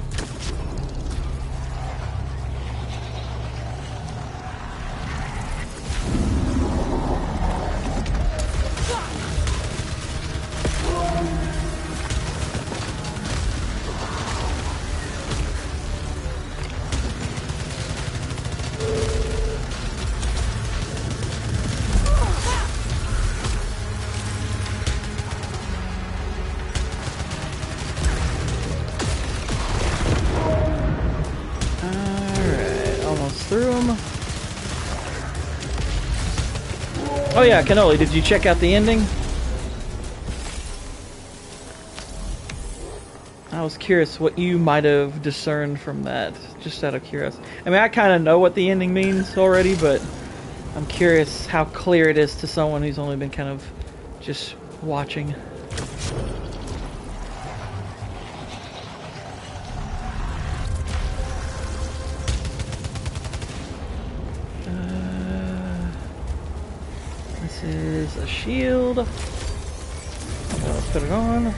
Oh yeah, Cannoli, did you check out the ending? I was curious what you might have discerned from that, just out of curiosity. I mean, I kind of know what the ending means already, but I'm curious how clear it is to someone who's only been kind of just watching. This is a shield. Let's put it on.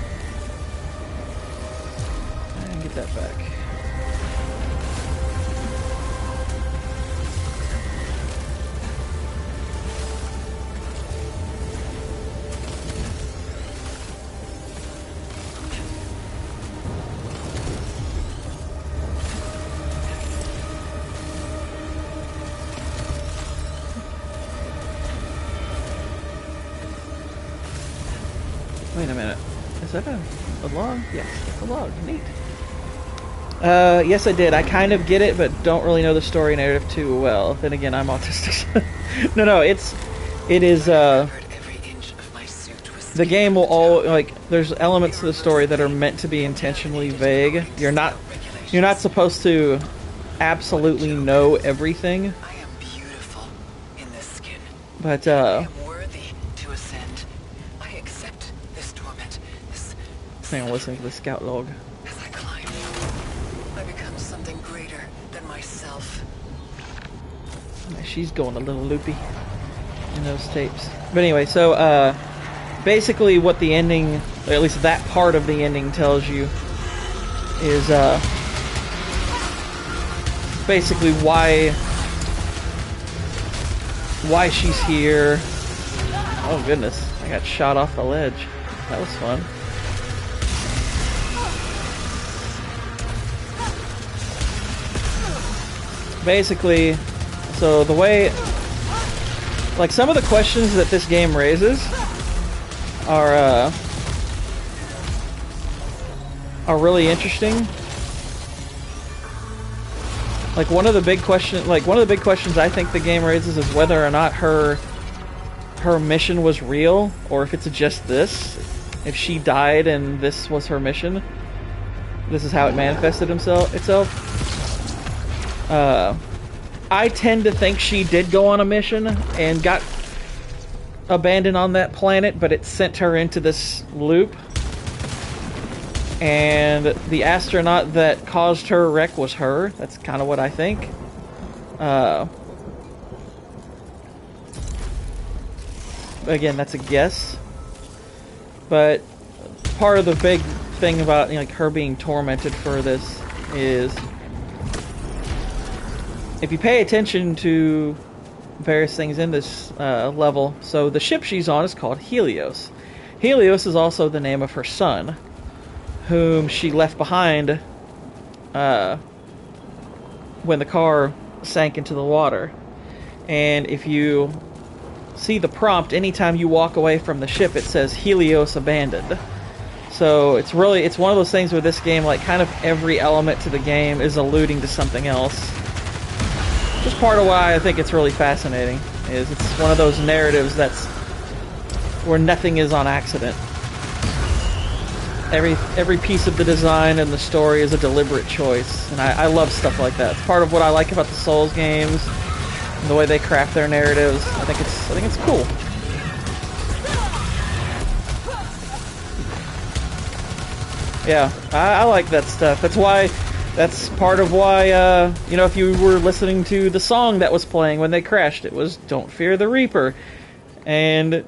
And get that back. Wait a minute. Is that a log? Yes, it's a log. Neat. Yes, I did. I kind of get it, but don't really know the story narrative too well. Then again, I'm autistic. No, it is, the game will all, like, there's elements of the story that are meant to be intentionally vague. You're not supposed to absolutely know everything. I am beautiful in this skin. But, I am worthy to ascend. I accept this torment, this I'm listening to the scout log. as I climb. I become something greater than myself. She's going a little loopy in those tapes. But anyway, so basically what the ending, or at least that part of the ending tells you is basically why she's here. Oh goodness, I got shot off the ledge. That was fun. Basically, so the way, like, some of the questions that this game raises are really interesting. Like one of the big questions I think the game raises is whether or not her mission was real, or if it's just this. If she died and this was her mission, this is how it manifested itself. I tend to think she did go on a mission and got abandoned on that planet, but it sent her into this loop. And the astronaut that caused her wreck was her. That's kind of what I think. Again, that's a guess. But part of the big thing about, you know, like, her being tormented for this is, if you pay attention to various things in this level, so the ship she's on is called Helios. Helios is also the name of her son, whom she left behind when the car sank into the water. And if you see the prompt, anytime you walk away from the ship, it says Helios abandoned. So it's one of those things where this game, like, kind of every element to the game is alluding to something else. Just part of why I think it's really fascinating is it's one of those narratives that's where nothing is on accident. Every piece of the design and the story is a deliberate choice, and I love stuff like that. It's part of what I like about the Souls games, and the way they craft their narratives. I think it's cool. Yeah, I like that stuff. That's why That's part of why, you know, if you were listening to the song that was playing when they crashed, it was Don't Fear the Reaper. And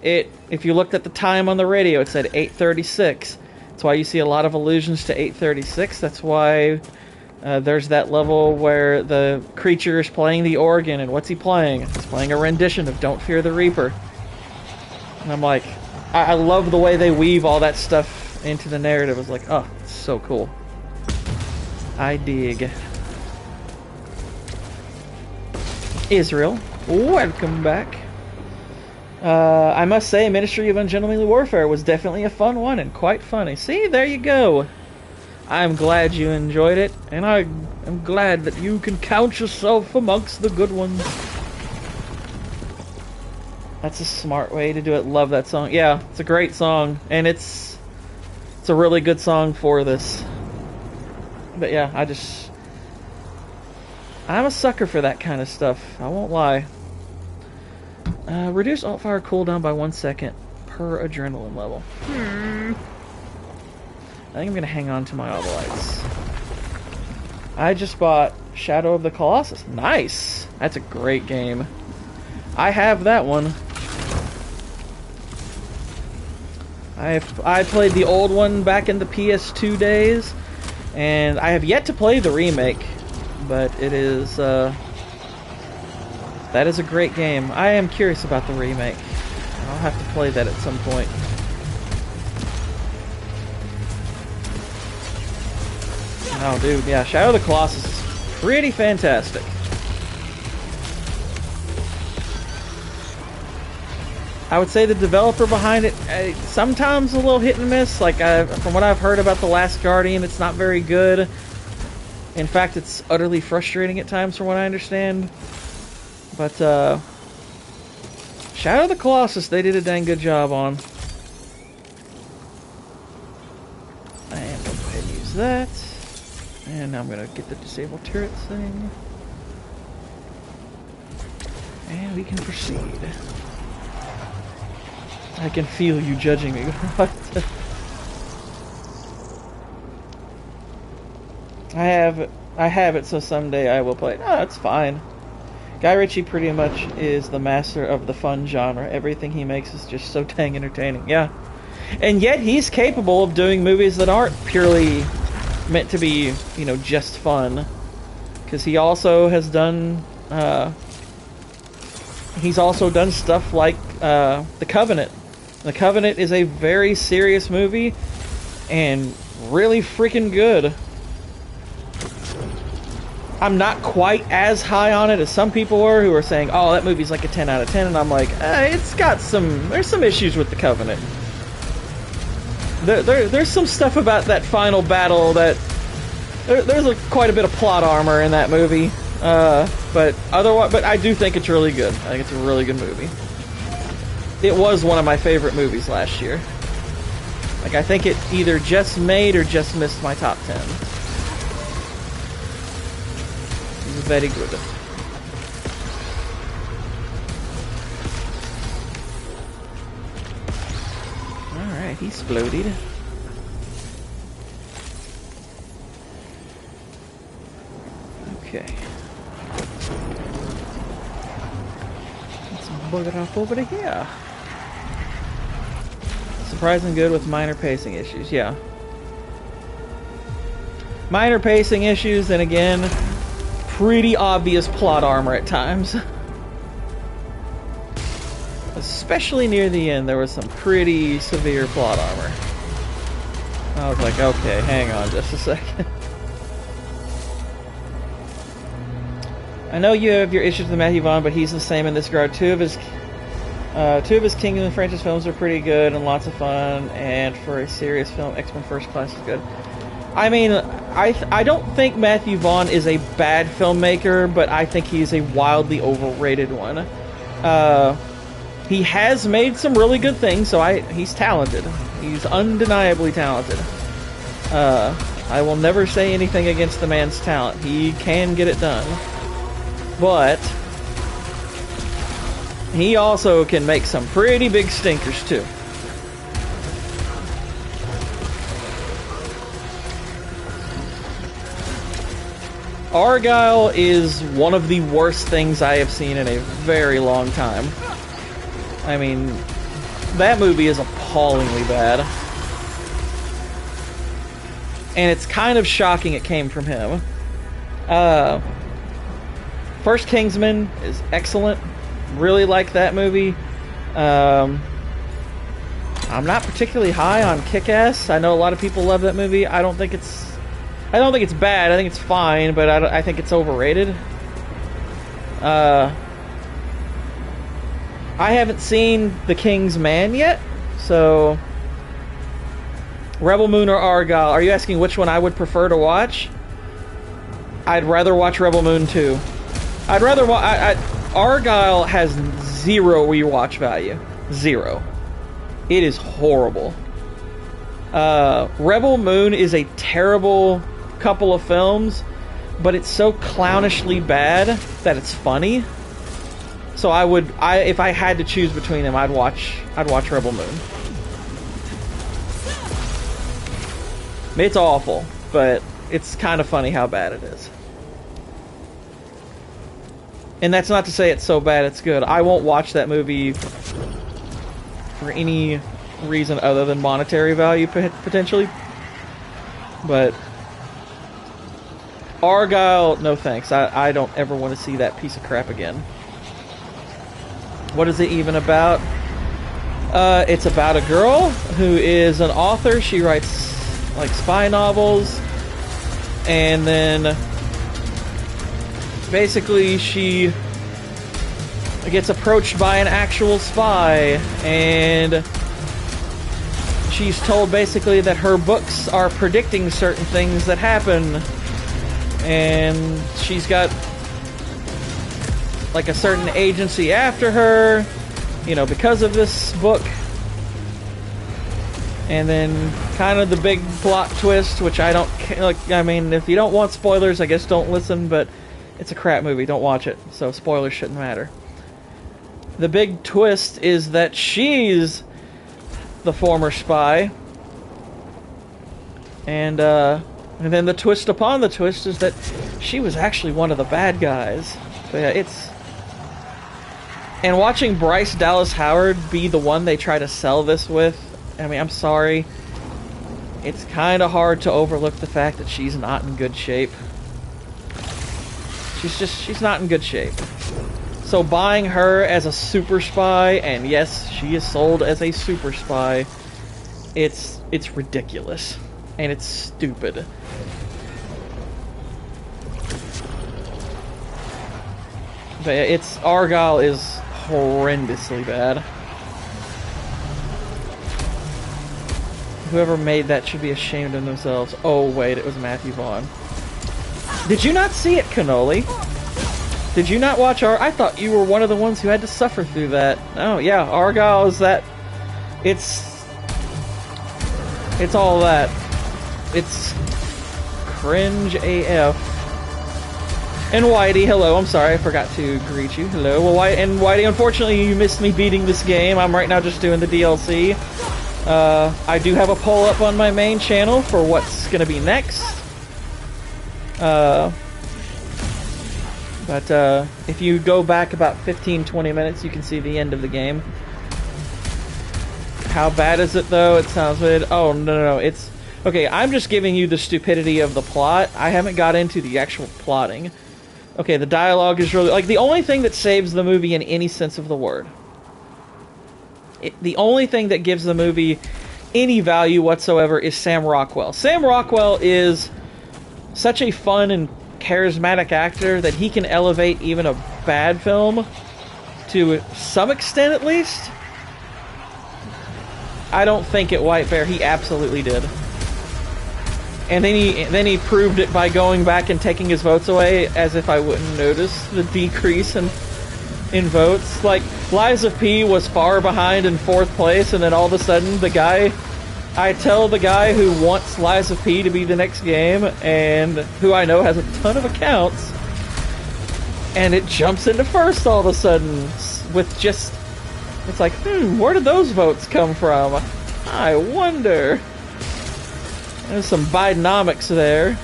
if you looked at the time on the radio, it said 8:36. That's why you see a lot of allusions to 8:36. That's why there's that level where the creature is playing the organ, and what's he playing? He's playing a rendition of Don't Fear the Reaper. And I'm like, I love the way they weave all that stuff into the narrative. It's like, oh, it's so cool. I dig. Israel, welcome back. I must say, Ministry of Ungentlemanly Warfare was definitely a fun one and quite funny. See, there you go. I'm glad you enjoyed it, and I am glad that you can count yourself amongst the good ones. That's a smart way to do it. Love that song. Yeah, it's a great song, and it's a really good song for this. But yeah, I'm a sucker for that kind of stuff. I won't lie. Reduce alt-fire cooldown by 1 second per adrenaline level. I think I'm gonna hang on to my Autolites. I just bought Shadow of the Colossus. Nice! That's a great game. I have that one. I played the old one back in the PS2 days, and I have yet to play the remake, but it is, that is a great game. I am curious about the remake. I'll have to play that at some point. Oh, dude, yeah, Shadow of the Colossus is pretty fantastic. I would say the developer behind it, sometimes a little hit and miss. Like, from what I've heard about The Last Guardian, it's not very good. In fact, it's utterly frustrating at times from what I understand. But, Shadow of the Colossus, they did a dang good job on. And we'll go ahead and use that. And now I'm going to get the disable turret thing. And we can proceed. I can feel you judging me. I have it, so someday I will play it. Oh, it's fine. Guy Ritchie pretty much is the master of the fun genre. Everything he makes is just so dang entertaining. Yeah. And yet he's capable of doing movies that aren't purely meant to be, you know, just fun. Because he also has done, he's also done stuff like, The Covenant. The Covenant is a very serious movie, and really freaking good. I'm not quite as high on it as some people were who are saying, oh, that movie's like a 10 out of 10, and I'm like, it's got there's some issues with The Covenant. There's some stuff about that final battle that, there's quite a bit of plot armor in that movie, but I do think it's really good. I think it's a really good movie. It was one of my favorite movies last year. Like, I think it either just made or just missed my top 10. It was very good. Alright, he exploded. Okay. Let's bugger up over to here. Surprisingly good with minor pacing issues, yeah. Minor pacing issues, and again, pretty obvious plot armor at times. Especially near the end, there was some pretty severe plot armor. I was like, okay, hang on just a second. I know you have your issues with Matthew Vaughn, but he's the same in this regard. Two of his Kingdom franchise films are pretty good and lots of fun, and for a serious film, X-Men First Class is good. I mean, I don't think Matthew Vaughn is a bad filmmaker, but I think he's a wildly overrated one. He has made some really good things, so he's talented. He's undeniably talented. I will never say anything against the man's talent. He can get it done. But he also can make some pretty big stinkers, too. Argyle is one of the worst things I have seen in a very long time. I mean, that movie is appallingly bad. And it's kind of shocking it came from him. First Kingsman is excellent. Really like that movie. I'm not particularly high on Kick-Ass. I know a lot of people love that movie. I don't think it's bad. I think it's fine, but I think it's overrated. I haven't seen The King's Man yet, so Rebel Moon or Argyle. Are you asking which one I would prefer to watch? I'd rather watch Rebel Moon 2. I'd rather watch... Argyle has zero rewatch value. Zero. It is horrible. Rebel Moon is a terrible couple of films, but it's so clownishly bad that it's funny. So if I had to choose between them, I'd watch Rebel Moon. It's awful, but it's kind of funny how bad it is. And that's not to say it's so bad it's good. I won't watch that movie for any reason other than monetary value, potentially. But Argyle, no thanks. I don't ever want to see that piece of crap again. What is it even about? It's about a girl who is an author. She writes like spy novels, and then basically she gets approached by an actual spy, and she's told basically that her books are predicting certain things that happen, and she's got like a certain agency after her, you know, because of this book. And then kind of the big plot twist, which I don't like. I mean, if you don't want spoilers, I guess don't listen, but it's a crap movie, don't watch it, so spoilers shouldn't matter. The big twist is that she's the former spy, and then the twist upon the twist is that she was actually one of the bad guys. So yeah, it's... And watching Bryce Dallas Howard be the one they try to sell this with, I mean, I'm sorry, it's kind of hard to overlook the fact that she's not in good shape. She's not in good shape. So buying her as a super spy, and yes, she is sold as a super spy, it's ridiculous. And it's stupid. But Argyle is horrendously bad. Whoever made that should be ashamed of themselves. Oh wait, it was Matthew Vaughn. Did you not see it, Cannoli? Did you not watch I thought you were one of the ones who had to suffer through that. Oh yeah, Argyle is that. It's all that. It's cringe AF. And Whitey, hello. I'm sorry, I forgot to greet you. Hello. Well, Whitey, unfortunately, you missed me beating this game. I'm right now just doing the DLC. I do have a poll up on my main channel for what's gonna be next. But if you go back about 15-20 minutes, you can see the end of the game. How bad is it, though? It sounds good. Oh, no, it's... Okay, I'm just giving you the stupidity of the plot. I haven't got into the actual plotting. Okay, the dialogue is really... Like, the only thing that saves the movie in any sense of the word... the only thing that gives the movie any value whatsoever is Sam Rockwell. Sam Rockwell is such a fun and charismatic actor that he can elevate even a bad film to some extent, at least. I don't think at White Bear he absolutely did. And then he proved it by going back and taking his votes away, as if I wouldn't notice the decrease in votes. Like, Lies of P was far behind in 4th place, and then all of a sudden I tell the guy who wants Lies of P to be the next game, and who I know has a ton of accounts, and it jumps into 1st all of a sudden, with just... It's like, where did those votes come from? I wonder. There's some Bidenomics there.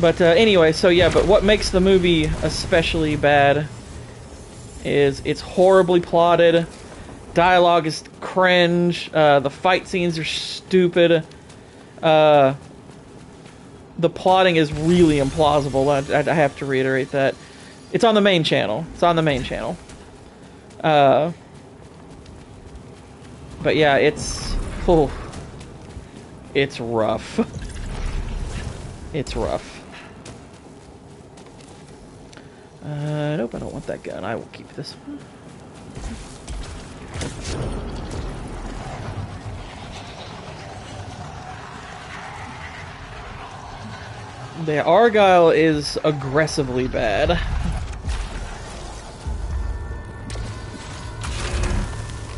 But anyway, so yeah, but what makes the movie especially bad is it's horribly plotted, dialogue is cringe, the fight scenes are stupid, the plotting is really implausible. I have to reiterate that. It's on the main channel. It's on the main channel. But yeah, it's rough. It's rough. Nope, I don't want that gun. I will keep this one. The Argyle is aggressively bad.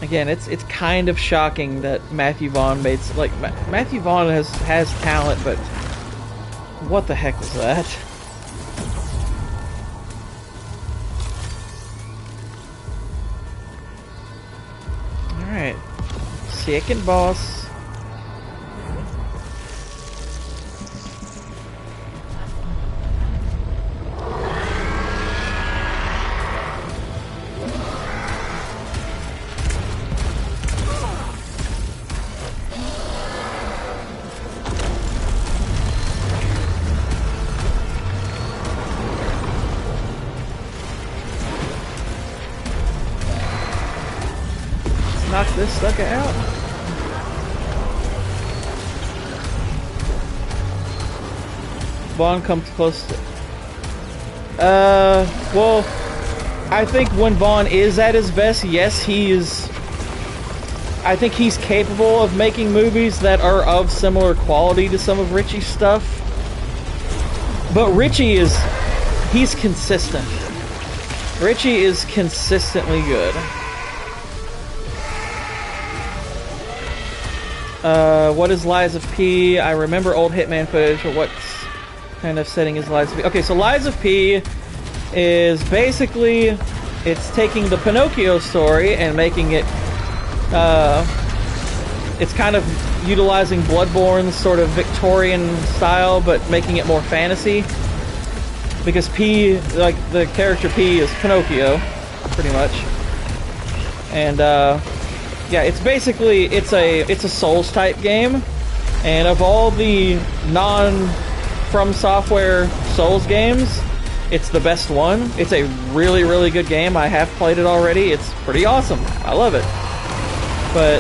Again, it's kind of shocking that Matthew Vaughn made Matthew Vaughn has talent, but what the heck was that? All right, second boss. Knock this sucker out. Vaughn comes close to... well, I think when Vaughn is at his best, yes, he is... I think he's capable of making movies that are of similar quality to some of Richie's stuff. But Richie is... he's consistent. Richie is consistently good. What is Lies of P? I remember old Hitman footage, but what's kind of setting is Lies of P? Okay, so Lies of P is basically, it's taking the Pinocchio story and making it, it's kind of utilizing Bloodborne's sort of Victorian style, but making it more fantasy. Because P, like, the character P is Pinocchio, pretty much. And, yeah, it's basically, it's a Souls type game, and of all the non-From Software Souls games, it's the best one. It's a really, really good game. I have played it already. It's pretty awesome. I love it. But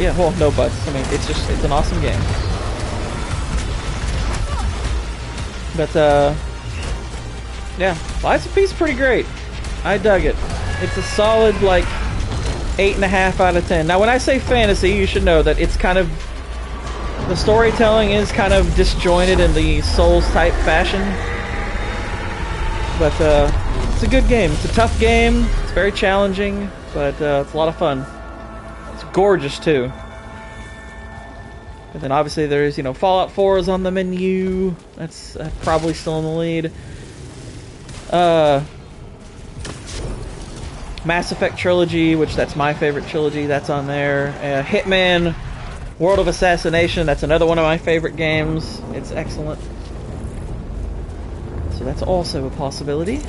yeah, well, no buts. I mean, it's an awesome game. But yeah, Lies of P is pretty great. I dug it. It's a solid, like, 8.5 out of 10. Now, when I say fantasy, you should know that it's kind of... the storytelling is kind of disjointed in the Souls-type fashion. But, it's a good game. It's a tough game. It's very challenging, but it's a lot of fun. It's gorgeous, too. And then, obviously, there's, you know, Fallout 4 is on the menu. That's probably still in the lead. Mass Effect Trilogy, which that's my favorite trilogy, that's on there. Hitman, World of Assassination, that's another one of my favorite games. It's excellent. So that's also a possibility.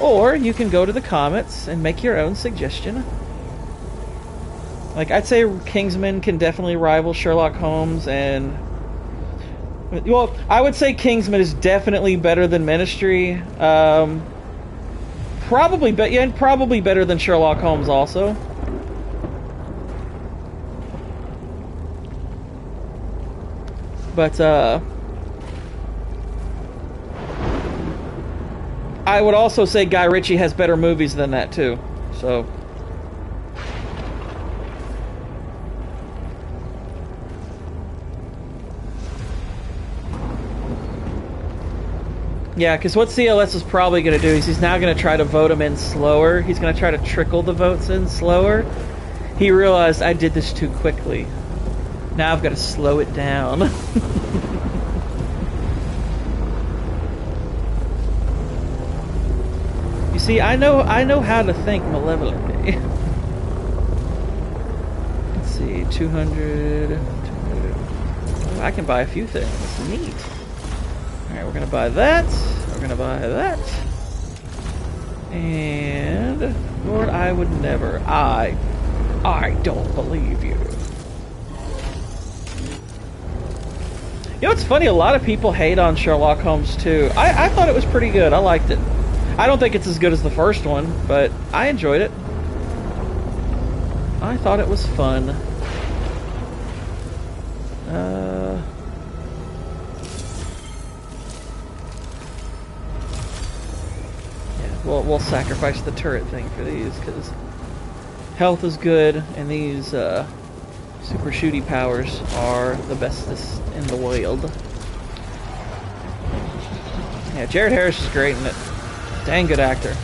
Or you can go to the comments and make your own suggestion. Like, I'd say Kingsman can definitely rival Sherlock Holmes, and... well, I would say Kingsman is definitely better than Ministry. Probably better than Sherlock Holmes also. But I would also say Guy Ritchie has better movies than that too. So yeah, because what CLS is probably going to do is he's now going to try to vote them in slower. He's going to try to trickle the votes in slower. He realized I did this too quickly. Now I've got to slow it down. You see, I know how to think malevolently. Let's see, 200... I can buy a few things. Neat. Alright, we're gonna buy that. We're gonna buy that. And Lord, I would never. I don't believe you. You know, it's funny, a lot of people hate on Sherlock Holmes 2. I thought it was pretty good. I liked it. I don't think it's as good as the first one, but I enjoyed it. I thought it was fun. Yeah, we'll sacrifice the turret thing for these, because health is good, and these super shooty powers are the bestest in the world. Yeah, Jared Harris is great in it. Dang good actor.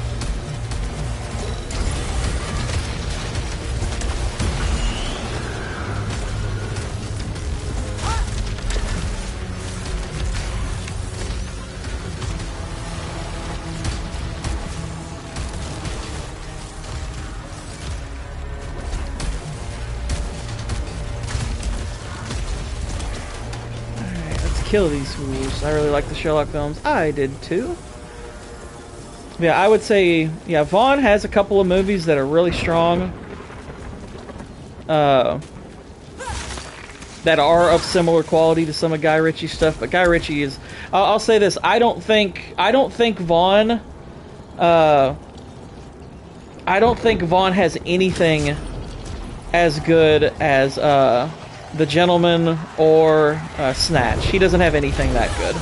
Kill these fools. I really like the Sherlock films. I did too. Yeah, I would say, yeah, Vaughn has a couple of movies that are really strong. That are of similar quality to some of Guy Ritchie's stuff, but Guy Ritchie is... I'll say this, I don't think Vaughn... I don't think Vaughn has anything as good as, The Gentleman or Snatch. He doesn't have anything that good.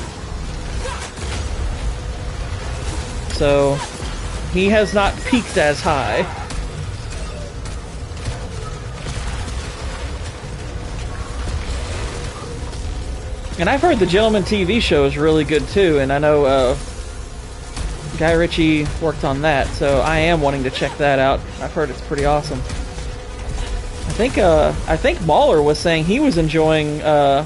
So, he has not peaked as high. And I've heard the Gentleman TV show is really good too, and I know Guy Ritchie worked on that, so I am wanting to check that out. I've heard it's pretty awesome. I think Mahler was saying he was enjoying the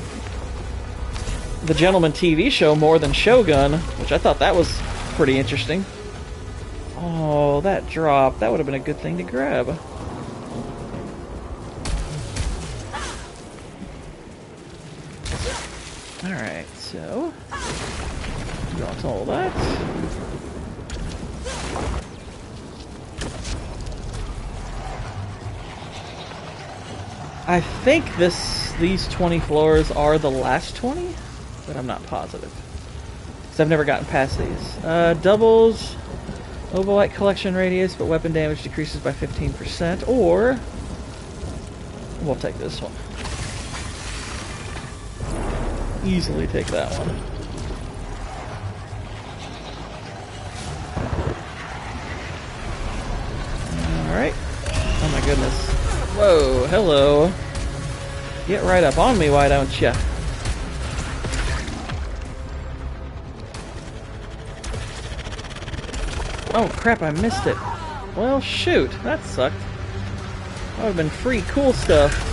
Gentleman TV show more than Shogun, which I thought that was pretty interesting. Oh, that drop. That would have been a good thing to grab. Alright, so... got all that. I think these 20 floors are the last 20, but I'm not positive. Because I've never gotten past these. Doubles, Ovolite collection radius, but weapon damage decreases by 15%, or... we'll take this one. Easily take that one. Alright. Oh my goodness. Whoa, hello. Get right up on me, why don't ya? Oh crap, I missed it. Well, shoot, that sucked. That would have been free cool stuff.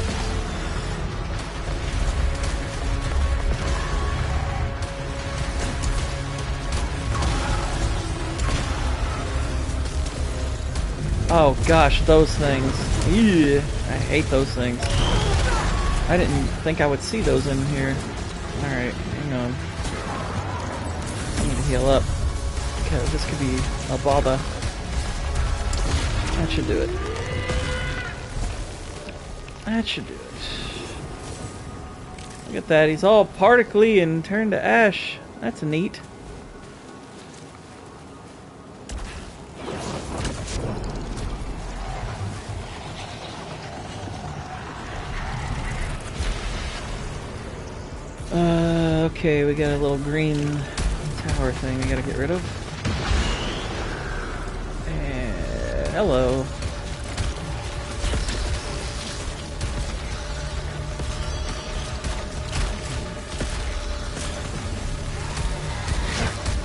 Oh gosh, those things. Ew, I hate those things. I didn't think I would see those in here. Alright, hang on. I need to heal up. Because this could be a bother. That should do it. That should do it. Look at that, he's all particly and turned to ash. That's neat. Okay, we got a little green tower thing we gotta get rid of. And hello.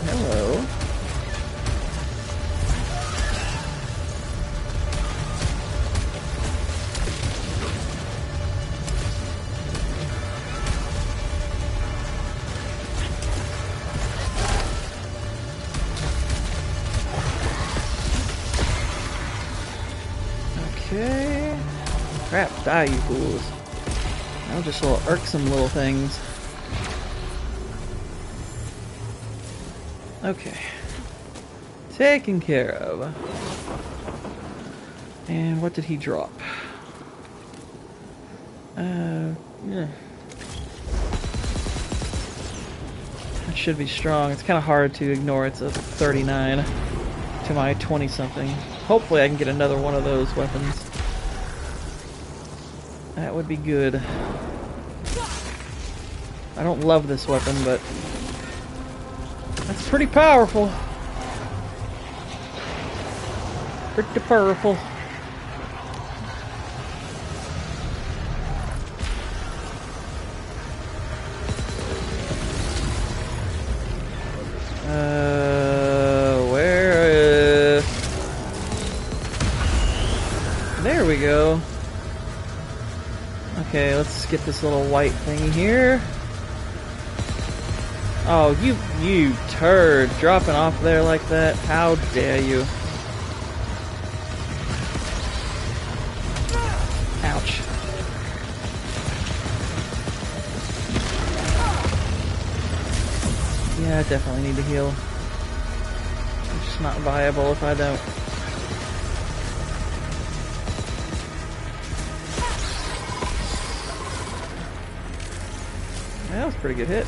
Hello. Okay. Crap, die you fools. Now just little irksome little things. Okay. Taken care of. And what did he drop? Yeah. That should be strong. It's kind of hard to ignore. It's a 39 to my 20-something. Hopefully I can get another one of those weapons. That would be good. I don't love this weapon, but that's pretty powerful. Pretty powerful. There we go. Okay, let's get this little white thingy here. Oh, you turd, dropping off there like that. How dare you? Ouch. Yeah, I definitely need to heal. It's just not viable if I don't. That was a pretty good hit.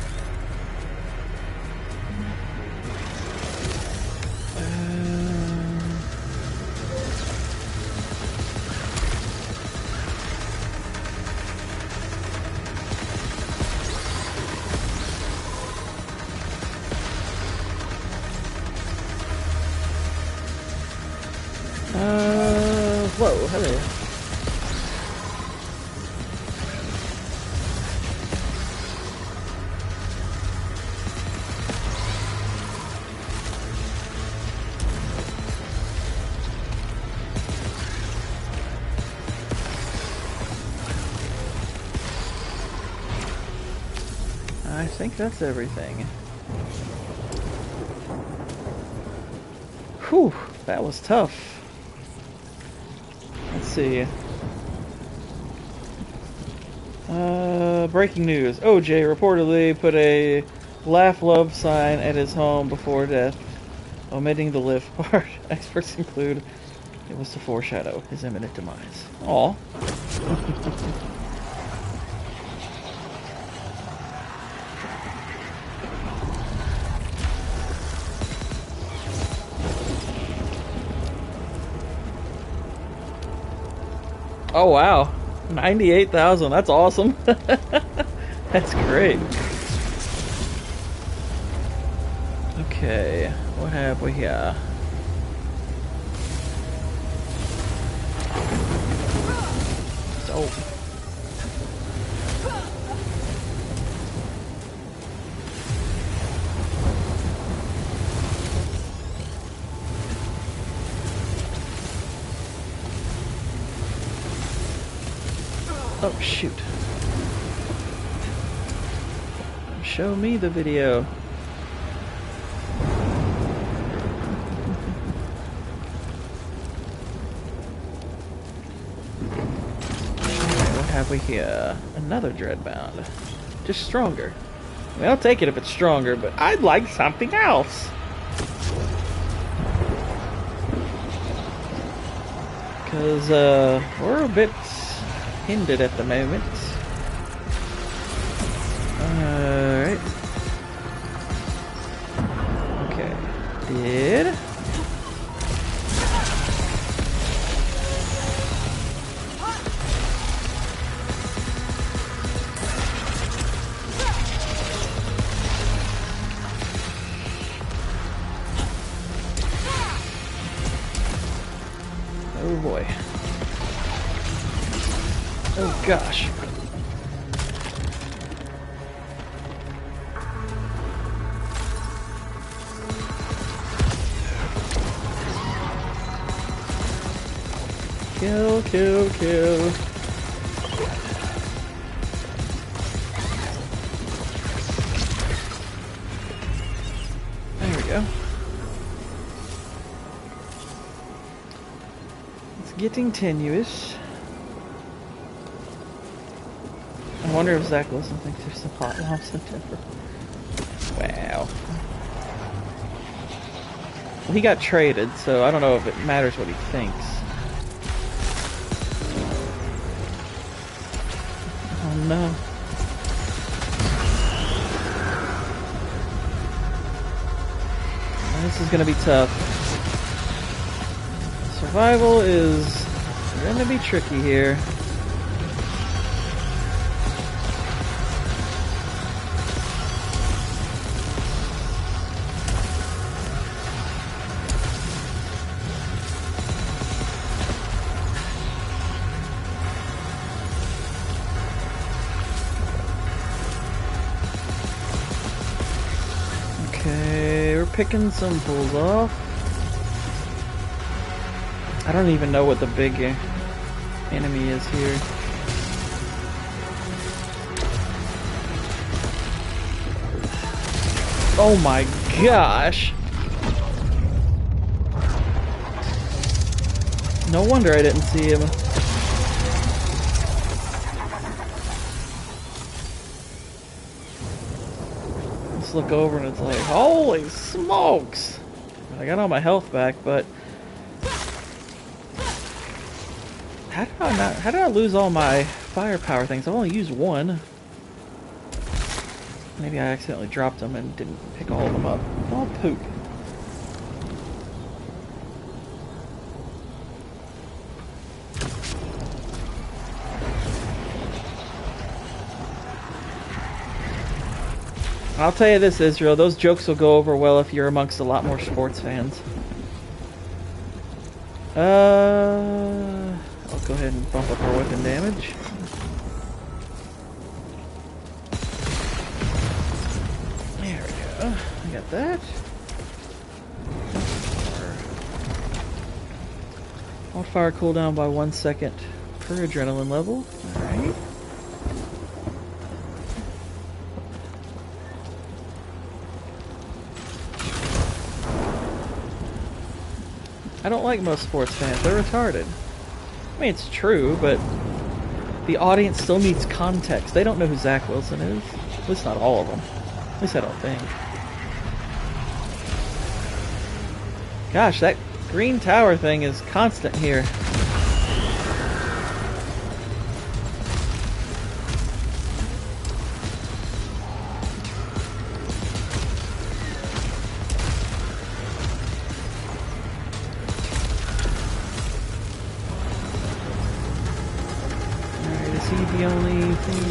Whoa, hello. I think that's everything. Whew, that was tough. Let's see. Breaking news. OJ reportedly put a laugh love sign at his home before death, omitting the live part. Experts conclude it was to foreshadow his imminent demise. Aw. Oh wow, 98,000, that's awesome. That's great. Okay, what have we here? Oh. Oh, shoot. Show me the video. What have we here? Another Dreadbound. Just stronger. I mean, I'll take it if it's stronger, but I'd like something else. Because, we're a bit hindered at the moment. Alright. Okay. Did. Oh boy. Oh gosh. Kill, kill, kill. There we go. It's getting tenuous. I wonder if Zach Wilson thinks there's some hot loss in Denver. Wow. Well, he got traded, so I don't know if it matters what he thinks. Oh no. This is gonna be tough. Survival is gonna be tricky here. Okay, we're picking some pulls off. I don't even know what the big enemy is here. Oh my gosh! No wonder I didn't see him. Let's look over and it's like, holy smokes! I got all my health back, but how did I lose all my firepower things? I've only used one. Maybe I accidentally dropped them and didn't pick all of them up. Oh, poop. I'll tell you this, Israel, those jokes will go over well if you're amongst a lot more sports fans. I'll go ahead and bump up our weapon damage. There we go. I got that. Wildfire cooldown by 1 second per adrenaline level. Alright. I don't like most sports fans. They're retarded. I mean, it's true, but the audience still needs context. They don't know who Zach Wilson is. At least not all of them. At least I don't think. Gosh, that green tower thing is constant here. The only thing.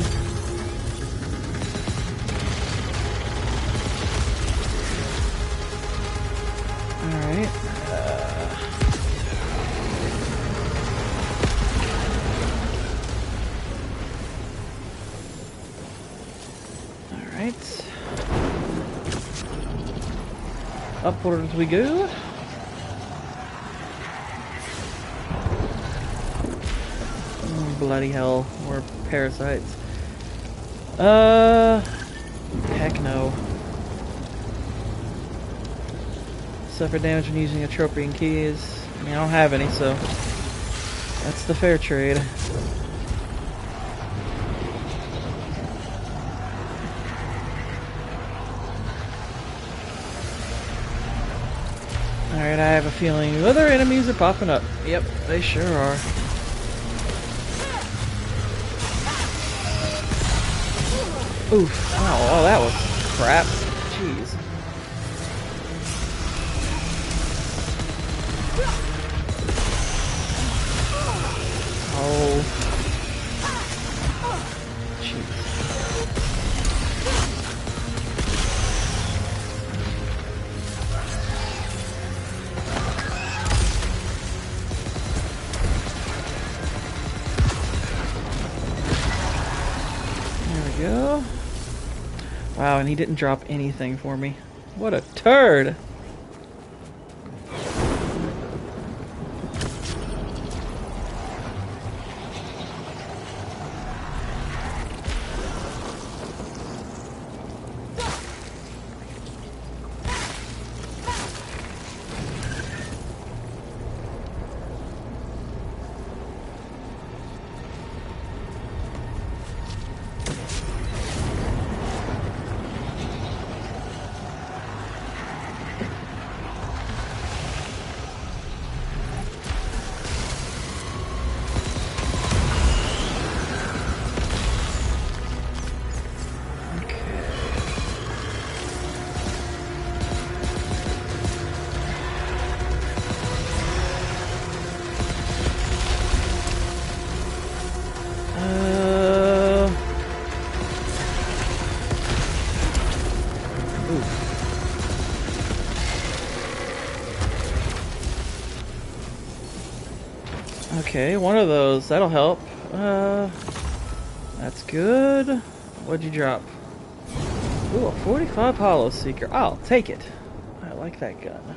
Alright. Alright. Upwards we go. Bloody hell, more parasites. Heck no. Suffer damage when using Atropian keys. I mean, I don't have any, so that's the fair trade. Alright, I have a feeling other enemies are popping up. Yep, they sure are. Oof. Oh, that was crap. Jeez. Oh. Jeez. There we go. Wow, and he didn't drop anything for me. What a turd! Okay, one of those. That'll help. That's good. What'd you drop? Ooh, a 45 Hollow Seeker. I'll take it. I like that gun.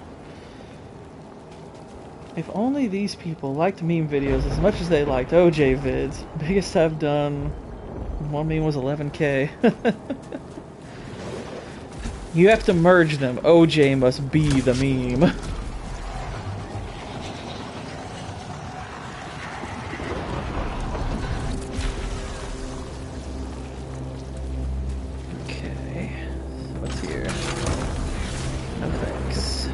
If only these people liked meme videos as much as they liked OJ vids. Biggest I've done. One meme was 11K. You have to merge them. OJ must be the meme. Okay. So what's here? No thanks.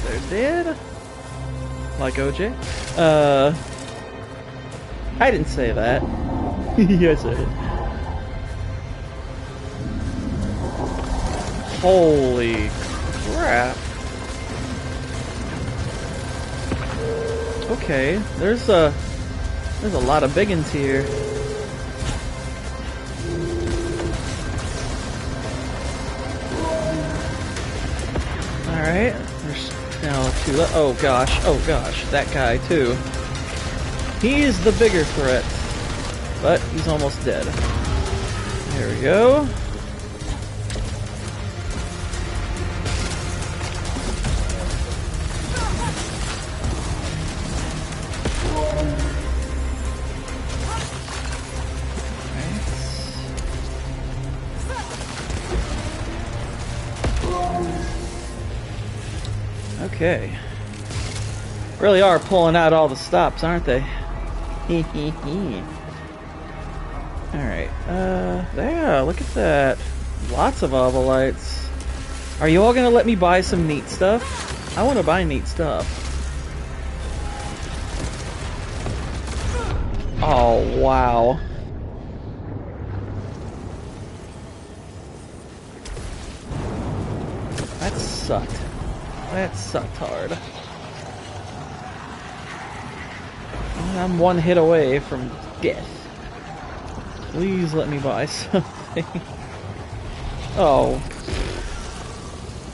They're dead. Like OJ. I didn't say that. Yes, I did. Holy crap. Okay, there's a lot of biggins here. Alright, there's now two left. Oh gosh, that guy too. He's the bigger threat, but he's almost dead. There we go. Okay. Really are pulling out all the stops, aren't they? Alright, yeah, look at that. Lots of Ovalites. Are you all gonna let me buy some neat stuff? I want to buy neat stuff. Oh, wow. That sucked. That sucked hard. I'm one hit away from death. Please let me buy something. Oh.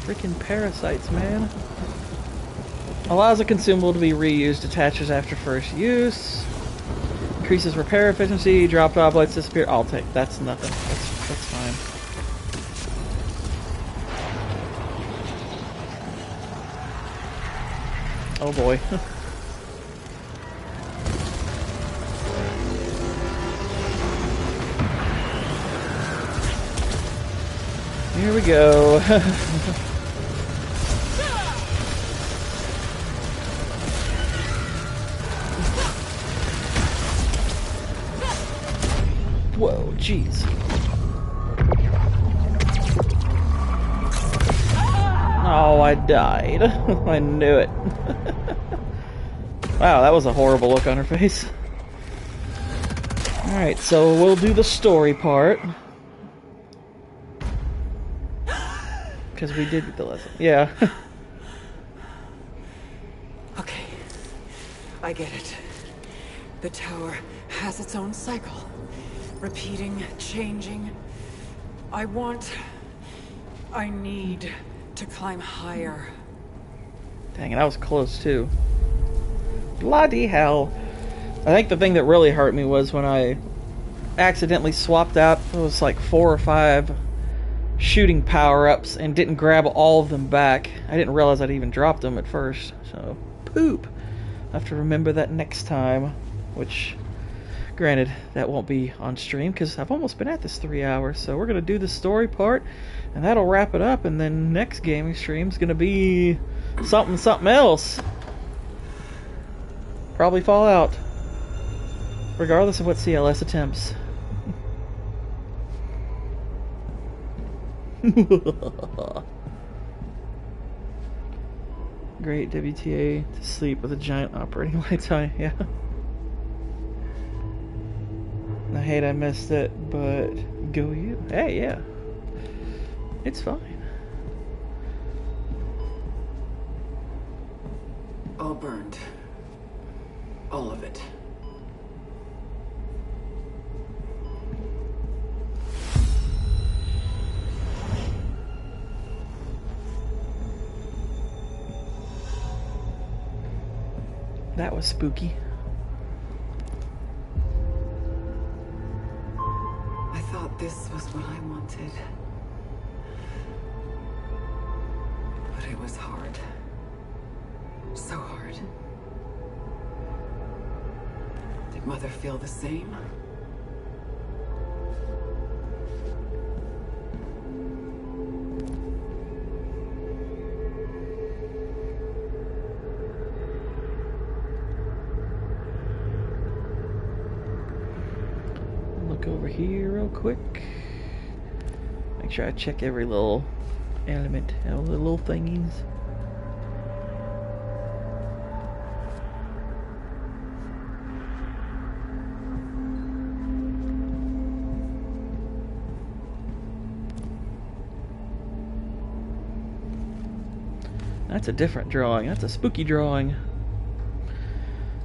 Freaking parasites, man. Allows a consumable to be reused, attaches after first use. Increases repair efficiency, dropped oblights disappear. I'll take. That's nothing. That's fine. Oh boy. Here we go. Whoa, jeez. Oh, I died. I knew it. Wow, that was a horrible look on her face. Alright, so we'll do the story part. Because we did the lesson. Yeah. Okay. I get it. The tower has its own cycle. Repeating, changing. I need to climb higher. Dang it, that was close too. Bloody hell. I think the thing that really hurt me was when I accidentally swapped out, it was like 4 or 5 shooting power-ups and didn't grab all of them back. I didn't realize I'd even dropped them at first, so poop. I have to remember that next time, which, granted, that won't be on stream because I've almost been at this 3 hours, so we're going to do the story part and that'll wrap it up, and then next gaming stream's going to be something else. Probably Fallout, regardless of what CLS attempts. Great WTA to sleep with a giant operating lights on. Yeah. I hate I missed it, but go you. Hey, yeah. It's fine. all burned. All of it. That was spooky. I thought this was what I wanted. But it was hard. So hard. Did Mother feel the same? Look over here real quick. Make sure I check every little element, all the little thingies. That's a different drawing. That's a spooky drawing.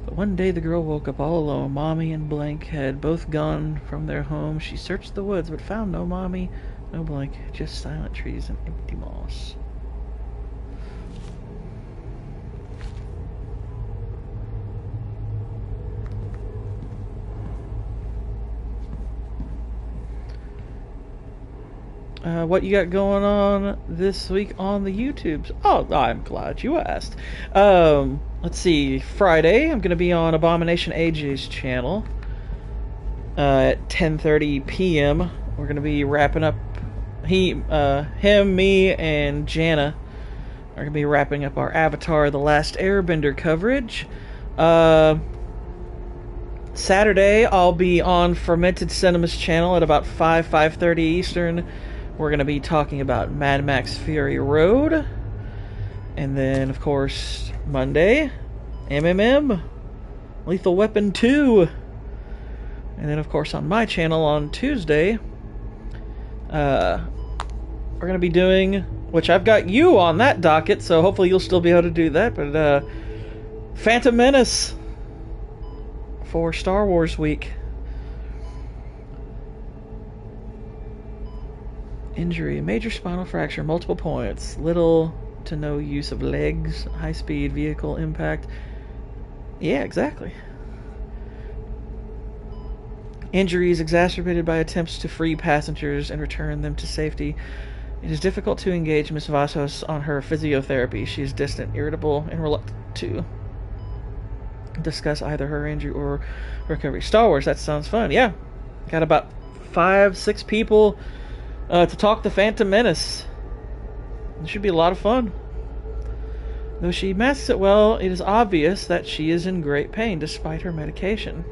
But one day the girl woke up all alone. Mommy and Blank had both gone from their home. She searched the woods but found no Mommy, no Blank, just silent trees and empty moss. What you got going on this week on the YouTubes? Oh, I'm glad you asked. Let's see. Friday, I'm going to be on Abomination AJ's channel at 10:30 p.m. We're going to be wrapping up. Him, me, and Jana are going to be wrapping up our Avatar: The Last Airbender coverage. Saturday, I'll be on Fermented Cinema's channel at about 5:30 Eastern. We're going to be talking about Mad Max Fury Road. And then, of course, Monday, MMM, Lethal Weapon 2. And then, of course, on my channel on Tuesday, we're going to be doing, which I've got you on that docket, so hopefully you'll still be able to do that, but Phantom Menace for Star Wars week. Injury, major spinal fracture, multiple points, little to no use of legs, high-speed vehicle impact. Yeah, exactly. Injuries exacerbated by attempts to free passengers and return them to safety. It is difficult to engage Miss Vasos on her physiotherapy. She is distant, irritable, and reluctant to discuss either her injury or recovery. Star Wars, that sounds fun. Yeah. Got about 5-6 people to talk to Phantom Menace. It should be a lot of fun. Though she masks it well, it is obvious that she is in great pain despite her medication.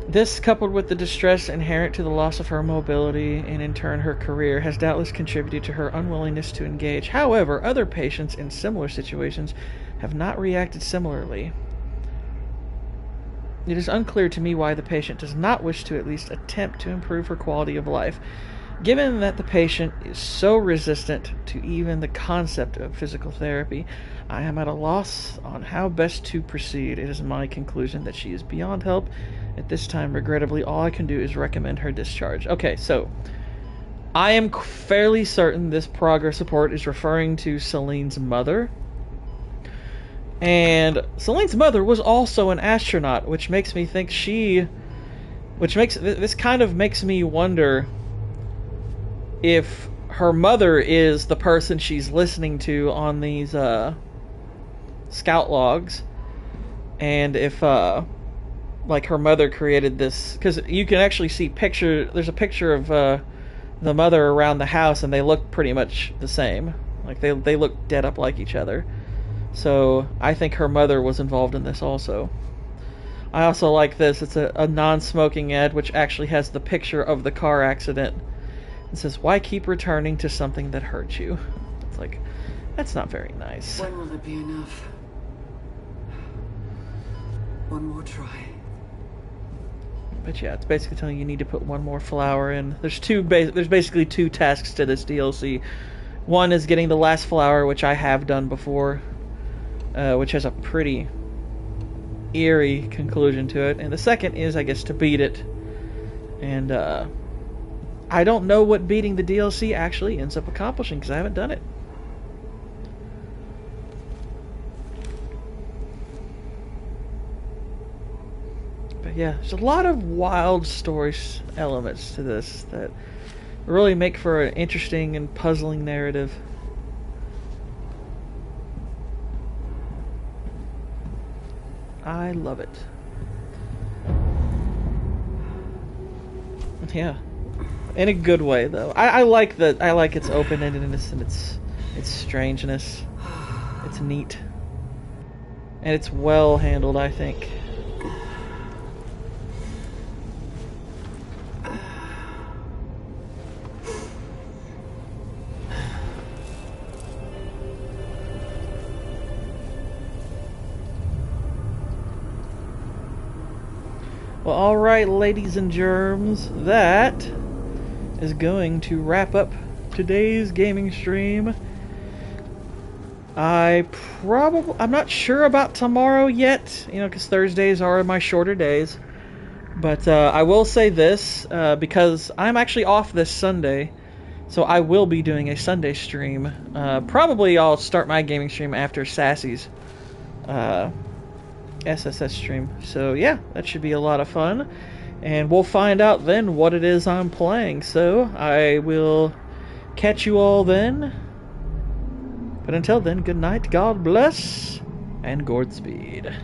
This, coupled with the distress inherent to the loss of her mobility and in turn her career, has doubtless contributed to her unwillingness to engage. However, other patients in similar situations have not reacted similarly. It is unclear to me why the patient does not wish to at least attempt to improve her quality of life. Given that the patient is so resistant to even the concept of physical therapy, I am at a loss on how best to proceed. It is my conclusion that she is beyond help. At this time, regrettably, all I can do is recommend her discharge. Okay, so I am fairly certain this progress report is referring to Celine's mother. And Celine's mother was also an astronaut, which makes me think this kind of makes me wonder if her mother is the person she's listening to on these scout logs, and if like her mother created this, because you can actually see there's a picture of the mother around the house, and they look pretty much the same. Like they look dead up like each other. So I think her mother was involved in this also. I also like this. It's a non-smoking ad, which actually has the picture of the car accident. It says, "Why keep returning to something that hurt you?" It's like, that's not very nice. When will it be enough? One more try. But yeah, it's basically telling you need to put one more flower in. There's basically two tasks to this DLC. One is getting the last flower, which I have done before. which has a pretty eerie conclusion to it. And the second is, I guess, to beat it. And I don't know what beating the DLC actually ends up accomplishing because I haven't done it. But yeah, there's a lot of wild story elements to this that really make for an interesting and puzzling narrative. I love it. Yeah, in a good way though. I like that. I like its open-endedness and its strangeness. It's neat, and it's well handled, I think. Well, alright, ladies and germs, that is going to wrap up today's gaming stream. I'm not sure about tomorrow yet, you know, because Thursdays are my shorter days. But I will say this, because I'm actually off this Sunday, so I will be doing a Sunday stream. Probably I'll start my gaming stream after Sassy's SSS stream. So yeah, that should be a lot of fun. And we'll find out then what it is I'm playing. So I will catch you all then. But until then, good night, God bless, and Godspeed.